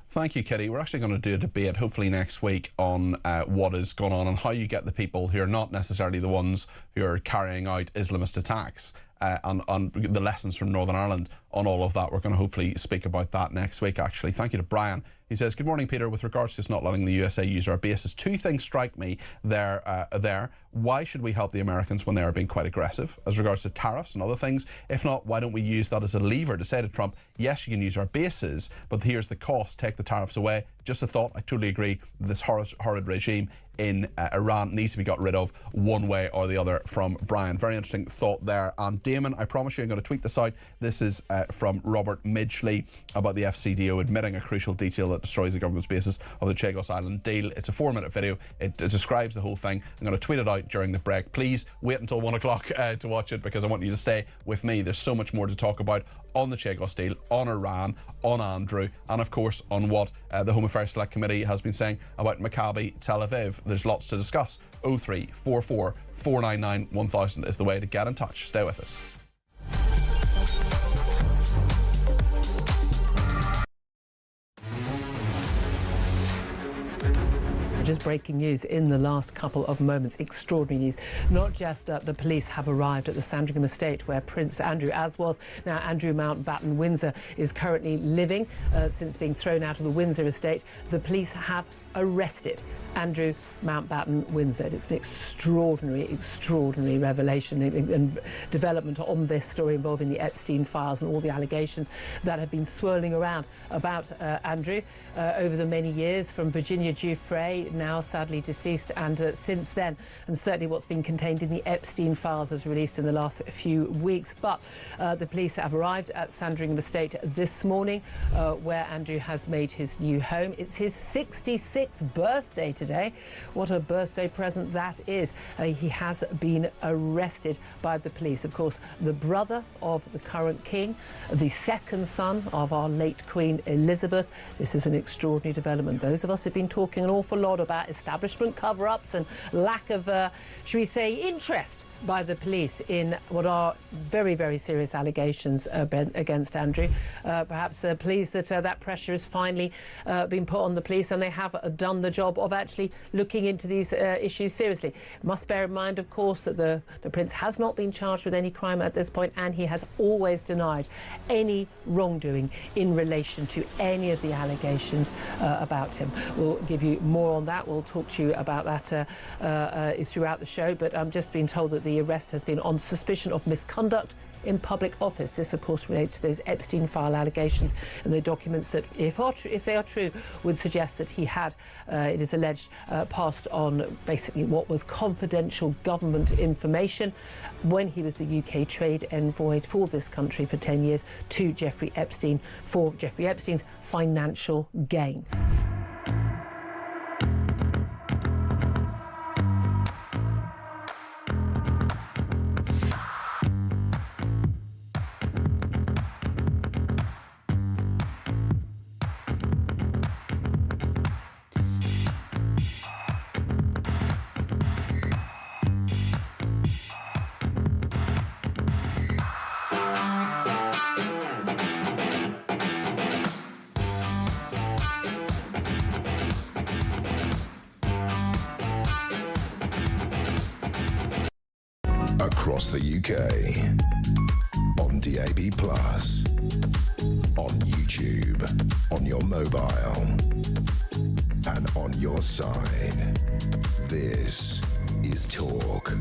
Thank you, Kitty. We're actually going to do a debate, hopefully next week, on what is going on and how you get the people who are not necessarily the ones who are carrying out Islamist attacks on the lessons from Northern Ireland on all of that. We're going to hopefully speak about that next week, actually. Thank you to Brian. He says, good morning, Peter. With regards to us not letting the USA use our bases, two things strike me there. Why should we help the Americans when they are being quite aggressive as regards to tariffs and other things? If not, why don't we use that as a lever to say to Trump, yes, you can use our bases, but here's the cost, take the tariffs away. Just a thought. I totally agree. This horrid regime in Iran needs to be got rid of one way or the other, from Brian. Very interesting thought there. And Damon, I promise you I'm going to tweet this out. This is from Robert Midgley about the FCDO admitting a crucial detail that destroys the government's basis of the Chagos Island deal. It's a 4-minute video. It describes the whole thing. I'm going to tweet it out during the break. Please wait until 1 o'clock to watch it, because I want you to stay with me. There's so much more to talk about on the Chagos deal, on Iran, on Andrew, and of course on what the Home Affairs Select Committee has been saying about Maccabi Tel Aviv. There's lots to discuss. 0344 499 1000 is the way to get in touch. Stay with us. Just breaking news in the last couple of moments. Extraordinary news. Not just that the police have arrived at the Sandringham estate where Prince Andrew, as was now Andrew Mountbatten Windsor, is currently living since being thrown out of the Windsor estate. The police have arrested Andrew Mountbatten Windsor. It's an extraordinary revelation and development on this story involving the Epstein files and all the allegations that have been swirling around about Andrew over the many years, from Virginia Giuffre, now sadly deceased, and since then, and certainly what's been contained in the Epstein files as released in the last few weeks. But the police have arrived at Sandringham estate this morning, where Andrew has made his new home. It's his 66th birthday today. What a birthday present that is. He has been arrested by the police. Of course, the brother of the current king, the second son of our late Queen Elizabeth. This is an extraordinary development. Those of us who've been talking an awful lot about establishment cover-ups and lack of, should we say, interest by the police in what are very, very serious allegations against Andrew. Perhaps pleased that that pressure has finally been put on the police, and they have done the job of actually looking into these issues seriously. Must bear in mind, of course, that the Prince has not been charged with any crime at this point, and he has always denied any wrongdoing in relation to any of the allegations about him. We'll give you more on that. We'll talk to you about that throughout the show, but I'm just being told that the arrest has been on suspicion of misconduct in public office. This, of course, relates to those Epstein file allegations and the documents that, if they are true, would suggest that he had, it is alleged, passed on basically what was confidential government information when he was the UK trade envoy for this country for 10 years to Jeffrey Epstein for Jeffrey Epstein's financial gain. Across the UK, on DAB+, on YouTube, on your mobile, and on your side. This is Talk.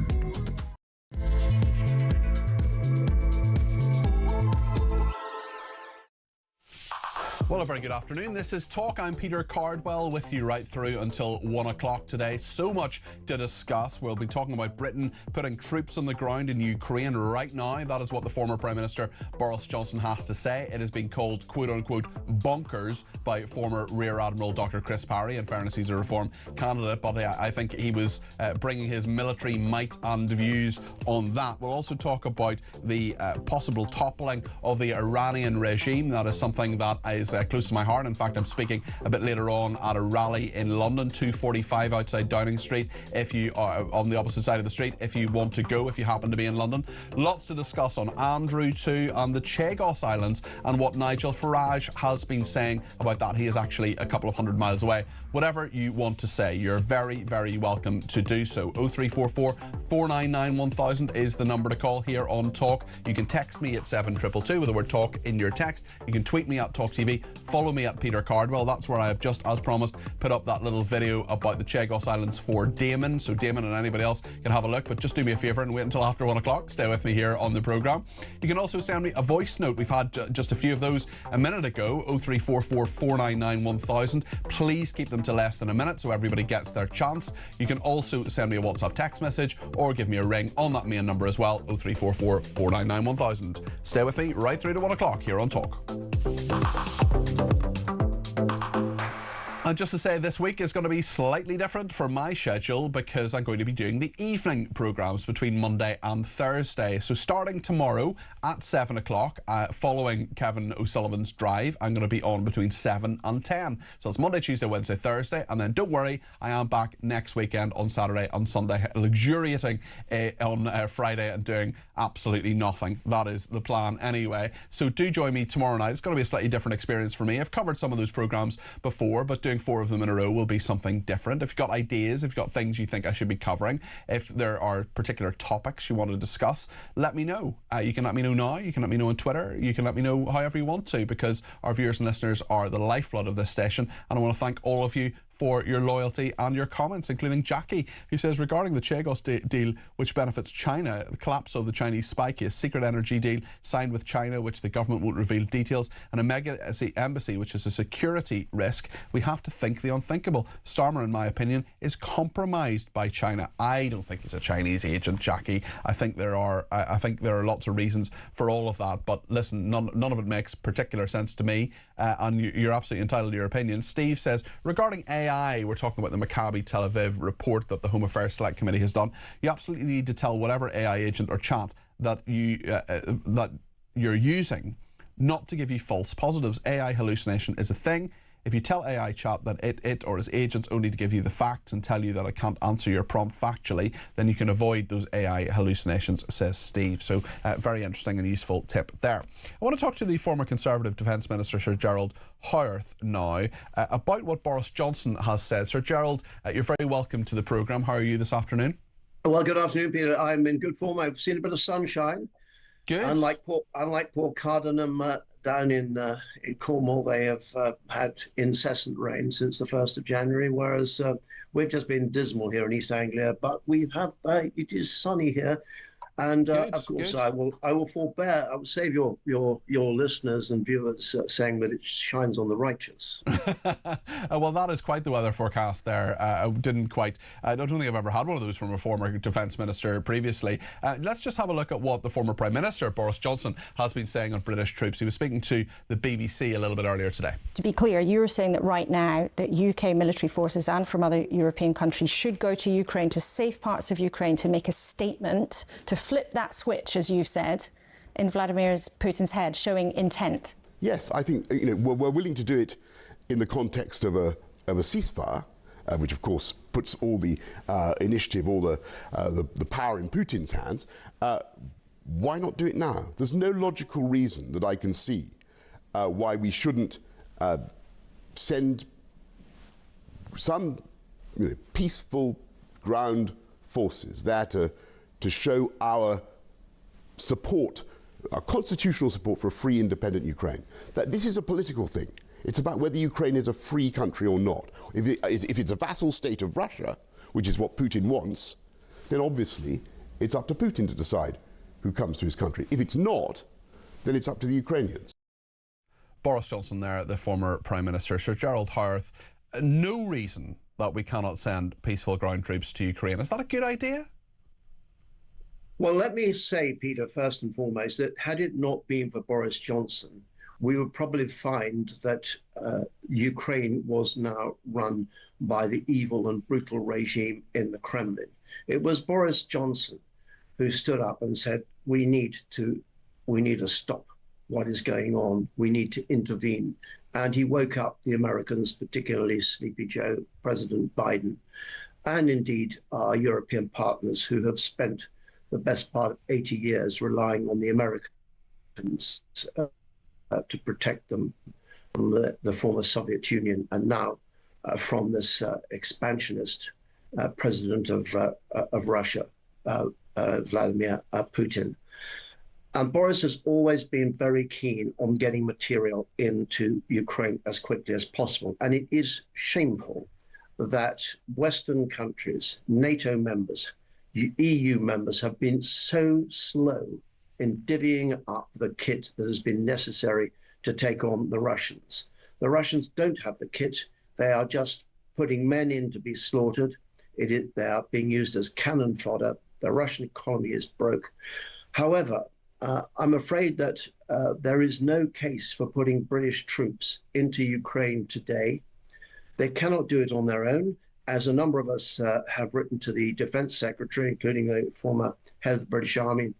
Well, a very good afternoon. This is Talk. I'm Peter Cardwell with you right through until 1 o'clock today. So much to discuss. We'll be talking about Britain putting troops on the ground in Ukraine right now. That is what the former Prime Minister Boris Johnson has to say. It has been called, quote-unquote, bonkers by former Rear Admiral Dr. Chris Parry. In fairness, he's a Reform candidate, but I think he was bringing his military might and views on that. We'll also talk about the possible toppling of the Iranian regime. That is something that is clearly close to my heart. In fact, I'm speaking a bit later on at a rally in London, 245 outside Downing Street, if you are on the opposite side of the street, if you want to go, if you happen to be in London. Lots to discuss on Andrew too, and the Chagos Islands, and what Nigel Farage has been saying about that. He is actually a couple of 100 miles away. Whatever you want to say, you're very, very welcome to do so. 0344 499 1000 is the number to call here on Talk. You can text me at 7222 with the word Talk in your text. You can tweet me at talkTV. Follow me at Peter Cardwell. That's where I have, just as promised, put up that little video about the Chagos Islands for Damon. So Damon and anybody else can have a look, but just do me a favour and wait until after 1 o'clock. Stay with me here on the programme. You can also send me a voice note. We've had just a few of those a minute ago. 0344 499 1000. Please keep them to less than a minute so everybody gets their chance. You can also send me a WhatsApp text message or give me a ring on that main number as well, 0344 499 1000. Stay with me right through to 1 o'clock here on Talk. And just to say, this week is going to be slightly different for my schedule because I'm going to be doing the evening programmes between Monday and Thursday. So starting tomorrow at 7 o'clock, following Kevin O'Sullivan's drive, I'm going to be on between 7 and 10. So it's Monday, Tuesday, Wednesday, Thursday. And then don't worry, I am back next weekend on Saturday and Sunday, luxuriating on Friday and doing absolutely nothing. That is the plan anyway. So do join me tomorrow night. It's going to be a slightly different experience for me. I've covered some of those programmes before, but doing 4 of them in a row will be something different. If you've got ideas, if you've got things you think I should be covering, if there are particular topics you want to discuss, let me know. You can let me know now, you can let me know on Twitter, you can let me know however you want to, because our viewers and listeners are the lifeblood of this station, and I want to thank all of you for your loyalty and your comments, including Jackie, who says, regarding the Chagos deal, which benefits China, the collapse of the Chinese spy case, secret energy deal signed with China, which the government won't reveal details, and a mega embassy, which is a security risk, we have to think the unthinkable. Starmer, in my opinion, is compromised by China. I don't think he's a Chinese agent, Jackie. I think there are lots of reasons for all of that, but listen, none of it makes particular sense to me, and you're absolutely entitled to your opinion. Steve says, regarding AI, we're talking about the Maccabi Tel Aviv report that the Home Affairs Select Committee has done. You absolutely need to tell whatever AI agent or chat that you're using not to give you false positives. AI hallucination is a thing. If you tell AI chat that it or its agents only to give you the facts and tell you that it can't answer your prompt factually, then you can avoid those AI hallucinations, says Steve. So very interesting and useful tip there. I want to talk to the former Conservative Defence Minister, Sir Gerald Howarth, now about what Boris Johnson has said. Sir Gerald, you're very welcome to the programme. How are you this afternoon? Well, good afternoon, Peter. I'm in good form. I've seen a bit of sunshine. Good. Unlike poor Cardinham down in Cornwall, they have had incessant rain since the 1st of January, whereas we've just been dismal here in East Anglia. But we have it is sunny here, and of course I will forbear. I will save your listeners and viewers saying that it shines on the righteous. Well, that is quite the weather forecast there. I don't think I've ever had one of those from a former Defence Minister previously. Let's just have a look at what the former Prime Minister, Boris Johnson, has been saying on British troops. He was speaking to the BBC a little bit earlier today. To be clear, you're saying that right now that UK military forces and from other European countries should go to Ukraine, to safe parts of Ukraine, to make a statement, to flip that switch, as you've said, in Vladimir Putin's head, showing intent. Yes, I think we're willing to do it in the context of a ceasefire, which of course puts all the initiative, all the power in Putin's hands. Why not do it now? There's no logical reason that I can see why we shouldn't send some peaceful ground forces there to show our support, our constitutional support for a free, independent Ukraine. That this is a political thing. It's about whether Ukraine is a free country or not. If it's a vassal state of Russia, which is what Putin wants, then obviously it's up to Putin to decide who comes to his country. If it's not, then it's up to the Ukrainians. Boris Johnson there, the former Prime Minister. Sir Gerald Howarth, no reason that we cannot send peaceful ground troops to Ukraine. Is that a good idea? Well, let me say, Peter, first and foremost, that had it not been for Boris Johnson, we would probably find that Ukraine was now run by the evil and brutal regime in the Kremlin. It was Boris Johnson who stood up and said, we need a stop what is going on. We need to intervene. And he woke up the Americans, particularly Sleepy Joe, President Biden, and indeed our European partners who have spent the best part of 80 years relying on the Americans to protect them from the former Soviet Union and now from this expansionist president of Russia, Vladimir Putin. And Boris has always been very keen on getting material into Ukraine as quickly as possible. And it is shameful that Western countries, NATO members, EU members have been so slow in divvying up the kit that has been necessary to take on the Russians. The Russians don't have the kit. They are just putting men in to be slaughtered. They are being used as cannon fodder. The Russian economy is broke. However, I'm afraid that there is no case for putting British troops into Ukraine today. They cannot do it on their own, as a number of us have written to the Defence Secretary, including the former head of the British Army,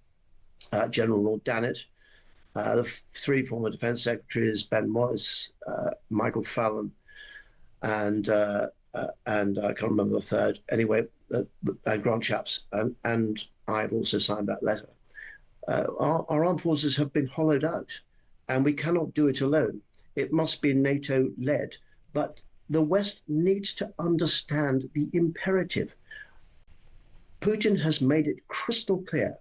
General Lord Dannatt, the three former Defence Secretaries, Ben Wallace, Michael Fallon, and I can't remember the third. Anyway, and Grant Shapps, and I've also signed that letter. Our armed forces have been hollowed out, and we cannot do it alone. It must be NATO-led, but the West needs to understand the imperative. Putin has made it crystal clear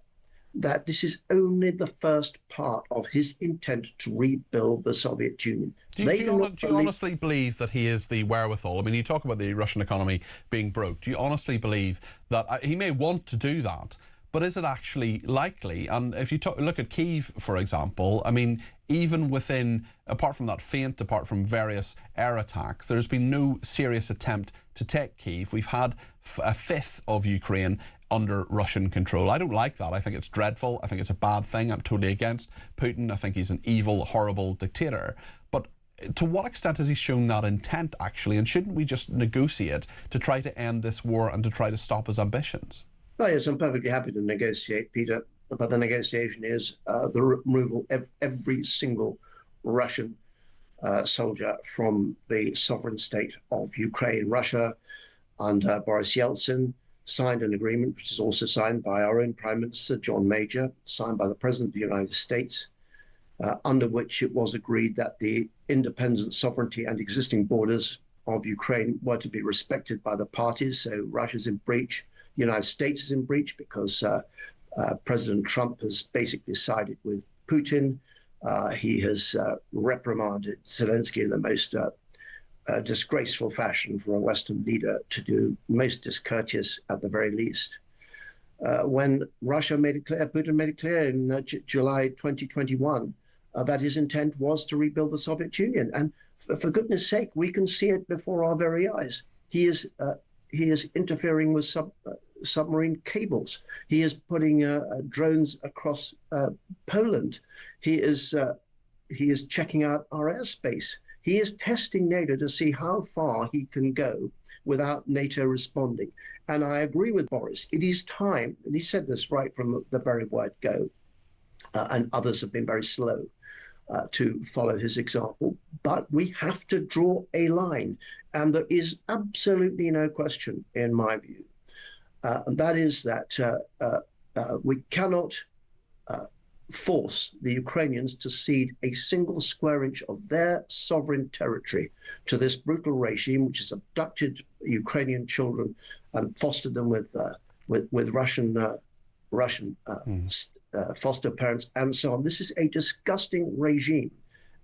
that this is only the first part of his intent to rebuild the Soviet Union. Do you honestly believe that he has the wherewithal? I mean, you talk about the Russian economy being broke. Do you honestly believe that he may want to do that, but is it actually likely? And if you look at Kyiv, for example, I mean, even within, apart from that feint, apart from various air attacks, there's been no serious attempt to take Kyiv. We've had a fifth of Ukraine under Russian control. I don't like that. I think it's dreadful. I think it's a bad thing. I'm totally against Putin. I think he's an evil, horrible dictator. But to what extent has he shown that intent, actually? And shouldn't we just negotiate to try to end this war and to try to stop his ambitions? Well, yes, I'm perfectly happy to negotiate, Peter, but the negotiation is the removal of every single Russian soldier from the sovereign state of Ukraine. Russia, under Boris Yeltsin, signed an agreement, which is also signed by our own Prime Minister, John Major, signed by the President of the United States, under which it was agreed that the independent sovereignty and existing borders of Ukraine were to be respected by the parties. So Russia's in breach. The United States is in breach because President Trump has basically sided with Putin. He has reprimanded Zelensky in the most disgraceful fashion for a Western leader to do, most discourteous at the very least. When Russia made it clear, Putin made it clear in July 2021 that his intent was to rebuild the Soviet Union. And for goodness sake, we can see it before our very eyes. He is interfering with submarine cables. He is putting drones across Poland. He is checking out our airspace. He is testing NATO to see how far he can go without NATO responding. And I agree with Boris. It is time, and he said this right from the very word go, and others have been very slow to follow his example. But we have to draw a line. And there is absolutely no question, in my view, and that is that we cannot force the Ukrainians to cede a single square inch of their sovereign territory to this brutal regime, which has abducted Ukrainian children and fostered them with Russian foster parents and so on. This is a disgusting regime.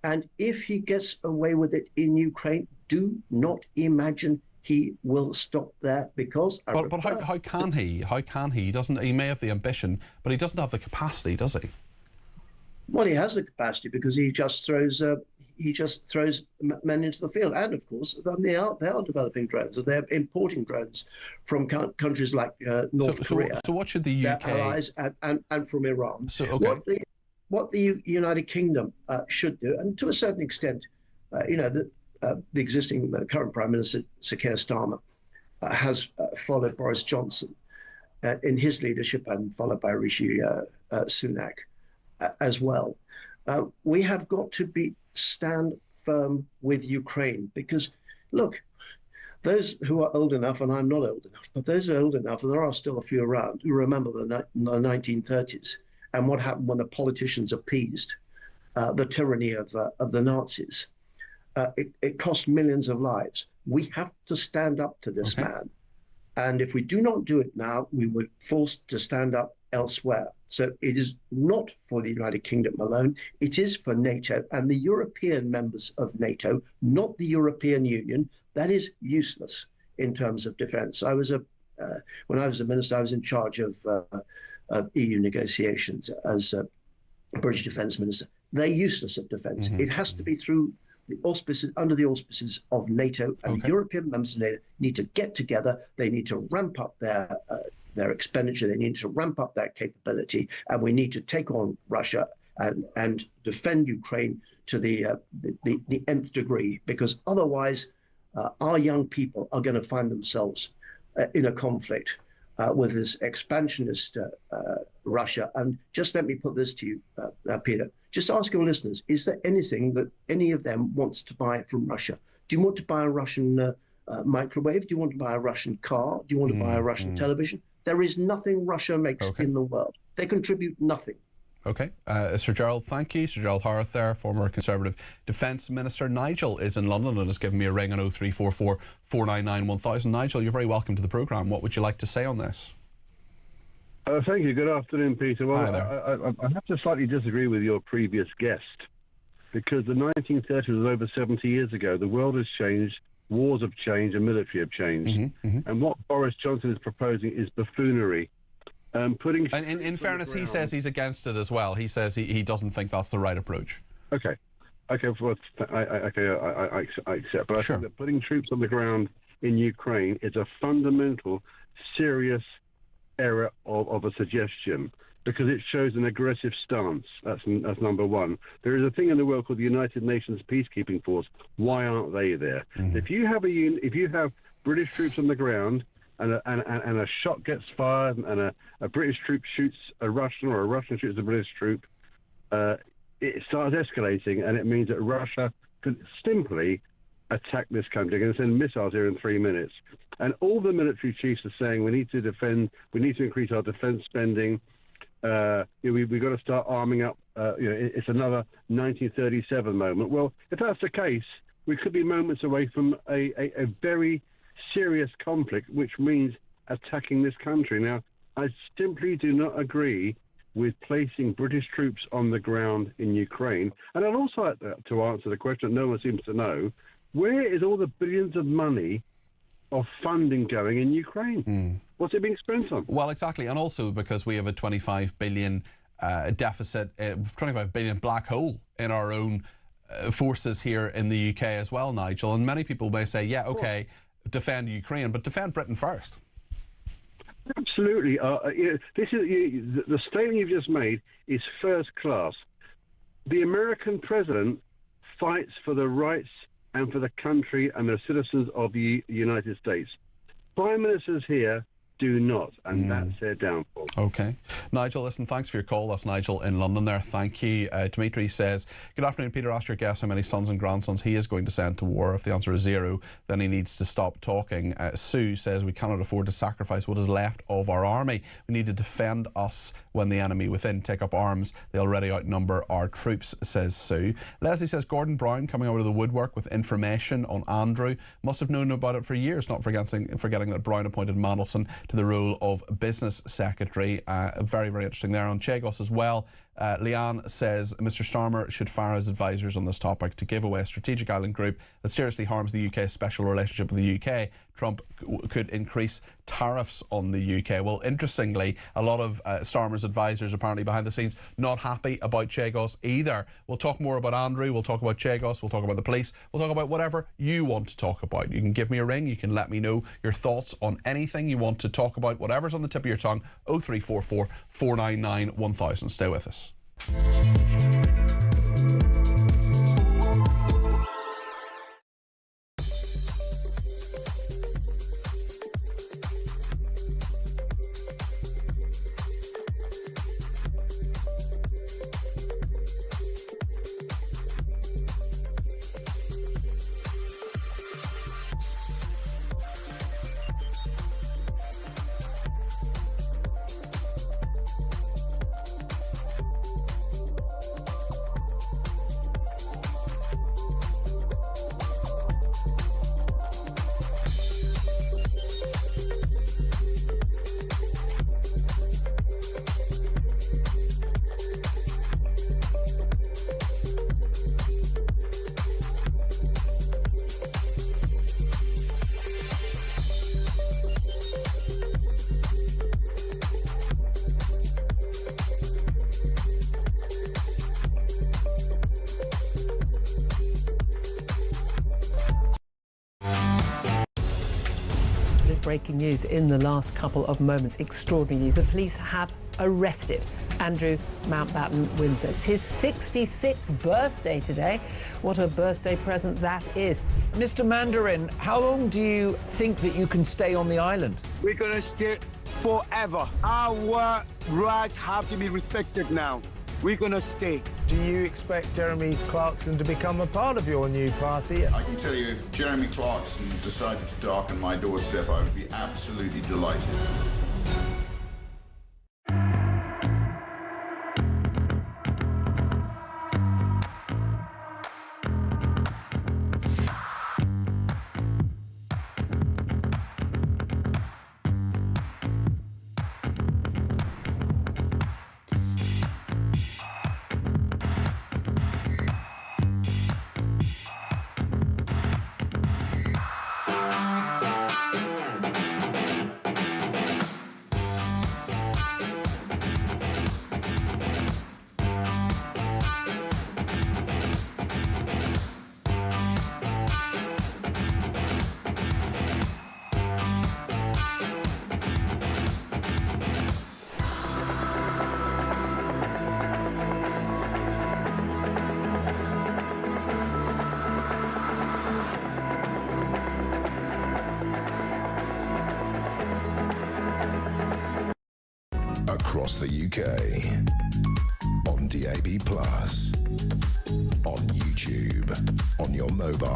And if he gets away with it in Ukraine, do not imagine he will stop there, because but how can he? How can he? He may have the ambition, but he doesn't have the capacity, does he? Well, he has the capacity because he just throws men into the field, and of course they are developing drones, and they're importing drones from countries like North Korea. So what should the UK allies and from Iran? So, okay. What the United Kingdom should do, and to a certain extent, the existing current Prime Minister, Sir Keir Starmer, has followed Boris Johnson in his leadership and followed by Rishi Sunak as well. we have got to stand firm with Ukraine because, look, those who are old enough, and I'm not old enough, but those who are old enough, and there are still a few around, who remember the 1930s and what happened when the politicians appeased the tyranny of the Nazis. It cost millions of lives. We have to stand up to this man. And if we do not do it now, we were forced to stand up elsewhere. So it is not for the United Kingdom alone. It is for NATO and the European members of NATO, not the European Union. That is useless in terms of defense. When I was a minister, I was in charge of EU negotiations as a British defense minister. They're useless at defense. It has to be through the auspices, under the auspices of NATO, and the European members of NATO need to get together. They need to ramp up their expenditure. They need to ramp up their capability, and we need to take on Russia and defend Ukraine to the nth degree, because otherwise our young people are going to find themselves in a conflict with this expansionist Russia. And just let me put this to you, Peter. Just ask your listeners, is there anything that any of them wants to buy from Russia? Do you want to buy a Russian microwave? Do you want to buy a Russian car? Do you want to buy a Russian television? There is nothing Russia makes in the world. They contribute nothing. Okay. Sir Gerald, thank you. Sir Gerald Harrath there, former Conservative Defence Minister. Nigel is in London and has given me a ring on 0344 499 1000. Nigel, you're very welcome to the programme. What would you like to say on this? Thank you. Good afternoon, Peter. Well, I have to slightly disagree with your previous guest, because the 1930s was over 70 years ago. The world has changed, wars have changed, and military have changed. And what Boris Johnson is proposing is buffoonery. In fairness, he says he's against it as well. He says he doesn't think that's the right approach. Okay, well, I accept. But I think that putting troops on the ground in Ukraine is a fundamental, serious error of a suggestion, because it shows an aggressive stance. That's number one. There is a thing in the world called the United Nations Peacekeeping Force. Why aren't they there? If you have British troops on the ground and a shot gets fired and a British troop shoots a Russian, or a Russian shoots a British troop, it starts escalating, and it means that Russia could simply attack this country. They're going to send missiles here in 3 minutes. And all the military chiefs are saying we need to defend, we need to increase our defence spending. We've got to start arming up. It's another 1937 moment. Well, if that's the case, we could be moments away from a very serious conflict, which means attacking this country. Now, I simply do not agree with placing British troops on the ground in Ukraine. And I'd also like to answer the question that no one seems to know: where is all the billions of money of funding going in Ukraine? What's it being spent on? Well, exactly. And also because we have a 25 billion deficit, 25 billion black hole in our own forces here in the UK as well, Nigel. And many people may say, yeah, okay, defend Ukraine, but defend Britain first. Absolutely. This is the statement you've just made is first class. The American president fights for the rights and for the country and the citizens of the United States. Prime ministers here do not, and that's their downfall. Okay. Nigel, listen, thanks for your call. That's Nigel in London there. Thank you. Dimitri says, good afternoon, Peter. Ask your guest how many sons and grandsons he is going to send to war. If the answer is 0, then he needs to stop talking. Sue says, we cannot afford to sacrifice what is left of our army. We need to defend us when the enemy within take up arms. They already outnumber our troops, says Sue. Leslie says, Gordon Brown coming out of the woodwork with information on Andrew. Must have known about it for years, not forgetting that Brown appointed Mandelson to the role of business secretary. Very, very interesting there on Chagos as well. Leanne says Mr Starmer should fire his advisors on this topic to give away a strategic island group that seriously harms the UK's special relationship with the UK. Trump could increase tariffs on the UK. Well, interestingly, a lot of Starmer's advisors apparently behind the scenes not happy about Chagos either. We'll talk more about Andrew, we'll talk about Chagos, we'll talk about the police, we'll talk about whatever you want to talk about. You can give me a ring, you can let me know your thoughts on anything you want to talk about, whatever's on the tip of your tongue. 0344 499 1000. Stay with us. breaking news in the last couple of moments. Extraordinary news. The police have arrested Andrew Mountbatten-Windsor. It's his 66th birthday today. What a birthday present that is. Mr. Mandarin, how long do you think that you can stay on the island? We're going to stay forever. Our rights have to be respected now. We're going to stay. Do you expect Jeremy Clarkson to become a part of your new party? I can tell you, if Jeremy Clarkson decided to darken my doorstep, I would be absolutely delighted. Across the UK, on DAB+, on YouTube, on your mobile,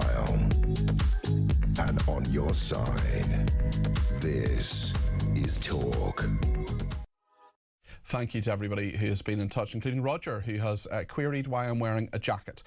and on your side. This is Talk. Thank you to everybody who has been in touch, including Roger, who has queried why I'm wearing a jacket.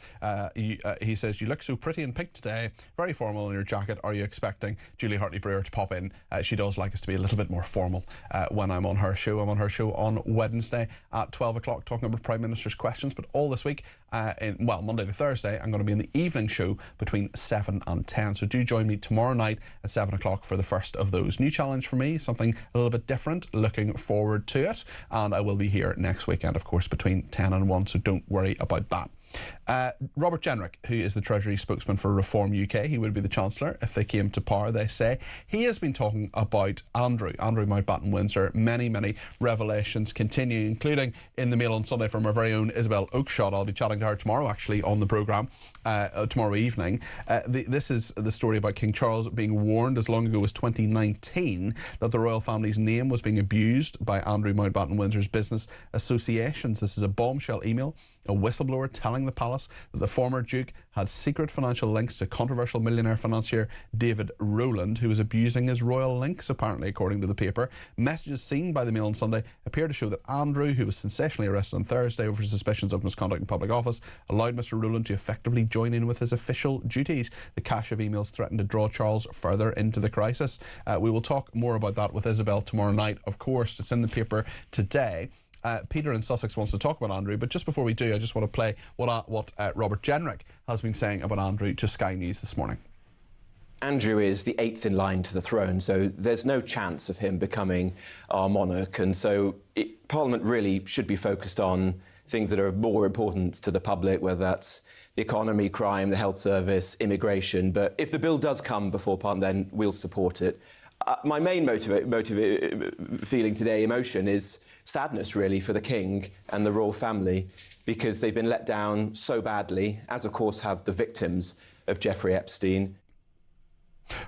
He says, you look so pretty in pink today, very formal in your jacket. Are you expecting Julie Hartley-Brewer to pop in? She does like us to be a little bit more formal when I'm on her show. I'm on her show on Wednesday at 12 o'clock talking about Prime Minister's questions, but all this week, Monday to Thursday, I'm going to be in the evening show between 7 and 10. So do join me tomorrow night at 7 o'clock for the first of those. New challenge for me, something a little bit different. Looking forward to it. And I will be here next weekend, of course, between 10 and 1, so don't worry about that. Robert Jenrick, who is the Treasury spokesman for Reform UK, he would be the Chancellor if they came to power, they say. He has been talking about Andrew Mountbatten-Windsor. Many revelations continue, including in the Mail on Sunday from our very own Isabel Oakeshott. I'll be chatting to her tomorrow, actually, on the programme, tomorrow evening. This is the story about King Charles being warned as long ago as 2019 that the royal family's name was being abused by Andrew Mountbatten-Windsor's business associations. This is a bombshell email, a whistleblower telling the palace that the former Duke had secret financial links to controversial millionaire financier David Rowland, who was abusing his royal links, apparently, according to the paper. Messages seen by the Mail on Sunday appear to show that Andrew, who was sensationally arrested on Thursday over suspicions of misconduct in public office, allowed Mr Rowland to effectively join in with his official duties. The cache of emails threatened to draw Charles further into the crisis. We will talk more about that with Isabel tomorrow night. Of course, it's in the paper today. Peter in Sussex wants to talk about Andrew, but just before we do, I just want to play what Robert Jenrick has been saying about Andrew to Sky News this morning. Andrew is the 8th in line to the throne, so there's no chance of him becoming our monarch, and so Parliament really should be focused on things that are more important to the public, whether that's the economy, crime, the health service, immigration. But if the bill does come before Parliament, then we'll support it. My main feeling today, emotion, is sadness, really, for the King and the royal family, because they've been let down so badly, as of course have the victims of Jeffrey Epstein.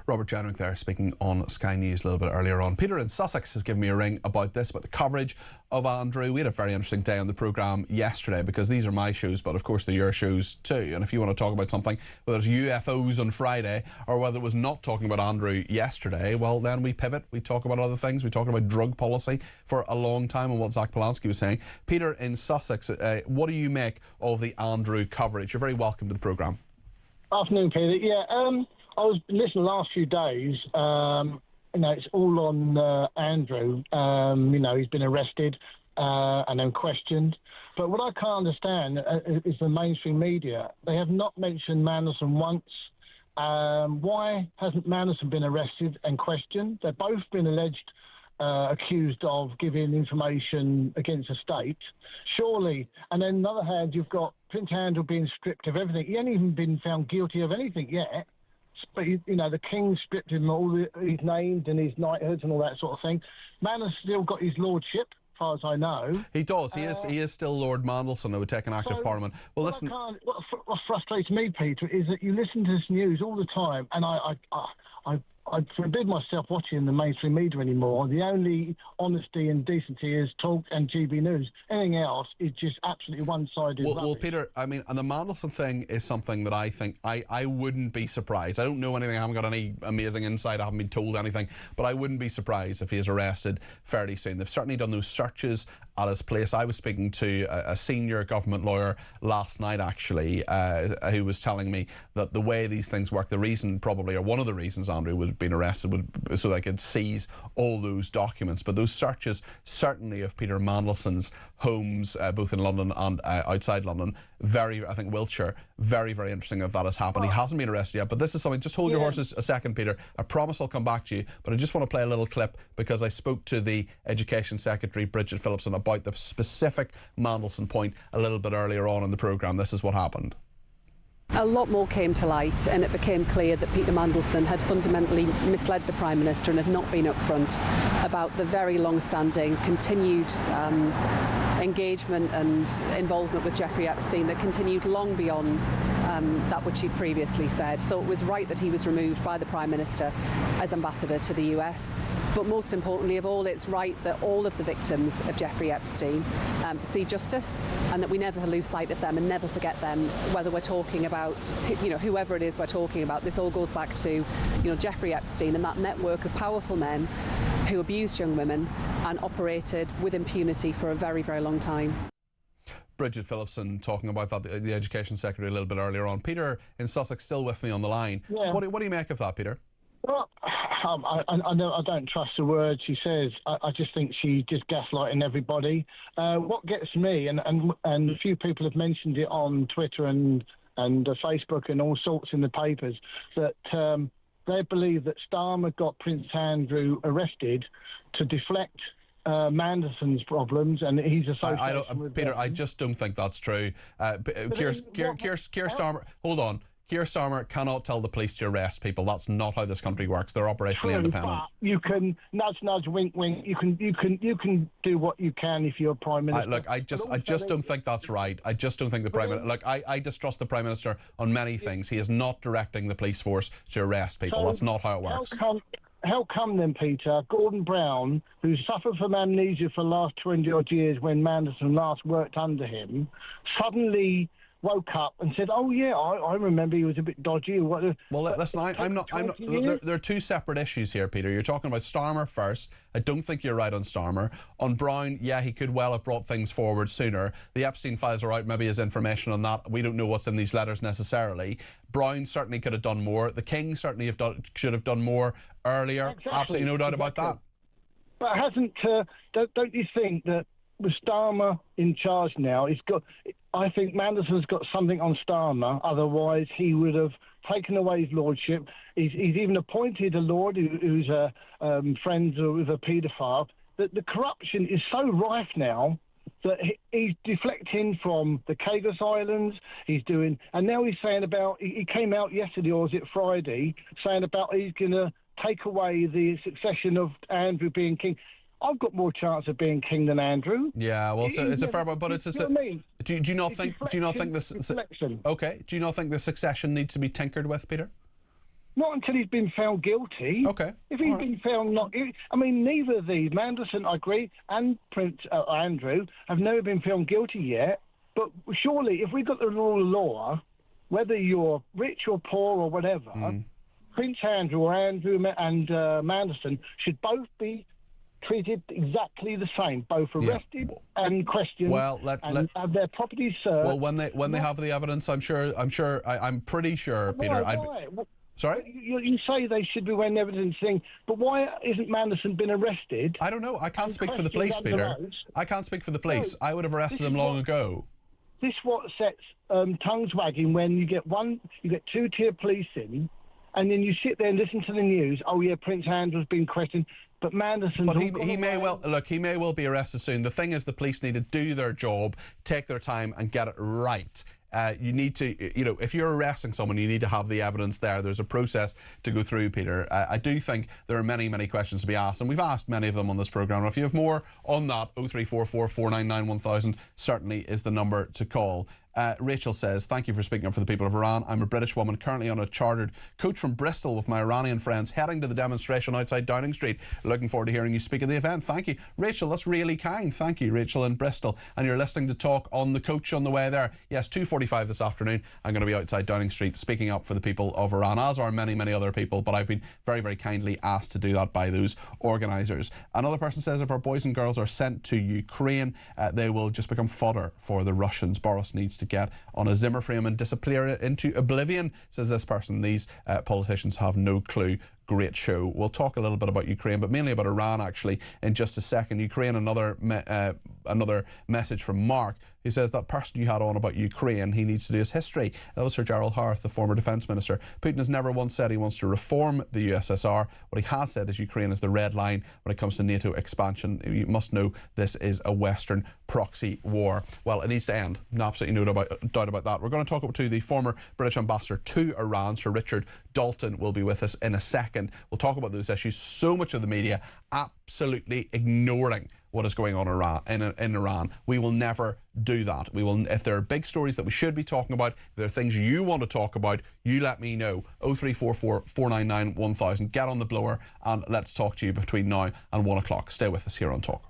Robert Jenrick there speaking on Sky News a little bit earlier on. Peter in Sussex has given me a ring about this, about the coverage of Andrew. We had a very interesting day on the programme yesterday, because these are my shows, but of course they're your shows too. And if you want to talk about something, whether it's UFOs on Friday or whether it was not talking about Andrew yesterday, well, then we pivot. We talk about other things. We talk about drug policy for a long time and what Zach Polanski was saying. Peter in Sussex, what do you make of the Andrew coverage? You're very welcome to the programme. Afternoon, Peter. Yeah, I was listening the last few days. It's all on Andrew. He's been arrested and then questioned. But what I can't understand is the mainstream media. They have not mentioned Manderson once. Why hasn't Manderson been arrested and questioned? They've both been accused of giving information against the state. Surely, and then on the other hand, you've got Prince Andrew being stripped of everything. He hasn't even been found guilty of anything yet. the King stripped him all his names and his knighthoods and all that sort of thing. Man has still got his lordship, as far as I know. He does. He is still Lord Mandelson, who would take an act of Parliament. Well, listen. What frustrates me, Peter, is that you listen to this news all the time, and I forbid myself watching the mainstream media anymore. The only honesty and decency is Talk and GB News. Anything else is just absolutely one-sided. Well, Peter, I mean, and the Mandelson thing is something that I think I wouldn't be surprised. I don't know anything. I haven't got any amazing insight. I haven't been told anything. But I wouldn't be surprised if he is arrested fairly soon. They've certainly done those searches at his place. I was speaking to a senior government lawyer last night, actually, who was telling me that the way these things work, the reason probably, or one of the reasons Andrew would have been arrested would so they could seize all those documents. But those searches, certainly of Peter Mandelson's homes, both in London and outside London, I think Wiltshire, very, very interesting if that has happened. He hasn't been arrested yet, but this is something, just hold your horses a second, Peter. I promise I'll come back to you, but I just want to play a little clip because I spoke to the Education Secretary, Bridget Phillipson, about the specific Mandelson point a little bit earlier on in the programme. This is what happened. A lot more came to light, and it became clear that Peter Mandelson had fundamentally misled the Prime Minister and had not been upfront about the very long-standing, continued engagement and involvement with Jeffrey Epstein that continued long beyond that which he'd previously said. So it was right that he was removed by the Prime Minister as ambassador to the US. But most importantly of all, it's right that all of the victims of Jeffrey Epstein see justice, and that we never lose sight of them and never forget them, whether we're talking about, whoever it is we're talking about. This all goes back to, Jeffrey Epstein and that network of powerful men who abused young women and operated with impunity for a very, very long time. Bridget Phillipson talking about that, the Education Secretary, a little bit earlier on. Peter in Sussex still with me on the line. Yeah. What do you make of that, Peter? Well, I don't trust the words she says. I just think she's just gaslighting everybody. What gets me, and a few people have mentioned it on Twitter and Facebook and all sorts in the papers, that they believe that Starmer got Prince Andrew arrested to deflect Mandelson's problems, and he's associated with Peter, I just don't think that's true. Keir Starmer, hold on. Keir Starmer cannot tell the police to arrest people. That's not how this country works. They're operationally independent. You can nudge, nudge, wink, wink. You can do what you can if you're Prime Minister. I just don't think that's right. I just don't think the Prime Minister. I distrust the Prime Minister on many things. He is not directing the police force to arrest people. So that's not how it works. How come then, Peter, Gordon Brown, who suffered from amnesia for the last 20-odd years when Mandelson last worked under him, suddenly woke up and said, "Oh yeah, I remember he was a bit dodgy." Well, listen, I'm not. There are two separate issues here, Peter. You're talking about Starmer first. I don't think you're right on Starmer. On Brown, yeah, he could well have brought things forward sooner. The Epstein files are out. Maybe his information on that. We don't know what's in these letters necessarily. Brown certainly could have done more. The King certainly should have done more earlier. Exactly. Absolutely no doubt about that. But hasn't? Don't you think that with Starmer in charge now, I think Mandelson's got something on Starmer. Otherwise, he would have taken away his lordship. He's even appointed a lord who's friends with a paedophile. The corruption is so rife now that he's deflecting from the Caicos Islands. And now he's saying about. He came out yesterday, or was it Friday, saying about he's going to take away the succession of Andrew being king. I've got more chance of being king than Andrew. Yeah, well, it's a fair point, but it's a. Do you not think this? Okay. Do you not think the succession needs to be tinkered with, Peter? Not until he's been found guilty. Okay. If he's been found not guilty, I mean, neither of these, Mandelson, I agree, and Prince Andrew, have never been found guilty yet. But surely, if we've got the rule of law, whether you're rich or poor or whatever, Prince Andrew or Andrew and Mandelson should both be treated exactly the same, both arrested and questioned, and have their properties served. Well, when they have the evidence, I'm pretty sure, Peter. Sorry? You say they should be when evidence thing, but why isn't Mandelson been arrested? I don't know. I can't speak for the police, Peter. I can't speak for the police. I would have arrested him long ago. This what sets tongues wagging when you get two-tier policing, and then you sit there and listen to the news. Oh yeah, Prince Andrew's been questioned. But Mandelson. But he may well be arrested soon. The thing is, the police need to do their job, take their time, and get it right. you need to, you know, if you're arresting someone, you need to have the evidence there. There's a process to go through, Peter. I do think there are many, many questions to be asked, and we've asked many of them on this programme. If you have more on that, 0344 499 1000 certainly is the number to call. Rachel says, thank you for speaking up for the people of Iran. I'm a British woman currently on a chartered coach from Bristol with my Iranian friends heading to the demonstration outside Downing Street. Looking forward to hearing you speak at the event. Thank you, Rachel. That's really kind. Thank you, Rachel in Bristol. And you're listening to Talk on the coach on the way there. Yes, 2:45 this afternoon. I'm going to be outside Downing Street speaking up for the people of Iran, as are many, many other people. But I've been very, very kindly asked to do that by those organisers. Another person says if our boys and girls are sent to Ukraine, they will just become fodder for the Russians. Boris needs to get on a Zimmer frame and disappear it into oblivion, says this person. These politicians have no clue. Great show. We'll talk a little bit about Ukraine, but mainly about Iran actually in just a second. Ukraine, another message from Mark, who says that person you had on about Ukraine, he needs to do his history. That was Sir Gerald Harth, the former defence minister. Putin has never once said he wants to reform the USSR. What he has said is Ukraine is the red line when it comes to NATO expansion. You must know this is a Western proxy war. Well, it needs to end. Absolutely no doubt about that. We're going to talk to the former British ambassador to Iran, Sir Richard Dalton, will be with us in a second. We'll talk about those issues. So much of the media absolutely ignoring what is going on in Iran. We will never do that. We will, if there are big stories that we should be talking about, if there are things you want to talk about, you let me know. 0344 499 1000. Get on the blower and let's talk to you between now and 1 o'clock. Stay with us here on Talk.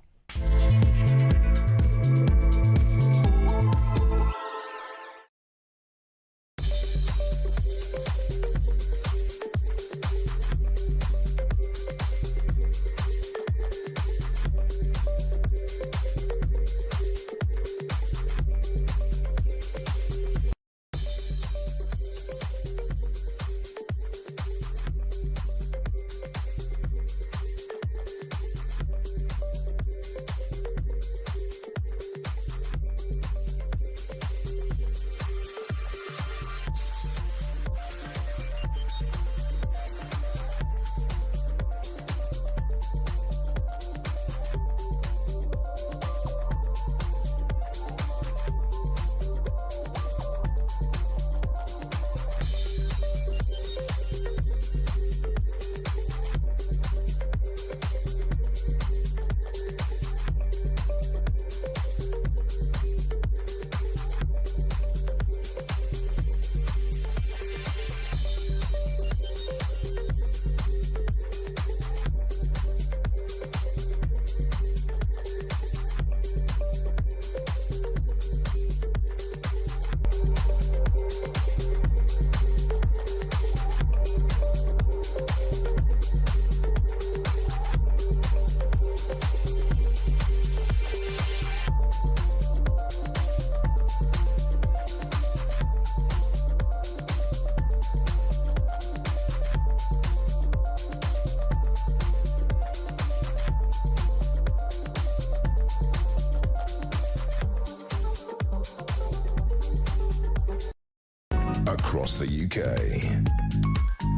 Across the UK,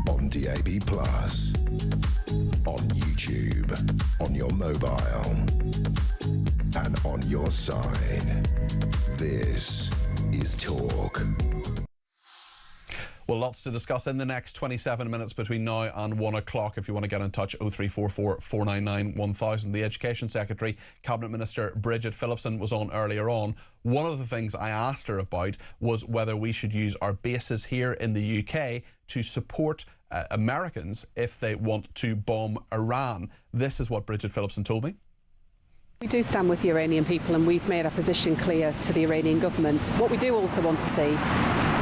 on DAB+, on YouTube, on your mobile, and on your side. This is Talk. Well, lots to discuss in the next 27 minutes between now and 1 o'clock. If you want to get in touch, 0344 499 1000. The Education Secretary, Cabinet Minister Bridget Phillipson, was on earlier on. One of the things I asked her about was whether we should use our bases here in the UK to support Americans if they want to bomb Iran. This is what Bridget Phillipson told me. We do stand with the Iranian people, and we've made our position clear to the Iranian government. What we do also want to see,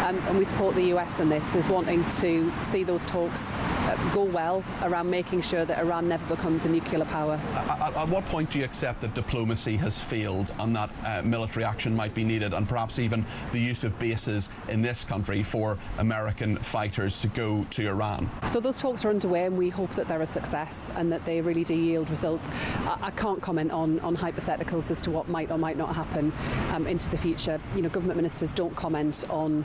and we support the US in this, is wanting to see those talks go well around making sure that Iran never becomes a nuclear power. At what point do you accept that diplomacy has failed and that military action might be needed, and perhaps even the use of bases in this country for American fighters to go to Iran? So those talks are underway, and we hope that they're a success and that they really do yield results. I can't comment on hypotheticals as to what might or might not happen into the future. You know, government ministers don't comment on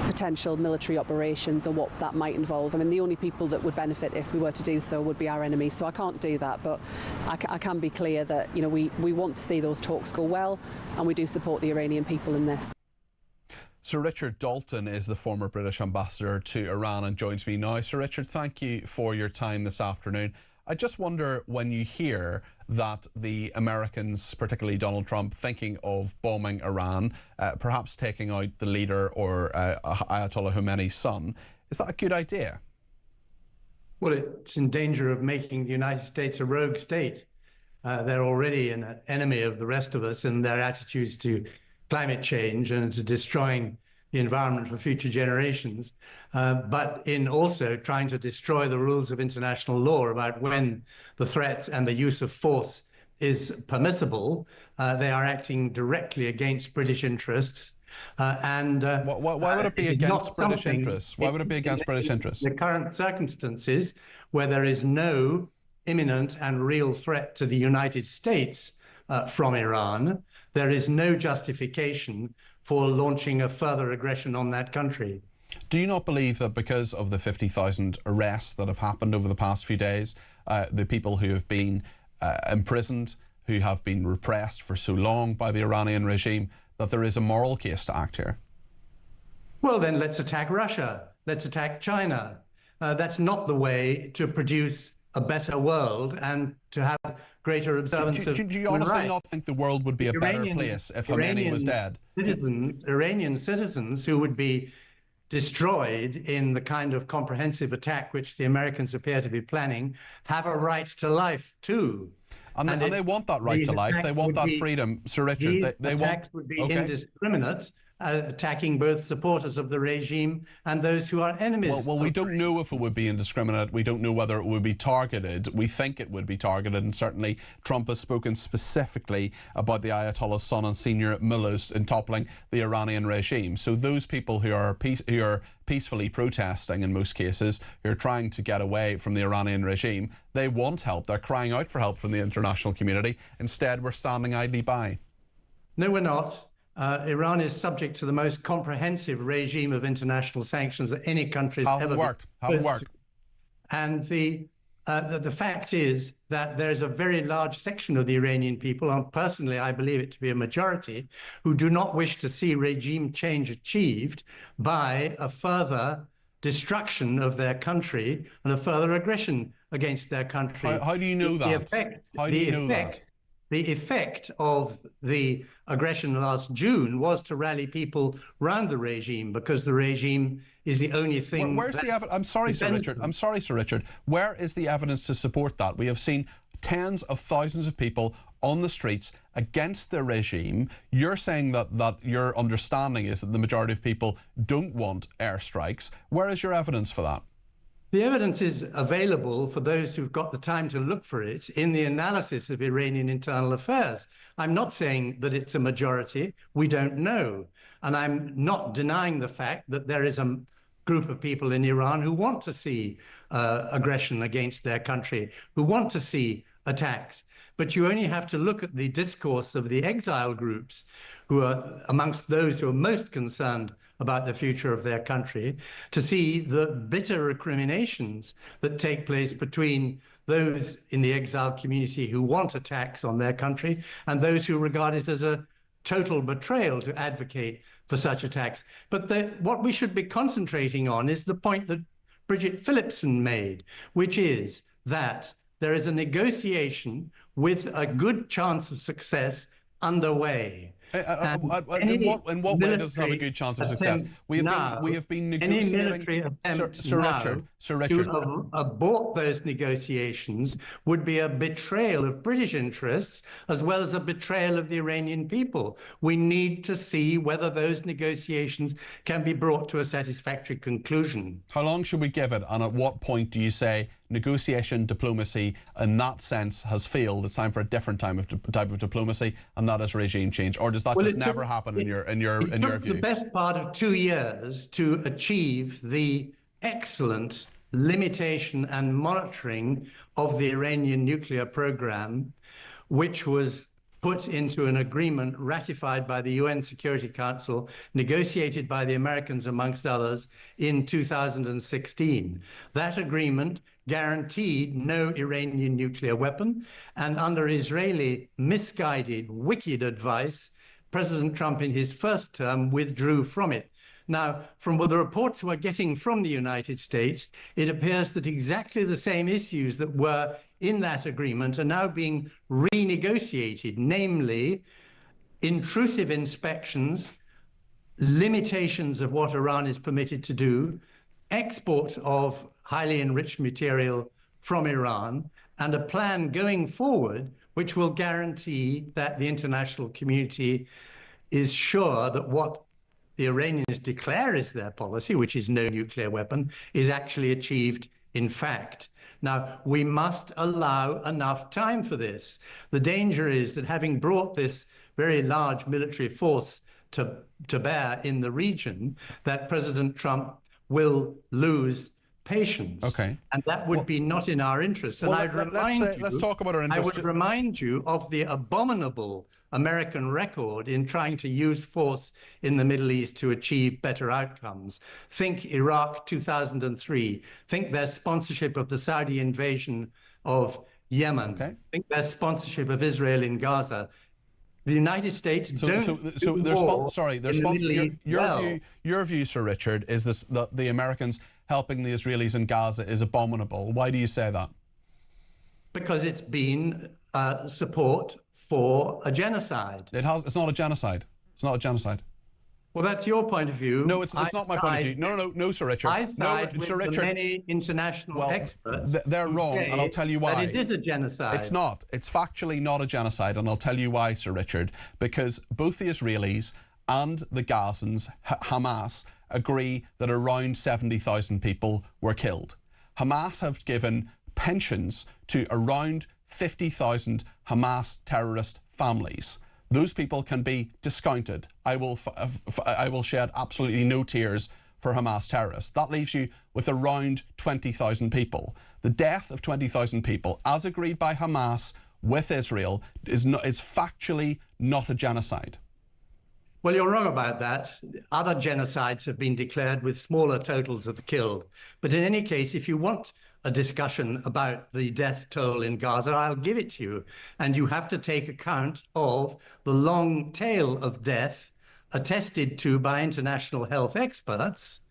potential military operations or what that might involve. I mean, the only people that would benefit if we were to do so would be our enemies. So I can't do that, but I can be clear that, you know, we want to see those talks go well, and we do support the Iranian people in this. Sir Richard Dalton is the former British ambassador to Iran and joins me now. Sir Richard, thank you for your time this afternoon. I just wonder, when you hear that the Americans, particularly Donald Trump, thinking of bombing Iran, perhaps taking out the leader or Ayatollah Khomeini's son, is that a good idea? Well, it's in danger of making the United States a rogue state. They're already an enemy of the rest of us in their attitudes to climate change and to destroying the environment for future generations, but in also trying to destroy the rules of international law about when the threat and the use of force is permissible. They are acting directly against British interests. Why would it be against British interests? Why would it be against British interests? The current circumstances where there is no imminent and real threat to the United States from Iran, there is no justification for launching a further aggression on that country. Do you not believe that because of the 50,000 arrests that have happened over the past few days, the people who have been imprisoned, who have been repressed for so long by the Iranian regime, that there is a moral case to act here? Well, then let's attack Russia. Let's attack China. That's not the way to produce a better world and to have greater observance of do you honestly not think the world would be a better place if Khomeini was dead? Iranian citizens who would be destroyed in the kind of comprehensive attack which the Americans appear to be planning have a right to life too. And they want that right to life. They want that freedom, Sir Richard. The attacks would be indiscriminate, attacking both supporters of the regime and those who are enemies. Well, we don't know if it would be indiscriminate. We don't know whether it would be targeted. We think it would be targeted, and certainly Trump has spoken specifically about the Ayatollah's son and senior mullahs in toppling the Iranian regime. So those people who are peacefully protesting in most cases, who are trying to get away from the Iranian regime, they want help. They're crying out for help from the international community. Instead, we're standing idly by. No, we're not. Iran is subject to the most comprehensive regime of international sanctions that any country has ever worked. And the fact is that there's a very large section of the Iranian people, and personally I believe it to be a majority, who do not wish to see regime change achieved by a further destruction of their country and a further aggression against their country. How do you know that? How do you know that? The effect of the aggression last June was to rally people around the regime, because the regime is the only thing. Where's the evidence? I'm sorry, Sir Richard. I'm sorry, Sir Richard. Where is the evidence to support that? We have seen tens of thousands of people on the streets against the regime. You're saying that your understanding is that the majority of people don't want airstrikes. Where is your evidence for that? The evidence is available for those who've got the time to look for it in the analysis of Iranian internal affairs. I'm not saying that it's a majority. We don't know. And I'm not denying the fact that there is a group of people in Iran who want to see aggression against their country, who want to see attacks. But you only have to look at the discourse of the exile groups, who are amongst those who are most concerned about the future of their country, to see the bitter recriminations that take place between those in the exile community who want attacks on their country and those who regard it as a total betrayal to advocate for such attacks. But what we should be concentrating on is the point that Bridget Phillipson made, which is that there is a negotiation with a good chance of success underway. In what way does it have a good chance of success? We have been negotiating. Sir Richard. To abort those negotiations would be a betrayal of British interests as well as a betrayal of the Iranian people. We need to see whether those negotiations can be brought to a satisfactory conclusion. How long should we give it, and at what point do you say negotiation, diplomacy, in that sense, has failed? It's time for a different type of diplomacy, and that is regime change, or does that just never happen in your view? It took the best part of 2 years to achieve the excellent limitation and monitoring of the Iranian nuclear program, which was put into an agreement ratified by the UN Security Council, negotiated by the Americans, amongst others, in 2016. That agreement guaranteed no Iranian nuclear weapon, and under Israeli misguided, wicked advice, President Trump in his first term withdrew from it. Now, from the reports we're getting from the United States, it appears that exactly the same issues that were in that agreement are now being renegotiated, namely intrusive inspections, limitations of what Iran is permitted to do, export of highly enriched material from Iran, and a plan going forward which will guarantee that the international community is sure that what the Iranians declare is their policy, which is no nuclear weapon, is actually achieved in fact. Now, we must allow enough time for this. The danger is that having brought this very large military force to bear in the region, that President Trump will lose patience. Okay. And that would be not in our interest. And let's talk about our interest. I would remind you of the abominable American record in trying to use force in the Middle East to achieve better outcomes. Think Iraq 2003. Think their sponsorship of the Saudi invasion of Yemen. Okay. Think their sponsorship of Israel in Gaza. The United States your view, Sir Richard, is this that the Americans helping the Israelis in Gaza is abominable. Why do you say that? Because it's been support for a genocide. It's not a genocide. It's not a genocide. Well, that's your point of view. No, it's not my point of view. No, Sir Richard. I side with Sir Richard. Many international experts. They're wrong, and I'll tell you why. That it is a genocide. It's not. It's factually not a genocide, and I'll tell you why, Sir Richard. Because both the Israelis and the Gazans, Hamas, agree that around 70,000 people were killed. Hamas have given pensions to around 50,000 Hamas terrorist families. Those people can be discounted. I will shed absolutely no tears for Hamas terrorists. That leaves you with around 20,000 people. The death of 20,000 people, as agreed by Hamas with Israel, is factually not a genocide. Well, you're wrong about that. Other genocides have been declared with smaller totals of the killed. But in any case, if you want a discussion about the death toll in Gaza, I'll give it to you. And you have to take account of the long tail of death attested to by international health experts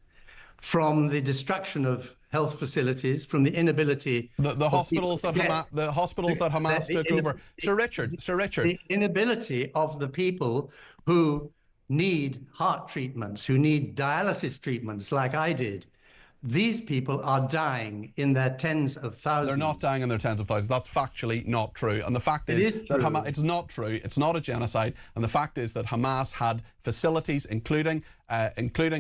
from the destruction of health facilities, from the inability... The hospitals that Hamas took over. Sir Richard. The inability of the people who need heart treatments, who need dialysis treatments like I did. These people are dying in their tens of thousands. They're not dying in their tens of thousands. That's factually not true. And the fact is that Hamas, it's not true. It's not a genocide. And the fact is that Hamas had facilities, including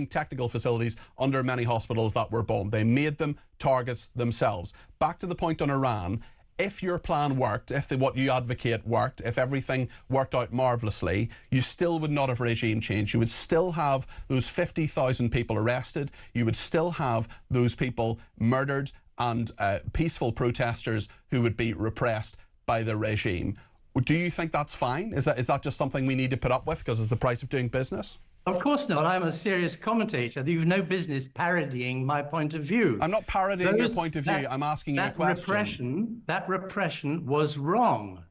technical facilities, under many hospitals that were bombed. They made them targets themselves. Back to the point on Iran. If your plan worked, if what you advocate worked, if everything worked out marvellously, you still would not have regime change. You would still have those 50,000 people arrested. You would still have those people murdered and peaceful protesters who would be repressed by the regime. Do you think that's fine? Is that just something we need to put up with because it's the price of doing business? Of course not. I'm a serious commentator. You've no business parodying my point of view. I'm not parodying your point of view. I'm asking you a question. That repression was wrong.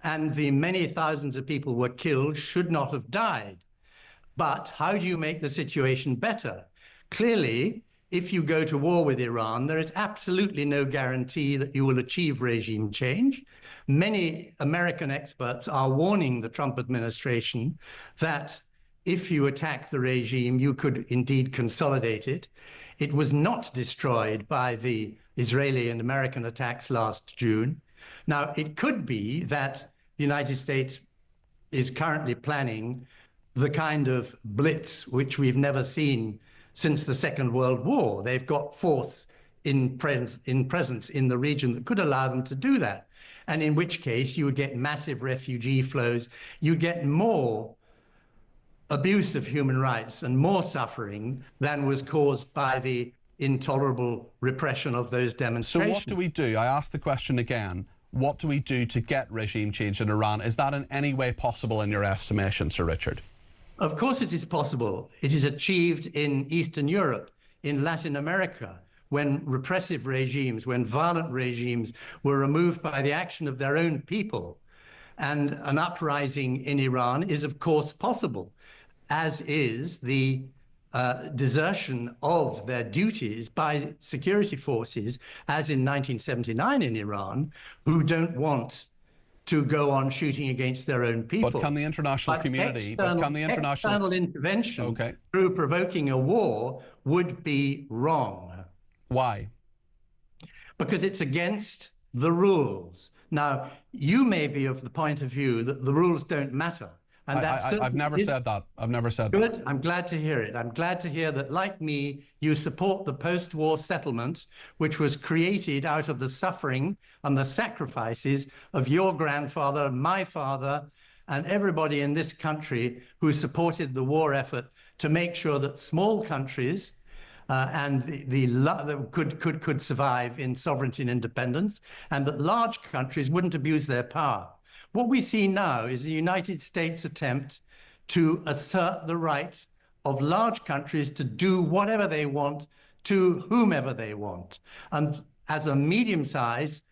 And the many thousands of people were killed should not have died. But how do you make the situation better? Clearly, if you go to war with Iran, there is absolutely no guarantee that you will achieve regime change. Many American experts are warning the Trump administration that if you attack the regime, you could indeed consolidate it. It was not destroyed by the Israeli and American attacks last June. Now, it could be that the United States is currently planning the kind of blitz which we've never seen since the Second World War. They've got force in presence in the region that could allow them to do that. And in which case, you would get massive refugee flows. You get more abuse of human rights and more suffering than was caused by the intolerable repression of those demonstrations. So what do we do? I ask the question again. What do we do to get regime change in Iran? Is that in any way possible in your estimation, Sir Richard? Of course it is possible. It is achieved in Eastern Europe, in Latin America, when repressive regimes, when violent regimes were removed by the action of their own people. And an uprising in Iran is, of course, possible, as is the desertion of their duties by security forces, as in 1979 in Iran, who don't want to go on shooting against their own people. But can the international community... External intervention through provoking a war would be wrong. Why? Because it's against the rules. Now, you may be of the point of view that the rules don't matter. And I've never said that. I've never said that. Good. I'm glad to hear it. I'm glad to hear that, like me, you support the post-war settlement, which was created out of the suffering and the sacrifices of your grandfather, my father, and everybody in this country who supported the war effort to make sure that small countries could survive in sovereignty and independence, and that large countries wouldn't abuse their power. What we see now is the United States' attempt to assert the right of large countries to do whatever they want to whomever they want. And as a medium-sized,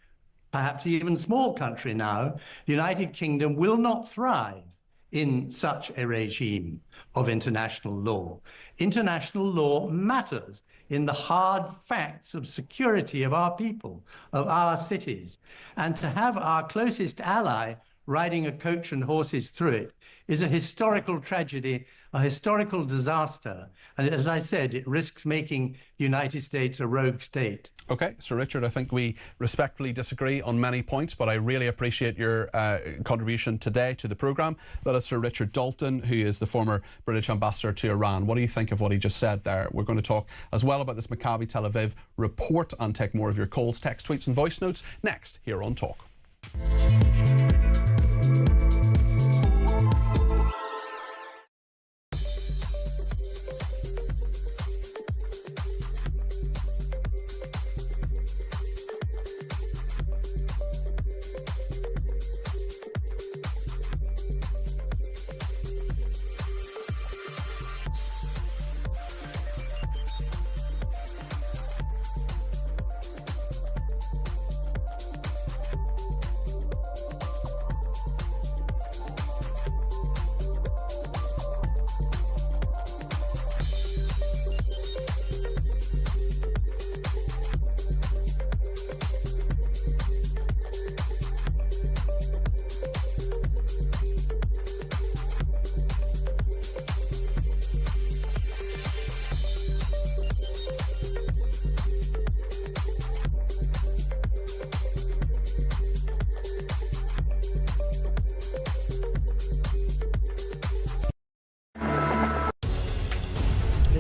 perhaps even small country now, the United Kingdom will not thrive in such a regime of international law. International law matters in the hard facts of security of our people, of our cities. And to have our closest ally riding a coach and horses through it is a historical tragedy, a historical disaster. And as I said, it risks making the United States a rogue state. OK, Sir Richard, I think we respectfully disagree on many points, but I really appreciate your contribution today to the programme. That is Sir Richard Dalton, who is the former British ambassador to Iran. What do you think of what he just said there? We're going to talk as well about this Maccabi Tel Aviv report and take more of your calls, text, tweets and voice notes next here on Talk.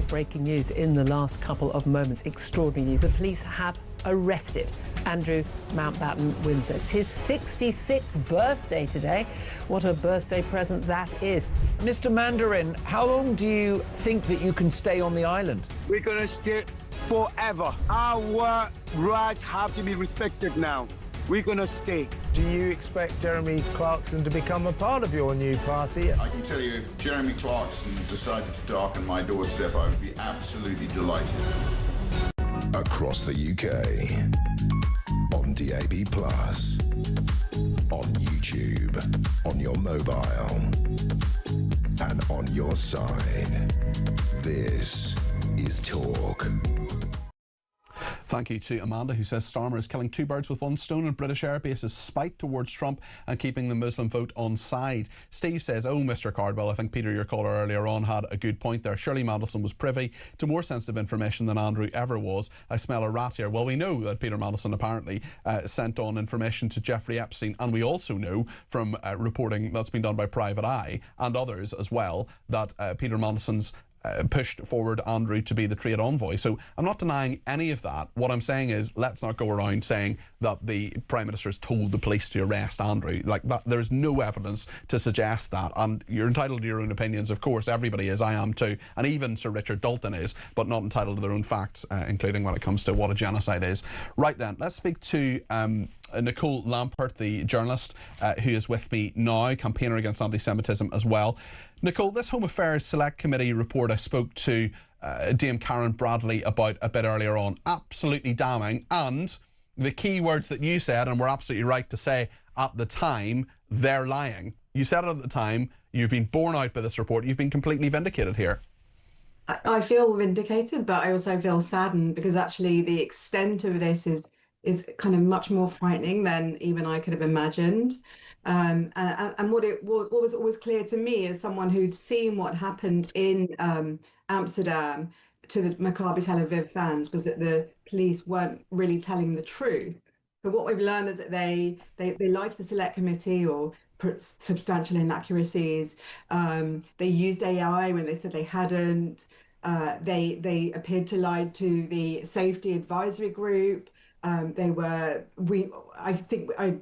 Breaking news in the last couple of moments. Extraordinary news. The police have arrested Andrew Mountbatten Windsor. It's his 66th birthday today. What a birthday present that is. Mr. Mandarin, how long do you think that you can stay on the island? We're going to stay forever. Our rights have to be respected now. We're going to stay. Do you expect Jeremy Clarkson to become a part of your new party? I can tell you, if Jeremy Clarkson decided to darken my doorstep, I would be absolutely delighted. Across the UK, on DAB+, on YouTube, on your mobile, and on your side. This is Talk. Thank you to Amanda, who says Starmer is killing two birds with one stone and British airbase's spite towards Trump and keeping the Muslim vote on side. Steve says, oh, Mr. Cardwell, I think Peter, your caller earlier on, had a good point there. Shirley Mandelson was privy to more sensitive information than Andrew ever was. I smell a rat here. Well, we know that Peter Mandelson apparently sent on information to Jeffrey Epstein, and we also know from reporting that's been done by Private Eye and others as well that Peter Mandelson's pushed forward Andrew to be the trade envoy. So I'm not denying any of that. What I'm saying is, let's not go around saying that the Prime Minister has told the police to arrest Andrew. Like that, there's no evidence to suggest that. And you're entitled to your own opinions, of course. Everybody is. I am too. And even Sir Richard Dalton is, but not entitled to their own facts, including when it comes to what a genocide is. Right then, let's speak to Nicole Lampert, the journalist who is with me now, campaigner against anti-Semitism as well. Nicole, this Home Affairs Select Committee report I spoke to Dame Karen Bradley about a bit earlier on, absolutely damning, and the key words that you said, and were absolutely right to say at the time, they're lying. You said it at the time, you've been borne out by this report, you've been completely vindicated here. I feel vindicated, but I also feel saddened because actually the extent of this is kind of much more frightening than even I could have imagined. And what was always clear to me as someone who'd seen what happened in Amsterdam to the Maccabi Tel Aviv fans was that the police weren't really telling the truth. But what we've learned is that they lied to the select committee or substantial inaccuracies. They used AI when they said they hadn't. They appeared to lie to the safety advisory group. I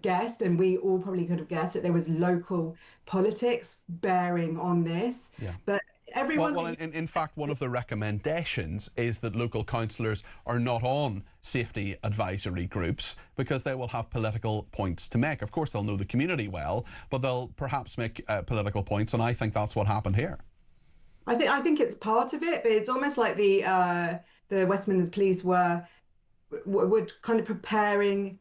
guessed, and we all probably could have guessed, that there was local politics bearing on this. Yeah. But everyone. Well, in fact, one of the recommendations is that local councillors are not on safety advisory groups because they will have political points to make. Of course, they'll know the community well, but they'll perhaps make political points, and I think that's what happened here. I think it's part of it, but it's almost like the Westminster police were kind of preparing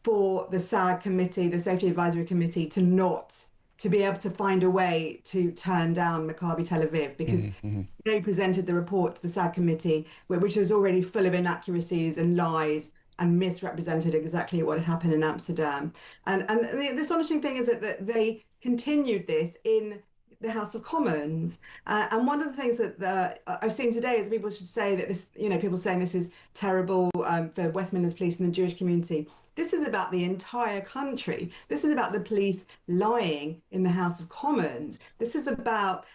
for the SAG committee, the Safety Advisory Committee, to be able to find a way to turn down Maccabi Tel Aviv, because they presented the report to the SAG committee, which was already full of inaccuracies and lies and misrepresented exactly what had happened in Amsterdam. And the astonishing thing is that they continued this in the House of Commons. And one of the things that I've seen today is people should say that this, people saying this is terrible for Westminster police and the Jewish community. This is about the entire country. This is about the police lying in the House of Commons. This is about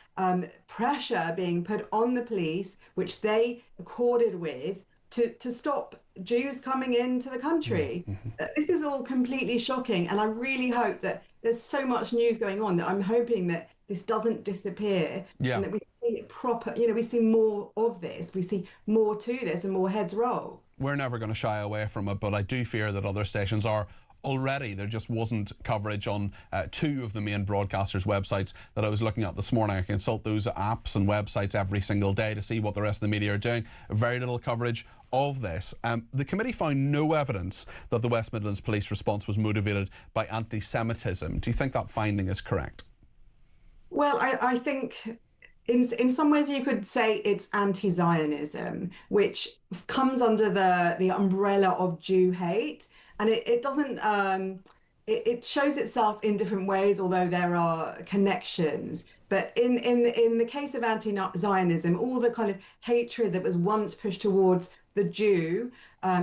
pressure being put on the police, which they accorded with, to stop Jews coming into the country. This is all completely shocking. And I really hope that there's so much news going on that I'm hoping that this doesn't disappear and that we see proper, we see more of this, we see more to this and more heads roll. We're never going to shy away from it, but I do fear that other stations are already. There just wasn't coverage on two of the main broadcasters' websites that I was looking at this morning. I consult those apps and websites every single day to see what the rest of the media are doing. Very little coverage of this. The committee found no evidence that the West Midlands police response was motivated by anti-Semitism. Do you think that finding is correct? Well, I think in some ways you could say it's anti-Zionism, which comes under the umbrella of Jew hate. And it doesn't, it shows itself in different ways, although there are connections. But in the case of anti-Zionism, all the kind of hatred that was once pushed towards the Jew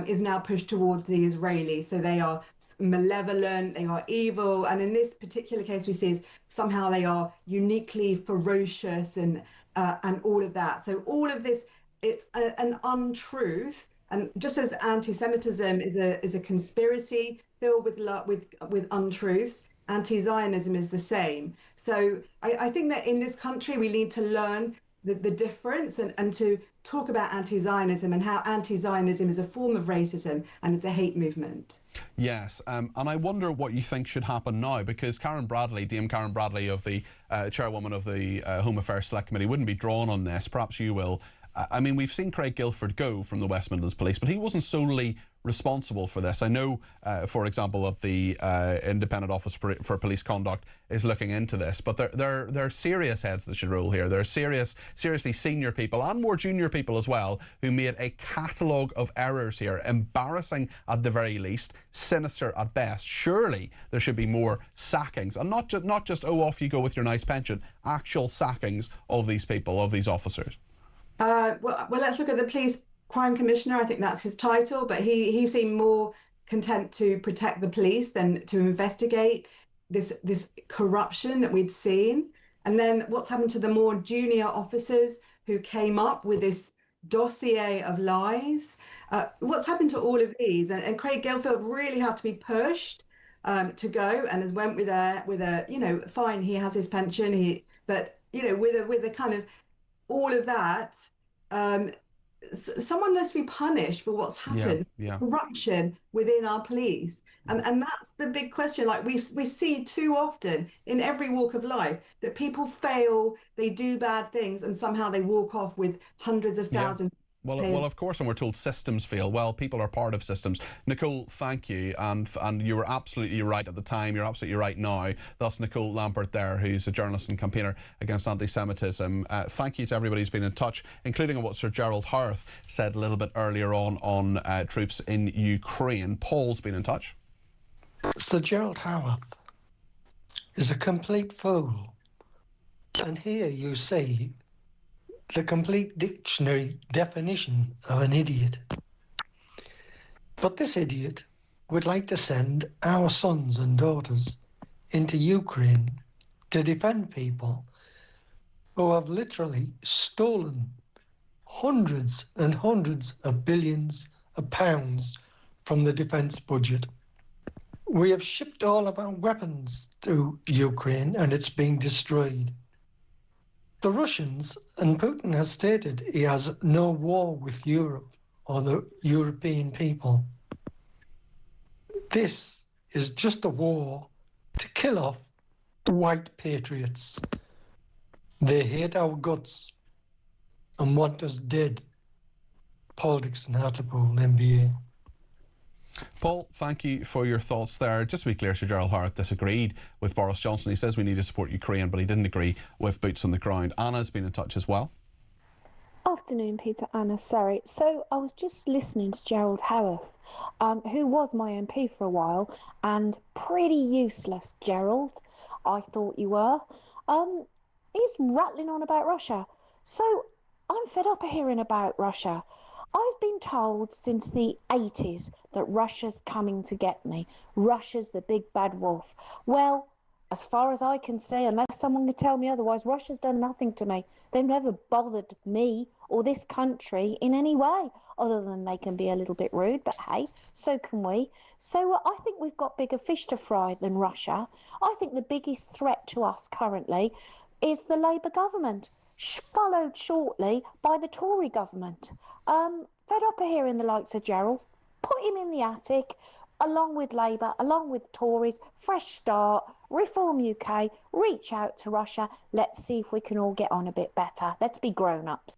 is now pushed towards the Israeli. So they are malevolent, they are evil. And in this particular case, we see is somehow they are uniquely ferocious and all of that. So all of this, it's an untruth. And just as anti-Semitism is a conspiracy filled with untruths, anti-Zionism is the same. So I think that in this country we need to learn the difference and to talk about anti-Zionism and how anti-Zionism is a form of racism and it's a hate movement. Yes, and I wonder what you think should happen now, because Dame Karen Bradley of the chairwoman of the Home Affairs Select Committee wouldn't be drawn on this. Perhaps you will. I mean, we've seen Craig Guilford go from the West Midlands Police, but he wasn't solely responsible for this. I know, for example, that the Independent Office for Police Conduct is looking into this, but there are serious heads that should roll here. There are seriously senior people and more junior people as well who made a catalogue of errors here, embarrassing at the very least, sinister at best. Surely there should be more sackings, and not just oh, off you go with your nice pension, actual sackings of these people, of these officers. Well, let's look at the police crime commissioner. I think that's his title, but he seemed more content to protect the police than to investigate this corruption that we'd seen. And then what's happened to the more junior officers who came up with this dossier of lies? What's happened to all of these? And Craig Guilford really had to be pushed to go, and has went with a fine. He has his pension. But with a kind of all of that, someone has to be punished for what's happened. Corruption within our police, and that's the big question. Like we see too often in every walk of life that people fail, they do bad things, and somehow they walk off with hundreds of thousands of Well, of course, and we're told systems fail. Well, people are part of systems. Nicole, thank you, and you were absolutely right at the time. You're absolutely right now. That's Nicole Lambert there, who's a journalist and campaigner against anti-Semitism. Thank you to everybody who's been in touch, including what Sir Gerald Howarth said a little bit earlier on troops in Ukraine. Paul's been in touch. Sir Gerald Howarth is a complete fool, and here you see the complete dictionary definition of an idiot. But this idiot would like to send our sons and daughters into Ukraine to defend people who have literally stolen hundreds and hundreds of billions of pounds from the defence budget. We have shipped all of our weapons to Ukraine and it's being destroyed. The Russians, and Putin has stated he has no war with Europe or the European people. This is just a war to kill off white patriots. They hate our guts and want us dead. Paul Dixon, Hartlepool, NBA. Paul, thank you for your thoughts there. Just to be clear, Sir Gerald Howarth disagreed with Boris Johnson. He says we need to support Ukraine, but he didn't agree with boots on the ground. Anna's been in touch as well. Afternoon, Peter. Anna, sorry. So I was just listening to Gerald Howarth, who was my MP for a while, and pretty useless, Gerald, I thought you were. He's rattling on about Russia. So I'm fed up of hearing about Russia. I've been told since the 80s that Russia's coming to get me. Russia's the big bad wolf. Well, as far as I can see, unless someone can tell me otherwise, Russia's done nothing to me. They've never bothered me or this country in any way, other than they can be a little bit rude, but hey, so can we. So I think we've got bigger fish to fry than Russia. I think the biggest threat to us currently is the Labour government, followed shortly by the Tory government. Fed up of hearing the likes of Gerald. Put him in the attic, along with Labour, along with Tories. Fresh start, reform UK, reach out to Russia. Let's see if we can all get on a bit better. Let's be grown-ups.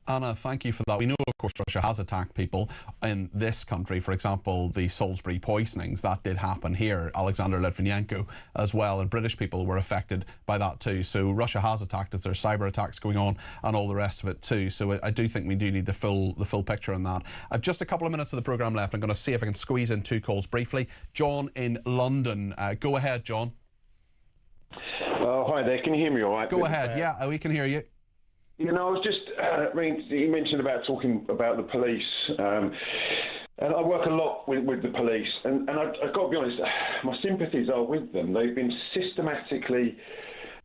Anna, thank you for that. We know, of course, Russia has attacked people in this country. For example, the Salisbury poisonings, that did happen here. Alexander Litvinenko as well, and British people were affected by that too. So Russia has attacked us. There's cyber attacks going on and all the rest of it too. So I do think we do need the full picture on that. I've just a couple of minutes of the programme left. I'm going to see if I can squeeze in two calls briefly. John in London. Go ahead, John. Hi there. Can you hear me all right? Go ahead. Yeah, we can hear you. You know, I was just, you mentioned about talking about the police, and I work a lot with the police, and I've got to be honest, my sympathies are with them. They've been systematically,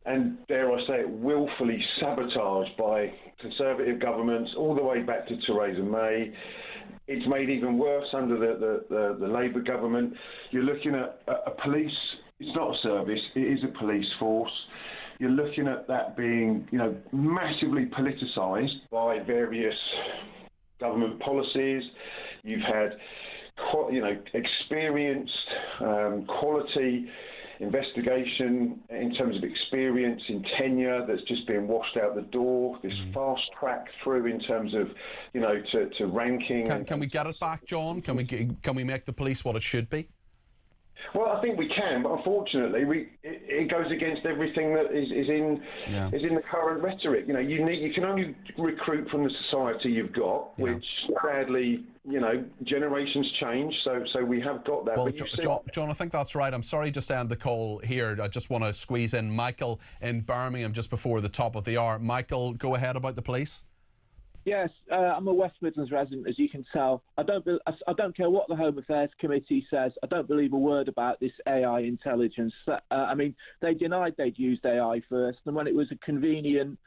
and dare I say it, willfully sabotaged by Conservative governments all the way back to Theresa May. It's made even worse under the Labour government. You're looking at a police, it's not a service, it is a police force. You're looking at that being, you know, massively politicised by various government policies. You've had, you know, experienced quality investigation in terms of experience in tenure that's just been washed out the door. This fast track through in terms of, you know, to ranking. Can we get it back, John? Can we make the police what it should be? Well, I think we can, but unfortunately, it goes against everything that is in the current rhetoric. You know, you can only recruit from the society you've got, which sadly, you know, generations change. So we have got that. Well, John, I think that's right. I'm sorry just to end the call here. I just want to squeeze in Michael in Birmingham just before the top of the hour. Michael, go ahead about the police. Yes, I'm a West Midlands resident, as you can tell. I don't care what the Home Affairs Committee says. I don't believe a word about this AI intelligence. I mean, they denied they'd used AI first, and when it was a convenient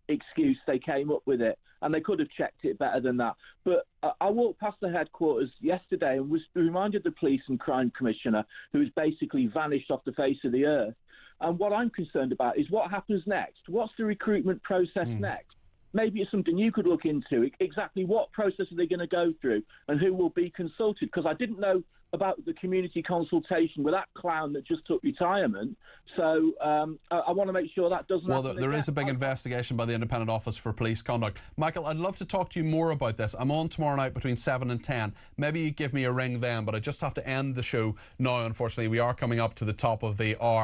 excuse, they came up with it, and they could have checked it better than that. But I walked past the headquarters yesterday and was reminded the Police and Crime Commissioner, who has basically vanished off the face of the earth. And what I'm concerned about is what happens next. What's the recruitment process next? Maybe it's something you could look into. Exactly what process are they going to go through and who will be consulted? Because I didn't know about the community consultation with that clown that just took retirement. So I want to make sure that doesn't happen. Well, there is a big investigation by the Independent Office for Police Conduct. Michael, I'd love to talk to you more about this. I'm on tomorrow night between 7 and 10. Maybe you give me a ring then, but I just have to end the show now, unfortunately. We are coming up to the top of the hour.